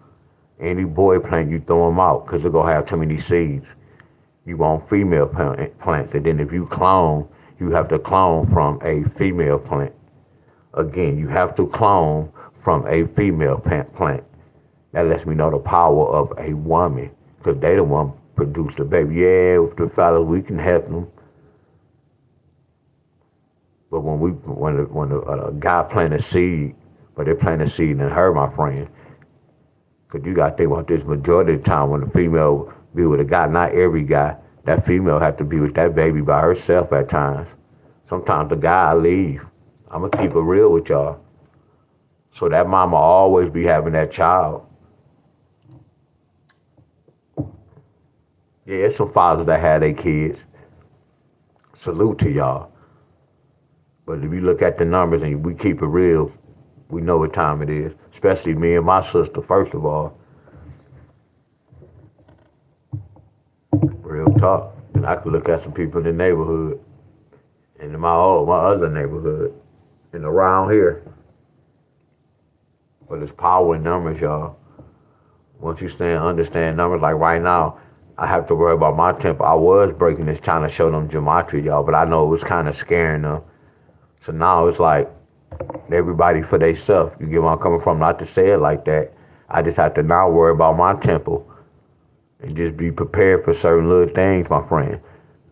Any boy plant, you throw them out because they're going to have too many seeds. You want female plants. And then if you clone, you have to clone from a female plant. Again, you have to clone from a female plant. That lets me know the power of a woman because they the one produced the baby. Yeah, with the fellas, we can help them. But when a guy plant a seed, but they plant a seed in her, my friend, because you got to think about this majority of the time when the female be with a guy, not every guy, that female have to be with that baby by herself at times. Sometimes the guy leave. I'm going to keep it real with y'all. So that mama always be having that child. Yeah, it's some fathers that have their kids. Salute to y'all. But if you look at the numbers and we keep it real, we know what time it is. Especially me and my sister, first of all. Real talk. And I could look at some people in the neighborhood. And in my other neighborhood. And around here. But it's power in numbers, y'all. Once you understand numbers, like right now, I have to worry about my temper. I was breaking this trying to show them gematria, y'all, but I know it was kind of scaring them. So now it's like everybody for themselves. You get where I'm coming from? Not to say it like that. I just have to now worry about my temple and just be prepared for certain little things, my friend.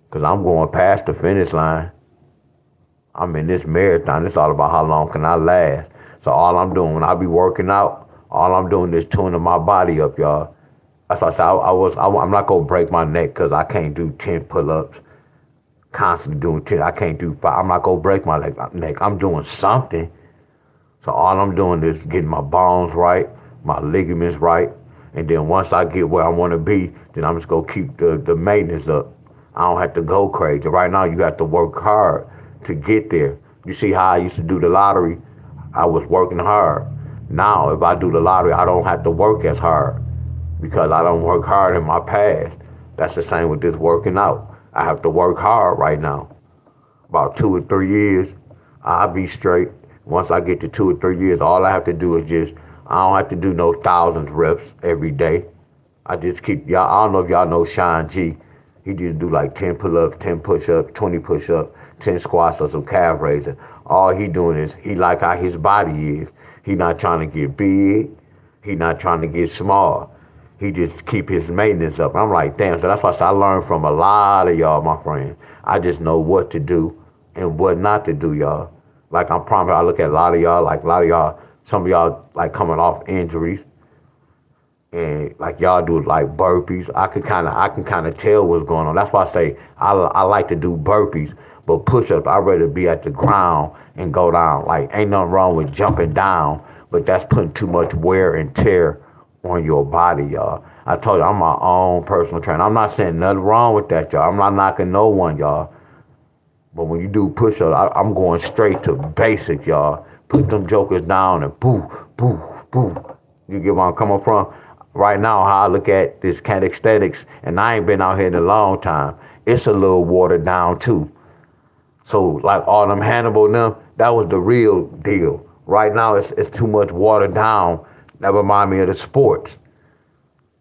Because I'm going past the finish line. I'm in this marathon. It's all about how long can I last. So all I'm doing when I be working out, all I'm doing is tuning my body up, y'all. That's why I said I'm not going to break my neck because I can't do 10 pull-ups. Constantly doing 10. I can't do 5. I'm not going to break my neck. I'm doing something. So all I'm doing is getting my bones right, my ligaments right. And then once I get where I want to be, then I'm just going to keep the maintenance up. I don't have to go crazy. Right now, you got to work hard to get there. You see how I used to do the lottery? I was working hard. Now, if I do the lottery, I don't have to work as hard because I don't work hard in my past. That's the same with this working out. I have to work hard right now. About 2 or 3 years, I'll be straight. Once I get to 2 or 3 years, all I have to do is I don't have to do no thousands reps every day. I just keep, y'all, I don't know if y'all know Sean G. He just do like 10 pull-ups, 10 push-ups, 20 push-ups, 10 squats or some calf raising. All he doing is, he like how his body is. He not trying to get big. He not trying to get small. He just keep his maintenance up. I'm like, damn, so that's why I learned from a lot of y'all, my friends. I just know what to do and what not to do, y'all. Like I'm promised, I look at a lot of y'all, like a lot of y'all, some of y'all like coming off injuries, and like y'all do like burpees. I can kind of tell what's going on. That's why I say I like to do burpees, but push-ups I'd rather be at the ground and go down. Like ain't nothing wrong with jumping down, but that's putting too much wear and tear on your body, y'all. I told you I'm my own personal trainer. I'm not saying nothing wrong with that, y'all. I'm not knocking no one, y'all. But when you do push-ups, I'm going straight to basic, y'all. Put them jokers down and boo, boo, boo. You get where I'm coming from? Right now, how I look at this calisthenics, and I ain't been out here in a long time, it's a little watered down too. So like all them Hannibal and them, that was the real deal. Right now, it's too much watered down. That remind me of the sports.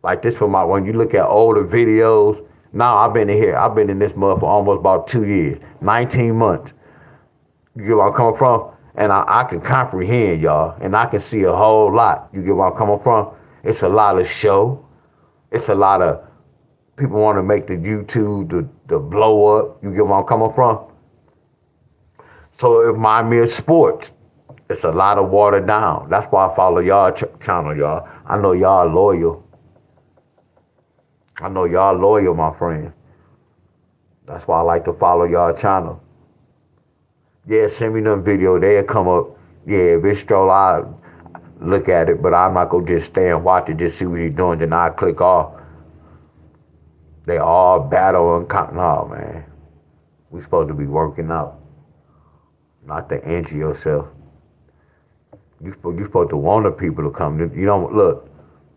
Like this for my, when you look at older videos, now I've been in this mud for almost about 2 years, 19 months. You get where I'm coming from? And I can comprehend y'all, and I can see a whole lot. You get where I'm coming from? It's a lot of show. It's a lot of people want to make the YouTube the blow up. You get where I'm coming from? So it reminds me of sports. It's a lot of watered down. That's why I follow y'all channel, y'all. I know y'all loyal. I know y'all loyal, my friends. That's why I like to follow y'all channel. Yeah, send me them video. They'll come up. Yeah, if it's stroll, I look at it, but I'm not gonna just stay and watch it, just see what he's doing, then I click off. They all battle and no, man. We supposed to be working out, not to injure yourself. You supposed to want the people to come. You don't look.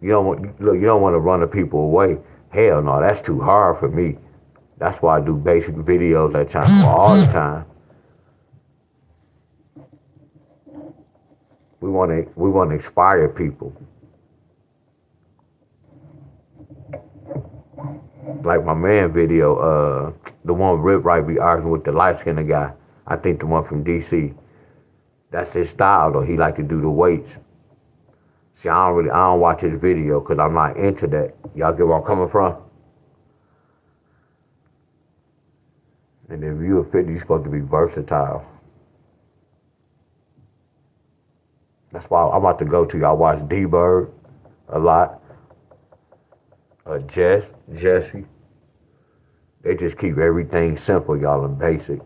You don't want look. You don't want to run the people away. Hell no, that's too hard for me. That's why I do basic videos at times all the time. We want to inspire people. Like my man video, the one Rip Right be arguing with the light skinned guy. I think the one from DC. That's his style though. He like to do the weights. See, I don't watch his video because I'm not into that. Y'all get where I'm coming from? And if you're a fit, you're supposed to be versatile. That's why I'm about to go to. Y'all watch D-Bird a lot. Jesse. They just keep everything simple, y'all, and basic.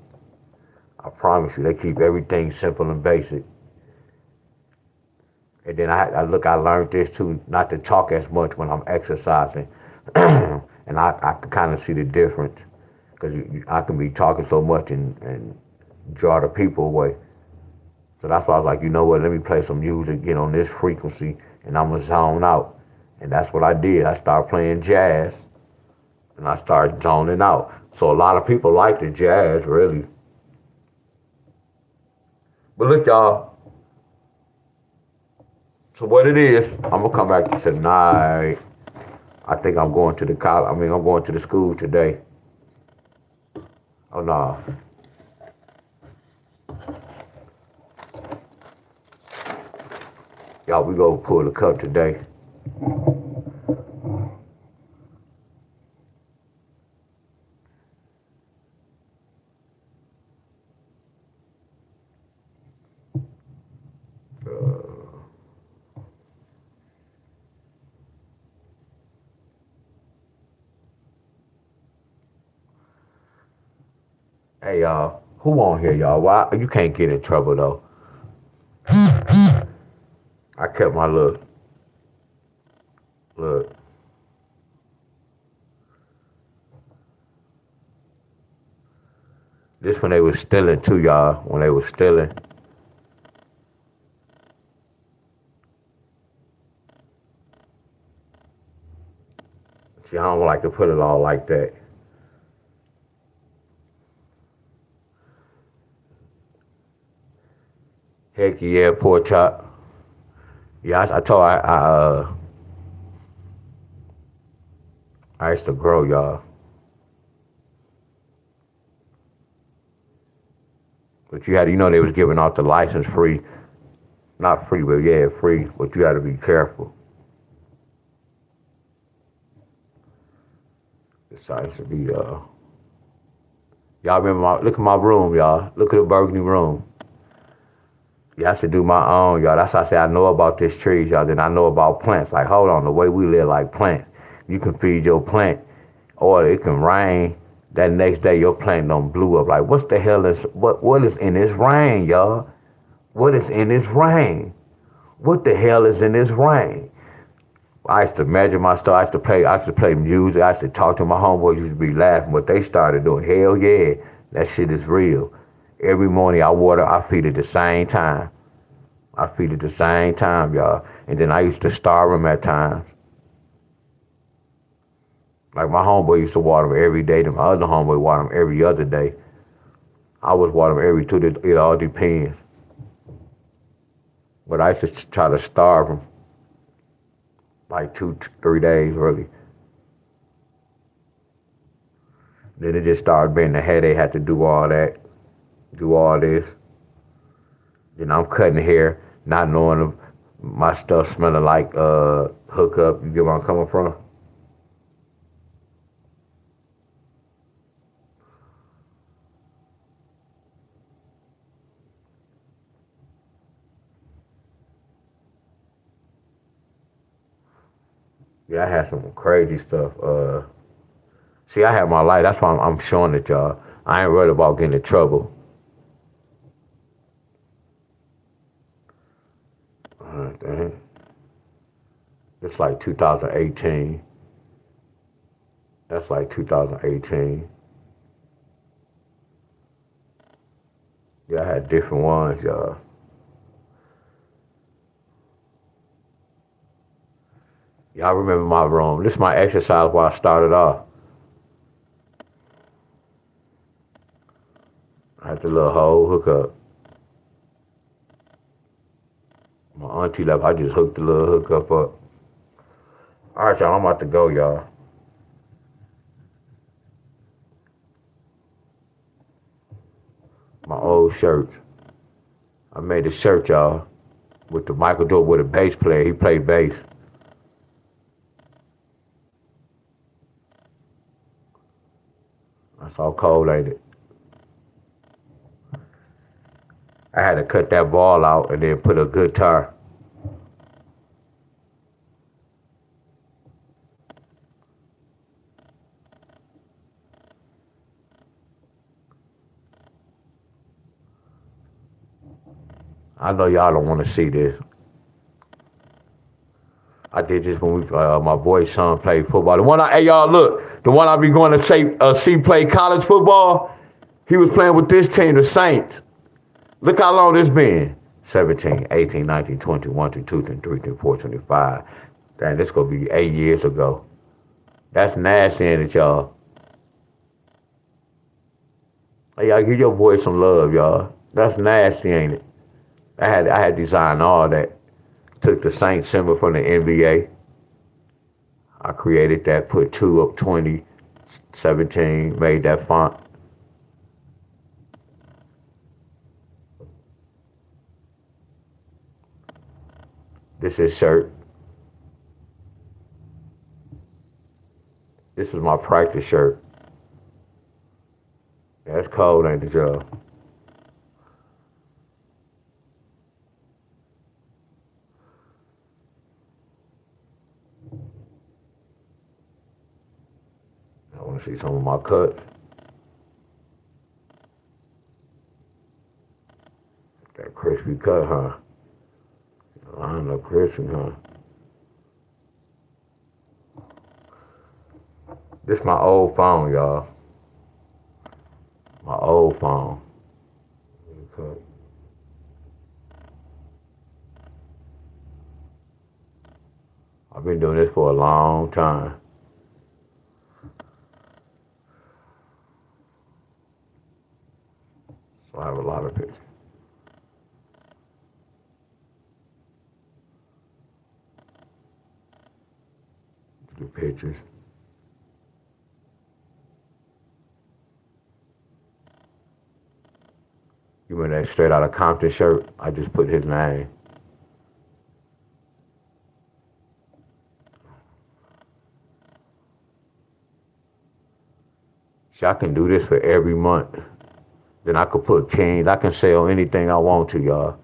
I promise you, they keep everything simple and basic. And then I learned this too, not to talk as much when I'm exercising. And I can kind of see the difference. Because I can be talking so much and draw the people away. So that's why I was like, you know what, let me play some music, get on this frequency, and I'm going to zone out. And that's what I did. I started playing jazz, and I started zoning out. So a lot of people like the jazz, really. But look, y'all. So what it is, I'm going to come back tonight. I think I'm going to the I'm going to the school today. Oh, no. Y'all, we go pull the cup today. Hey, y'all, who on here, y'all? Why you can't get in trouble though? I kept my look. This when they was stealing too, y'all. When they was stealing. See, I don't like to put it all like that. Heck yeah, pork chop. Yeah, I told I used to grow, y'all. But you had, they was giving out the license free. Not free, but yeah, free. But you had to be careful. So I used to be, y'all remember look at my room, y'all. Look at the burgundy room. You have to do my own, y'all. That's why I say I know about this trees, y'all. Then I know about plants. Like, hold on, the way we live like plants. You can feed your plant, or it can rain. That next day, your plant don't blew up. Like, what the hell is, what is in this rain, y'all? What is in this rain? What the hell is in this rain? I used to measure my stuff. I used to play music. I used to talk to my homeboys. Used to be laughing. What they started doing, hell yeah, that shit is real. Every morning I feed at the same time. I feed at the same time, y'all. And then I used to starve them at times. Like my homeboy used to water them every day. Then my other homeboy water them every other day. I was water them every 2 days. It all depends. But I used to try to starve them like 2, 3 days really. Then it just started being the headache. Had to do all that, do all this. Then I'm cutting hair, not knowing my stuff smelling like hookup. You get where I'm coming from? Yeah, I had some crazy stuff. See, I had my life. That's why I'm showing it, y'all. I ain't worried about getting in trouble. Dang. It's like 2018. That's like 2018. Yeah, I had different ones, y'all. Y'all remember my room. This is my exercise where I started off. I had the little hole hook up. My auntie left. I just hooked the little hook up. All right, y'all. I'm about to go, y'all. My old shirts. I made a shirt, y'all, with the Michael Jordan with a bass player. He played bass. That's all cold, ain't it? I had to cut that ball out and then put a guitar. I know y'all don't want to see this. I did this when my boy's son played football. Hey y'all look, the one I be going to see play college football, he was playing with this team, the Saints. Look how long this been. 17, 18, 19, 20, 1, 2, 3, 4, 25. Damn, this gonna be 8 years ago. That's nasty, ain't it, y'all? Hey, y'all give your boy some love, y'all. That's nasty, ain't it? I had designed all that. Took the Saint symbol from the NBA. I created that, put 2 up 20, 17, made that font. This is shirt. This is my practice shirt. That's cold, ain't it, y'all? I want to see some of my cuts. That crispy cut, huh? I don't know, crispy, huh? This my old phone, y'all. My old phone. Okay. I've been doing this for a long time. So I have a lot of pictures. pictures. You remember that Straight Outta Compton shirt? I just put his name. See, I can do this for every month. Then I could put Kings. I can sell anything I want to, y'all.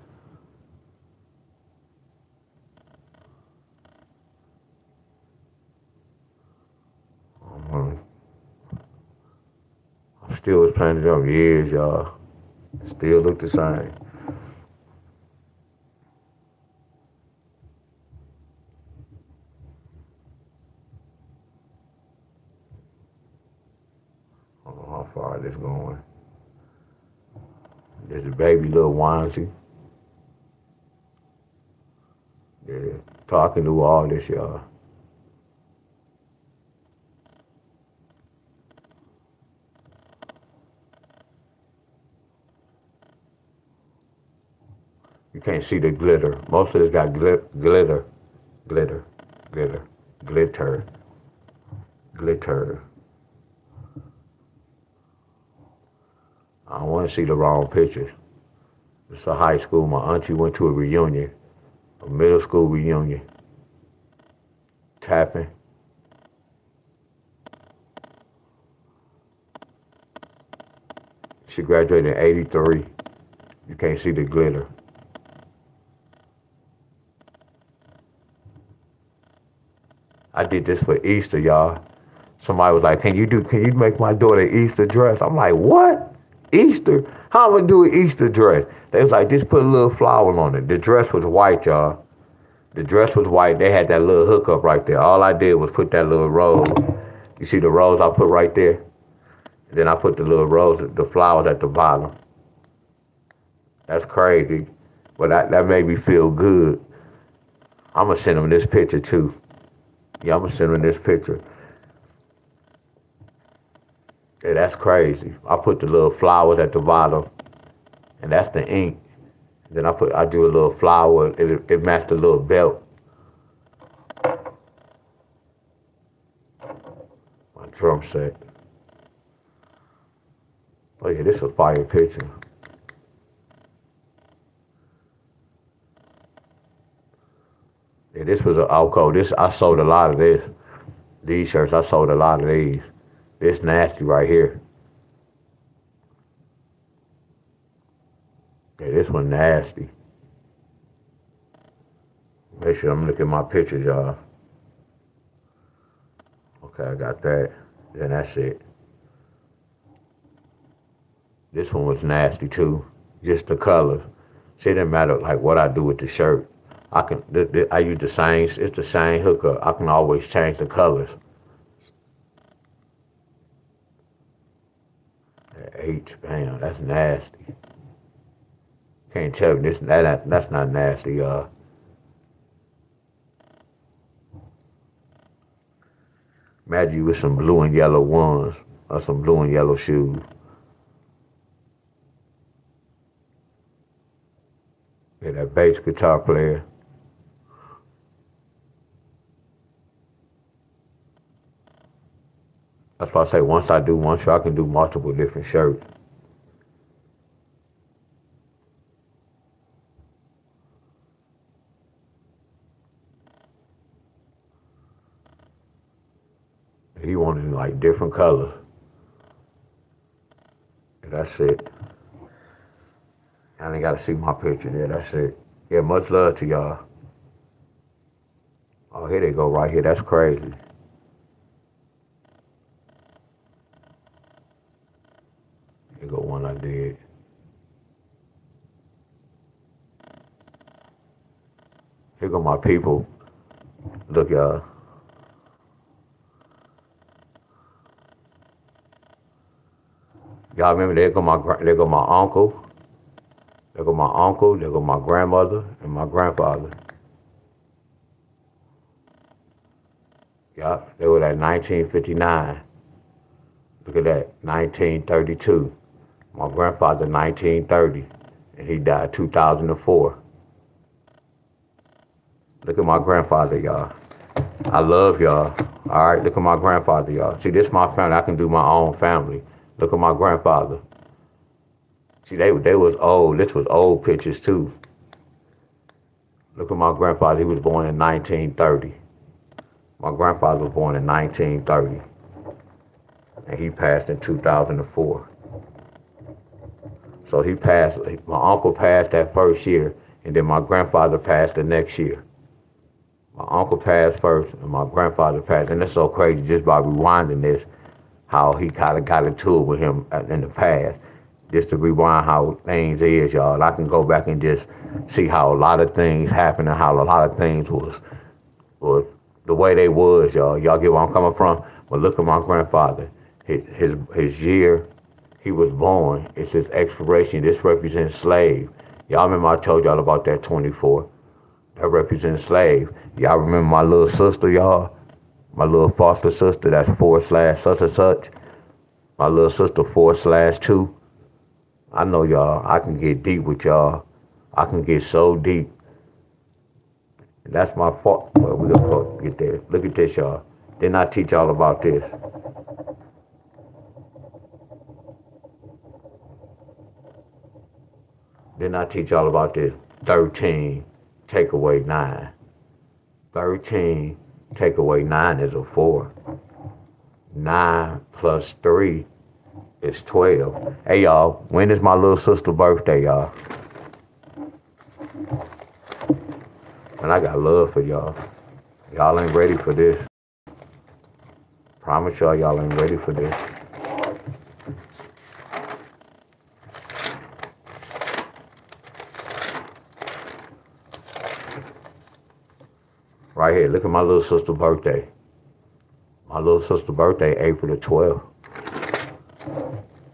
I still was playing them years, y'all. Still look the same. I don't know how far this going. There's a baby little onesie. Yeah, so I can do all this, y'all. You can't see the glitter. Most of this got glitter, glitter, glitter, glitter. I don't want to see the wrong pictures. It's a high school. My auntie went to a reunion, a middle school reunion. Tapping. She graduated in '83. You can't see the glitter. I did this for Easter, y'all. Somebody was like, can you make my daughter an Easter dress? I'm like, what? Easter? How am I gonna do an Easter dress? They was like, just put a little flower on it. The dress was white, y'all. The dress was white. They had that little hookup right there. All I did was put that little rose. You see the rose I put right there? And then I put the little rose, the flowers at the bottom. That's crazy. But that made me feel good. I'm gonna send them this picture too. Yeah, I'm gonna send them this picture. Yeah, that's crazy. I put the little flowers at the bottom, and that's the ink. Then I do a little flower. It matched the little belt. My drum set. Oh yeah, this is a fire picture. Yeah, this was a Alco. I sold a lot of this. These shirts, I sold a lot of these. This nasty right here. Yeah, this one nasty. Make sure I'm looking at my pictures, y'all. Okay, I got that. Then that's it. This one was nasty too. Just the colors. See, it didn't matter like what I do with the shirt. I use the same, it's the same hookup. I can always change the colors. H, bam, that's nasty. Can't tell me that's not nasty, y'all. Imagine you with some blue and yellow ones or some blue and yellow shoes. Yeah, that bass guitar player. That's why I say once I do one shirt, I can do multiple different shirts. He wanted like different colors. And that's it. I ain't gotta see my picture there, that's it. Yeah, much love to y'all. Oh, here they go right here, that's crazy. Here go one I did. Here go my people. Look, y'all. Y'all remember there go my uncle. There go my uncle, there go my grandmother, and my grandfather. Yeah, they were at 1959. Look at that, 1932. My grandfather, 1930, and he died 2004. Look at my grandfather, y'all. I love y'all. All right, look at my grandfather, y'all. See, this my family. I can do my own family. Look at my grandfather. See, they was old. This was old pictures too. Look at my grandfather. He was born in 1930. My grandfather was born in 1930, and he passed in 2004. So he passed. My uncle passed that first year, and then my grandfather passed the next year. My uncle passed first, and my grandfather passed. And it's so crazy just by rewinding this, how he kind of got into it with him in the past. Just to rewind how things is, y'all. I can go back and just see how a lot of things happened and how a lot of things was the way they was, y'all. Y'all get where I'm coming from? But look at my grandfather. His year he was born, it's his expiration. This represents slave. Y'all remember I told y'all about that 24? That represents slave. Y'all remember my little sister, y'all? My little foster sister, that's / such and such. My little sister / 2. I know y'all, I can get deep with y'all. I can get so deep. And that's my fault. Well, we're gonna get there. Look at this, y'all. Didn't I teach y'all about this? Didn't I teach y'all about this? 13 take away 9. 13 take away 9 is a 4. 9 plus 3 is 12. Hey, y'all, when is my little sister's birthday, y'all? And I got love for y'all. Y'all ain't ready for this. Promise y'all ain't ready for this. Right here, look at my little sister's birthday. My little sister's birthday, April the 12th.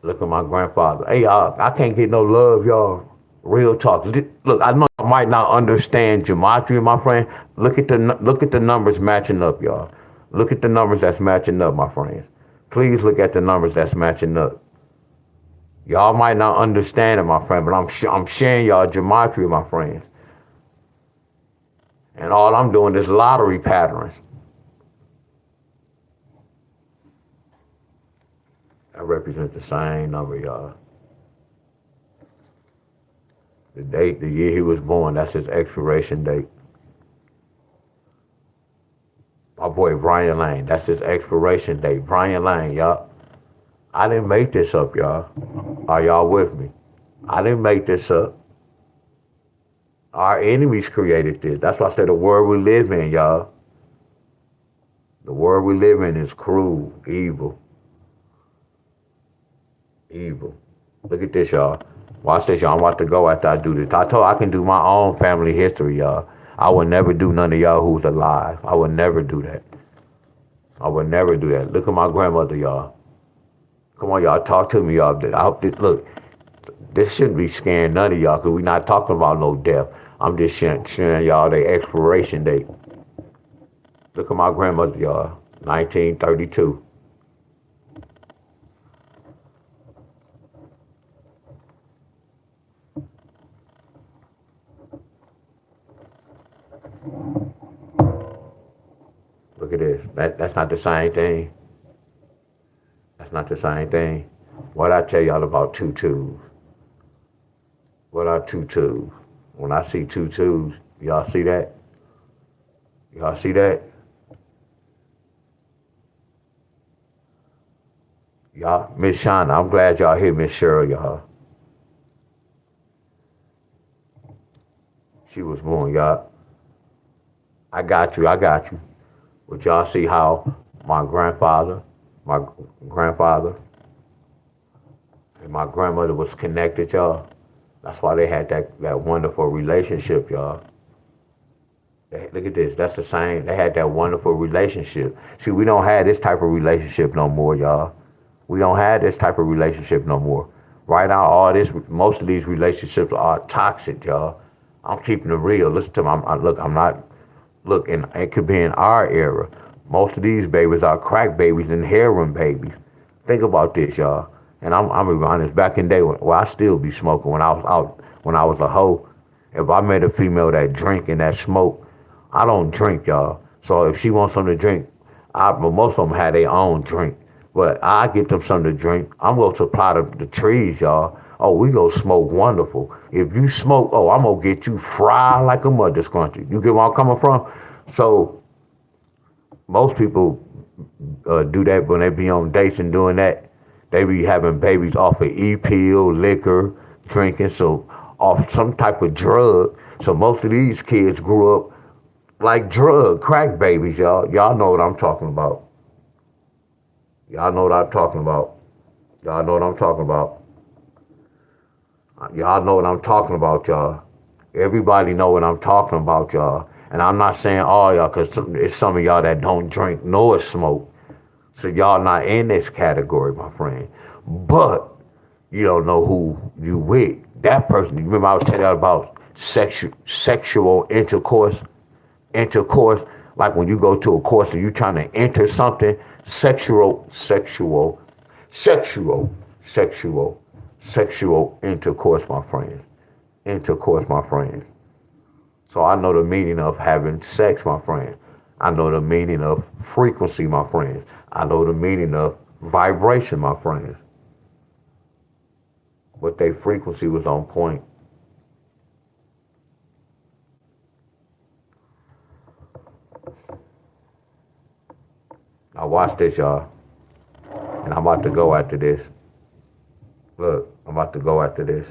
Look at my grandfather. Hey, y'all, I can't get no love, y'all. Real talk. Look, I know I might not understand gematria, my friend. Look at the numbers matching up, y'all. Look at the numbers that's matching up, my friends. Please look at the numbers that's matching up. Y'all might not understand it, my friend, but I'm sharing y'all gematria, my friends. And all I'm doing is lottery patterns. That represents the same number, y'all. The date, the year he was born, that's his expiration date. My boy Brian Lane, that's his expiration date. Brian Lane, y'all. I didn't make this up, y'all. Are y'all with me? I didn't make this up. Our enemies created this. That's why I said the world we live in, y'all. The world we live in is cruel, evil. Evil. Look at this, y'all. Watch this, y'all. I'm about to go after I do this. I told I can do my own family history, y'all. I would never do none of y'all who's alive. I would never do that. I would never do that. Look at my grandmother, y'all. Come on, y'all. Talk to me, y'all. Look, this shouldn't be scaring none of y'all because we're not talking about no death. I'm just sharing y'all the expiration date. Look at my grandmother, y'all. 1932. Look at this. That's not the same thing. That's not the same thing. What I tell y'all about 2 2s? What are 2 2s? When I see 2 2s, y'all see that? Y'all see that? Y'all, Miss Shauna, I'm glad y'all here, Miss Cheryl, y'all. She was born, y'all. I got you. But y'all see how my grandfather, and my grandmother was connected, y'all. That's why they had that wonderful relationship, y'all. Look at this. That's the same. They had that wonderful relationship. See, we don't have this type of relationship no more, y'all. We don't have this type of relationship no more. Right now, most of these relationships are toxic, y'all. I'm keeping it real. Listen to me. And it could be in our era. Most of these babies are crack babies and heroin babies. Think about this, y'all. And I'm gonna be honest. Back in the day, I still be smoking when I was out, when I was a hoe. If I met a female that drink and that smoke, I don't drink, y'all. So if she wants something to drink, but most of them have their own drink. But I get them something to drink. I'm gonna supply the trees, y'all. Oh, we go smoke wonderful. If you smoke, oh, I'm gonna get you fried like a mother scrunchie. You get where I'm coming from? So most people do that when they be on dates and doing that. They be having babies off of E-pill, liquor, drinking, so off some type of drug. So most of these kids grew up like crack babies, y'all. Y'all know what I'm talking about. Y'all know what I'm talking about. Y'all know what I'm talking about. Y'all know what I'm talking about, y'all. Everybody know what I'm talking about, y'all. And I'm not saying all y'all, because it's some of y'all that don't drink nor smoke. So y'all not in this category, my friend. But you don't know who you with. That person, you remember I was telling you about sexual intercourse? Intercourse, like when you go to a course and you trying to enter something, sexual, sexual intercourse, my friend. Intercourse, my friend. So I know the meaning of having sex, my friend. I know the meaning of frequency, my friends. I know the meaning of vibration, my friends. But their frequency was on point. Now watch this, y'all. And I'm about to go after this. Look, I'm about to go after this.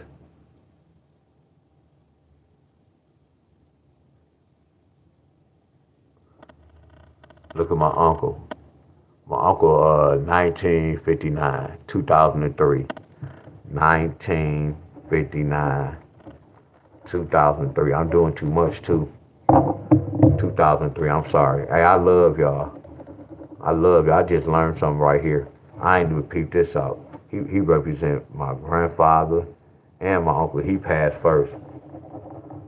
Look at my uncle. My uncle, 1959, 2003. 1959, 2003. I'm doing too much, too. 2003, I'm sorry. Hey, I love y'all. I love y'all. I just learned something right here. I ain't even peeped this out. He represents my grandfather and my uncle. He passed first.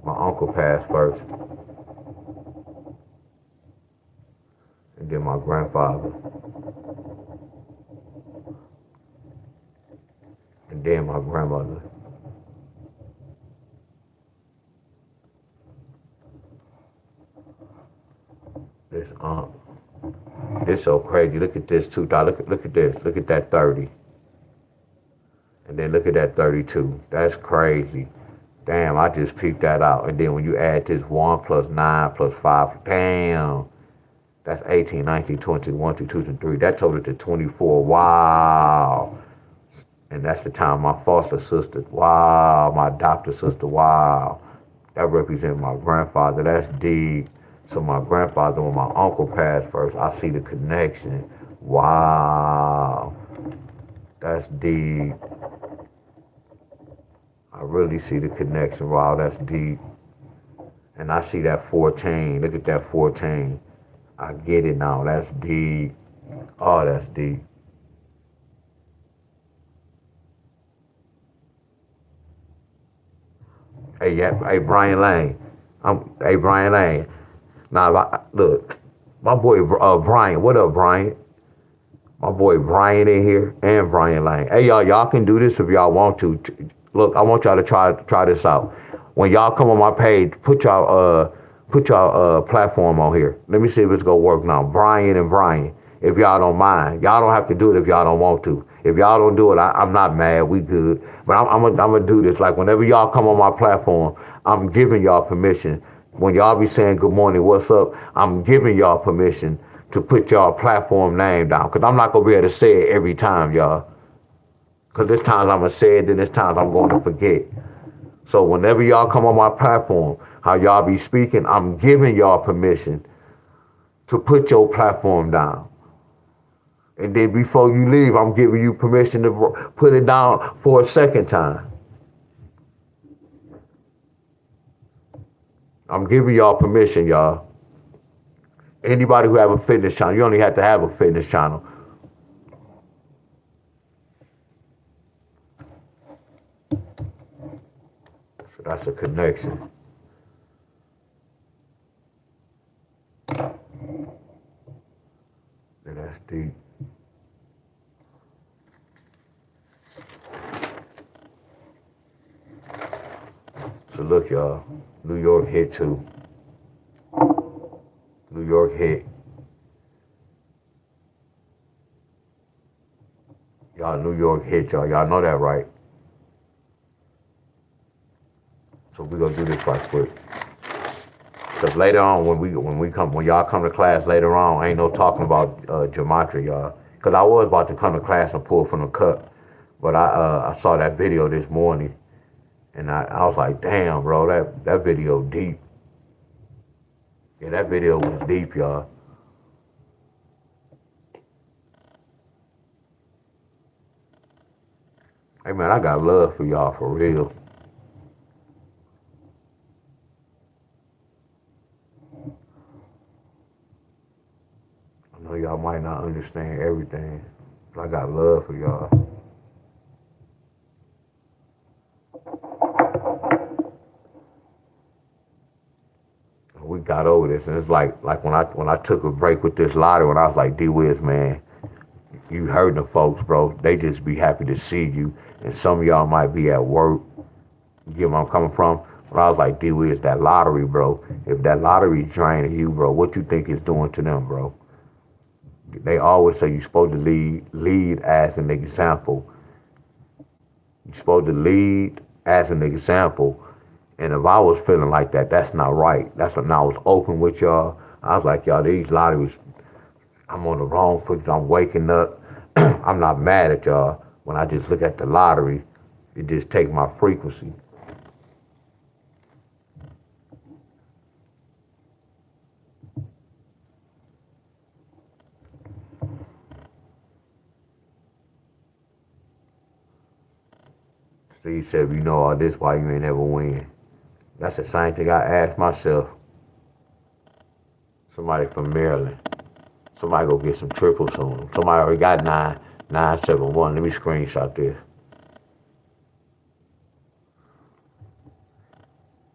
My uncle passed first. And then my grandfather. And then my grandmother. This aunt. This so crazy. Look at this too. Look at this. Look at that 30. And then look at that 32. That's crazy. Damn, I just peeped that out. And then when you add this 1 plus 9 plus 5, damn. That's 18, 19, 20, 1, 2, 2, 3. That totaled to 24. Wow. And that's the time my foster sister. Wow. My adopted sister. Wow. That represents my grandfather. That's deep. So my grandfather, when my uncle passed first, I see the connection. Wow. That's deep. I really see the connection. Wow, that's deep. And I see that 14. Look at that 14. I get it now. That's deep. Oh, that's deep. Hey, yeah, hey, Brian Lane. Hey, Brian Lane. Now, look, my boy Brian. What up, Brian? My boy Brian in here and Brian Lane. Hey, y'all can do this if y'all want to. Look, I want y'all to try this out. When y'all come on my page, put y'all platform on here. Let me see if it's gonna work now. Brian and Brian, if y'all don't mind. Y'all don't have to do it if y'all don't want to. If y'all don't do it, I'm not mad. We good. But I'm gonna do this. Like whenever y'all come on my platform, I'm giving y'all permission. When y'all be saying good morning, what's up, I'm giving y'all permission to put y'all platform name down. Because I'm not going to be able to say it every time, y'all. Because there's times I'm going to say it, then there's times I'm going to forget. So whenever y'all come on my platform, how y'all be speaking, I'm giving y'all permission to put your platform down. And then before you leave, I'm giving you permission to put it down for a second time. I'm giving y'all permission, y'all. Anybody who have a fitness channel, you only have to have a fitness channel. So that's a connection. And that's deep. So look, y'all, New York hit too. New York hit. Y'all, New York hit y'all. Y'all know that, right? So we gonna do this right quick. Cause later on, when y'all come to class later on, ain't no talking about gematria, y'all. Cause I was about to come to class and pull from the cup, but I saw that video this morning, and I was like, damn, bro, that video deep. Yeah, that video was deep, y'all. Hey man, I got love for y'all for real. I know y'all might not understand everything, but I got love for y'all. We got over this, and it's like when I took a break with this lottery, when I was like, D-Wiz, man, you heard the folks, bro. They just be happy to see you, and some of y'all might be at work. You get where I'm coming from? But I was like, D-Wiz, that lottery, bro. If that lottery draining you, bro, what you think it's doing to them, bro? They always say you're supposed to lead as an example. You're supposed to lead as an example. And if I was feeling like that, that's not right. That's when I was open with y'all. I was like, y'all, these lotteries, I'm on the wrong foot. I'm waking up. I'm not mad at y'all. When I just look at the lottery, it just takes my frequency. Steve said, if you know all this, why you ain't ever win? That's the same thing I asked myself. Somebody from Maryland. Somebody go get some triples on them. Somebody already got 971. Let me screenshot this.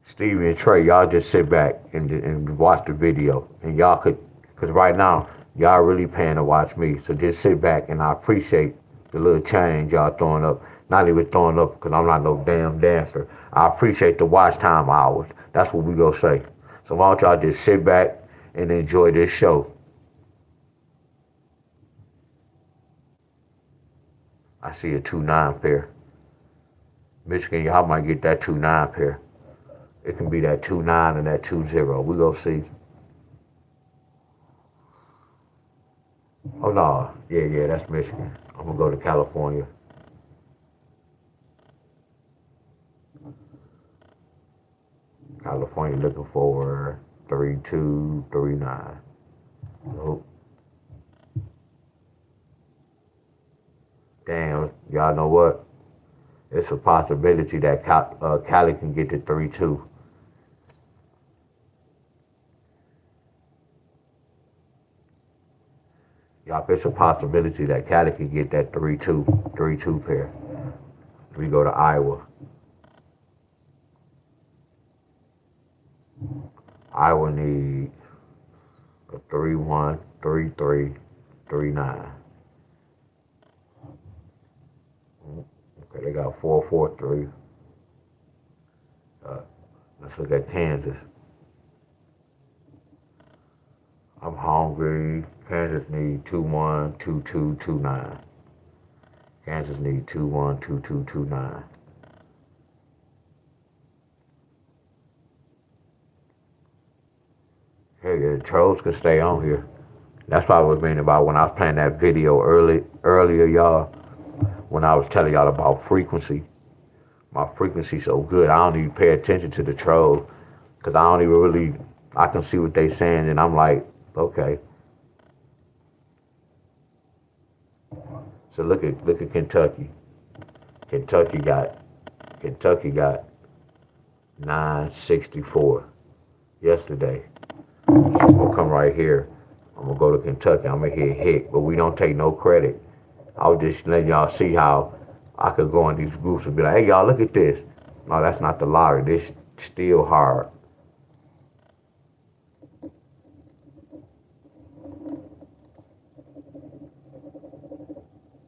Stevie and Trey, y'all just sit back and watch the video. And y'all could, because right now, y'all really paying to watch me. So just sit back, and I appreciate the little change y'all throwing up. Not even throwing up because I'm not no damn dancer. I appreciate the watch time hours. That's what we gonna say. So why don't y'all just sit back and enjoy this show. I see a 2-9 pair. Michigan, y'all might get that 2-9 pair. It can be that 2-9 and that 2-0. We gonna see. Oh no, yeah, that's Michigan. I'm gonna go to California. California looking for 3-2, 3-9. Nope. Damn, y'all know what? It's a possibility that Cali can get to 3-2. Y'all, it's a possibility that Cali can get that 3-2 pair. We go to Iowa. Iowa need a 3-1, 3-3, 3-9. Okay, they got 4-4-3. Let's look at Kansas. I'm hungry. Kansas need 2-1, 2-2, 2-9. Kansas need 2-1, 2-2, 2-9. Hey, the trolls could stay on here. That's what I was meaning about when I was playing that video earlier, y'all. When I was telling y'all about frequency. My frequency so good, I don't even pay attention to the trolls. Because I don't even really, I can see what they saying, and I'm like, okay. So look at Kentucky. Kentucky got 964 yesterday. So I'm gonna come right here. I'm gonna go to Kentucky. I'm gonna hit, but we don't take no credit. I was just letting y'all see how I could go in these groups and be like, hey y'all, look at this. No, that's not the lottery. This still hard.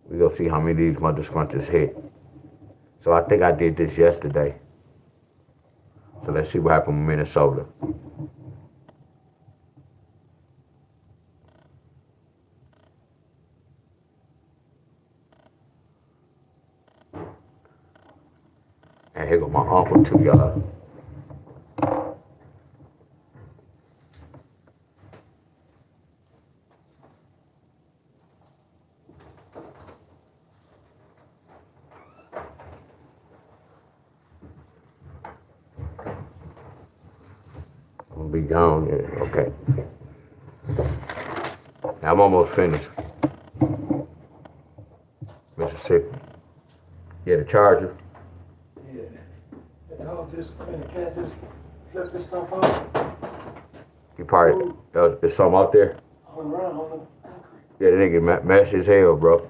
We gonna see how many of these mother scrunches hit. So I think I did this yesterday. So let's see what happened with Minnesota. And here go my uncle too, y'all. I'm gonna be gone. Yeah. Okay. I'm almost finished. Mississippi. Yeah, the Charger. Yeah. The dog just, and the cat just flip this stuff off. You probably, there's some out there. On the ground, on the concrete. Yeah, the nigga messy as hell, bro.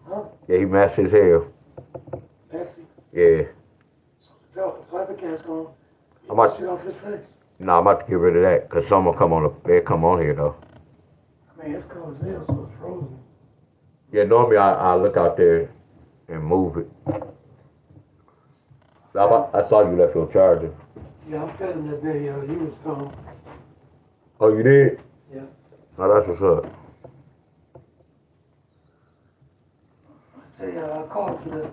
Huh? Yeah, he messy as hell. Messy. Yeah. So the dog, the other cat's gone. How much? Shit off his face. No, I'm about to get rid of that, cause someone come on they come on here though. I mean, it's cold as hell, so it's frozen. Yeah, normally I look out there and move it. I saw you left your charger. Yeah, I fed him that day, he was gone. Oh, you did? Yeah. Oh, that's what's up. I called today.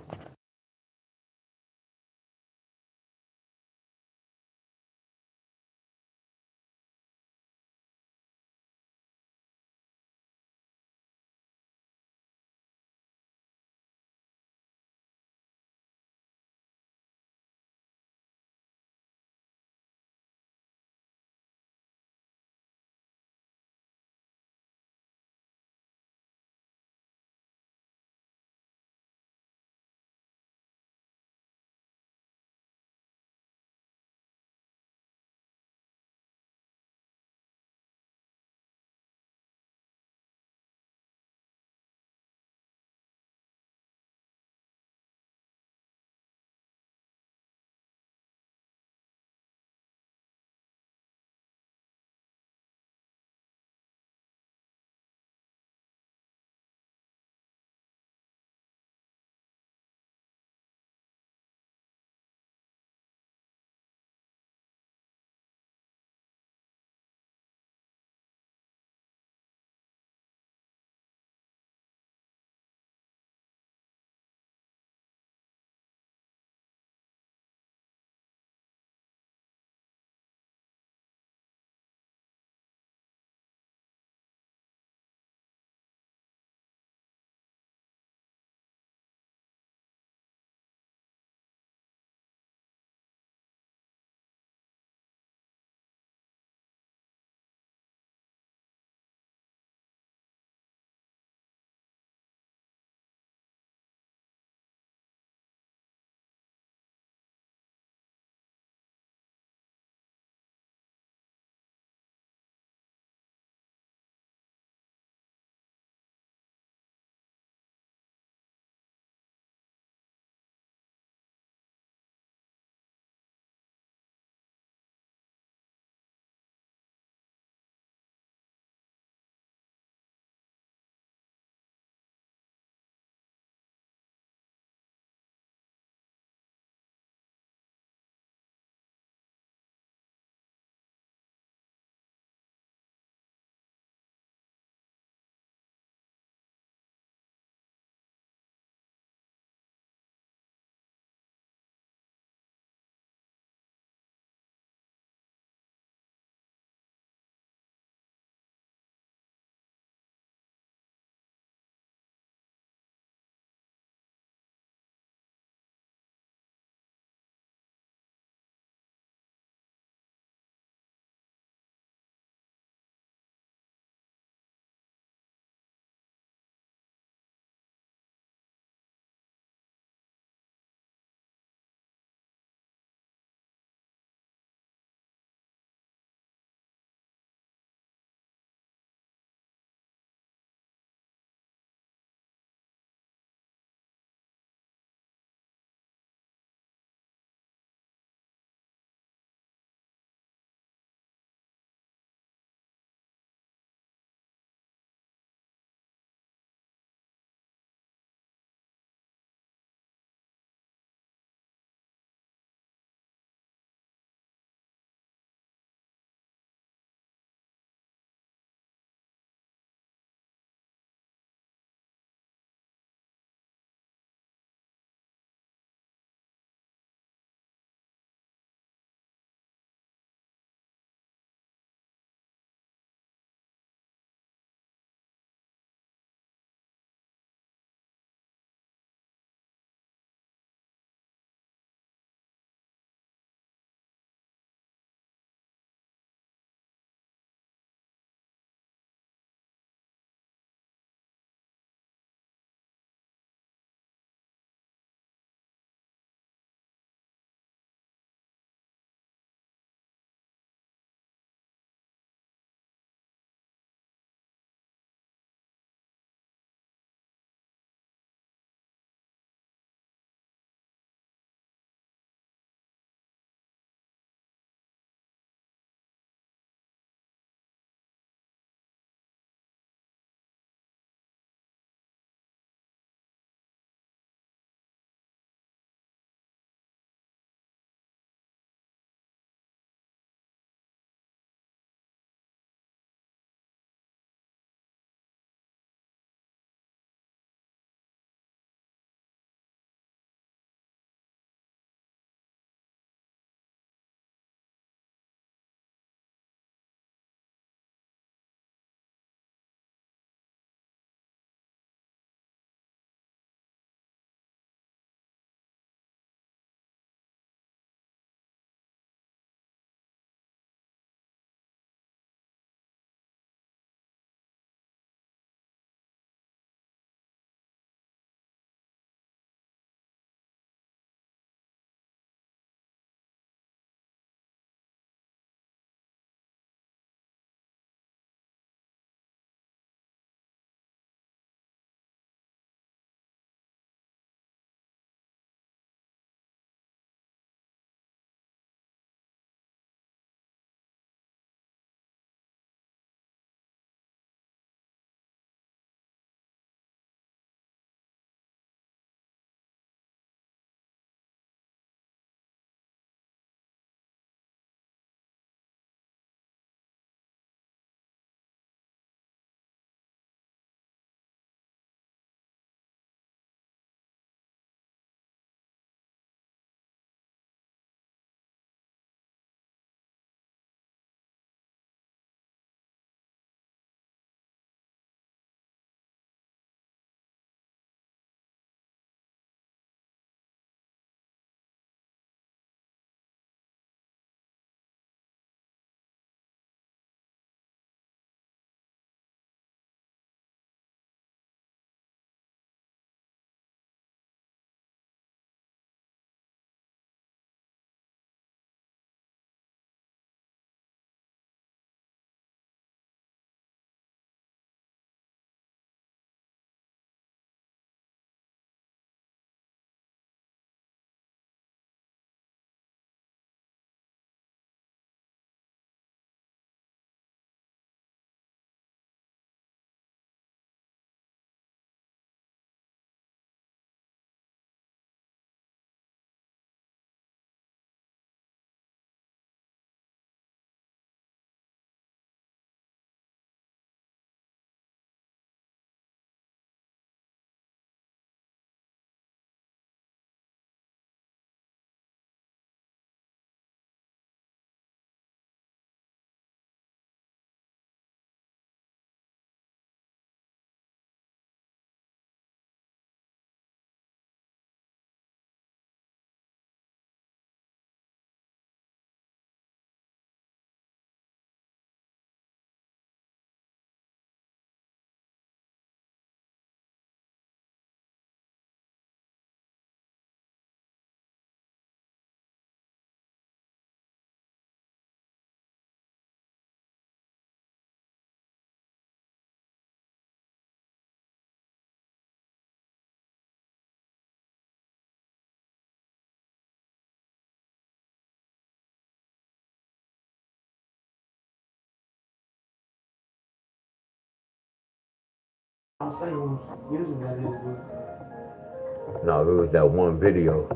I'm saying whose music that is, but No, it was that one video.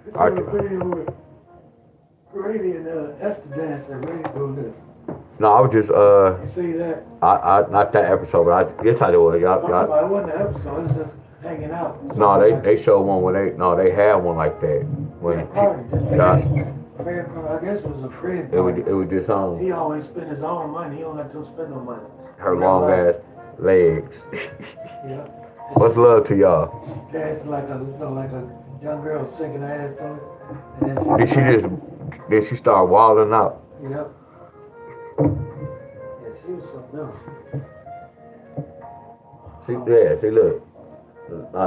it's on the video with Grady and Esther dance that Grady do this. No, I was just You see that? I not that episode, but I guess I did. I'm Y'all, talking about, it wasn't an episode, it's just hanging out. no, they showed one when they had one like that. When Yeah, party, just yeah, Fred, I guess it was a Fred it was party. just on He always spend his own money, he don't let them spend no money. her long ass legs. Yeah. What's love to y'all? She dancing like a, you know, like a young girl shaking her ass to it. And then Did she start wilding out? Yep. Yeah, she was something else. See, look.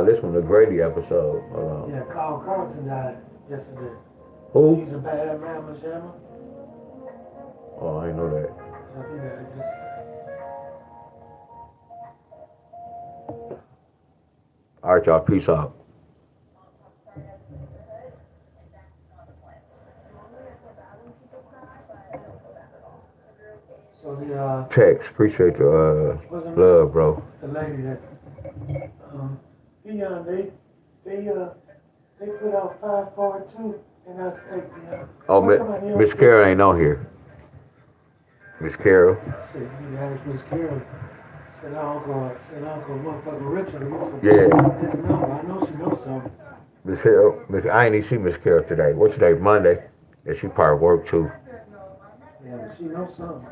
This one, the Grady episode. Hold on. Yeah, Carl Carlton died yesterday. Who? He's a bad man, Miss Emma. Oh, I didn't know that. I think that just. All right, y'all. Peace out. So the Text. Appreciate your love, bro. the lady that they put out 542 and I take the Oh, Miss Carol ain't on here. Miss Carol. Shit, he asked Miss Carol. Said Uncle motherfucking Richard. Yeah. I know she knows something. Miss Carol. I ain't even see Miss Carol today. What's today? Monday. Yeah, she probably work too. Yeah, but she knows something.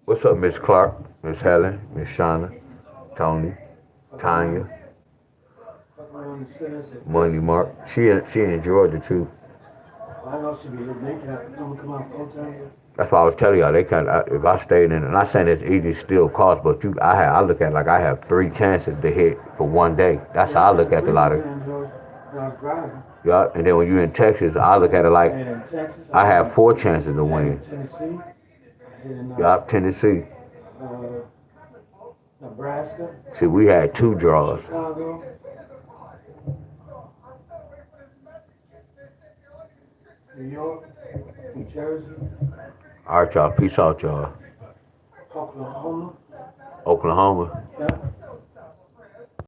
What's up, Miss Clark, Miss Helen, Miss Shauna, Tony, Tanya, Fuck around and sit us at Money Mark? She in Georgia too. I know she be hitting they don't come out full time. That's why I was telling y'all, if I stayed in, and I'm saying it's easy still cost, but I look at it like I have 3 chances to hit for one day. That's how I look at the lottery. Yeah, and then when you're in Texas, I look at it like And in Texas, I have 4 chances to in win. Tennessee, in Yeah, Tennessee. Nebraska, See, we had 2 draws. Chicago, New York, New Jersey, All right, y'all. Peace out, y'all. Oklahoma. Oklahoma. Yeah.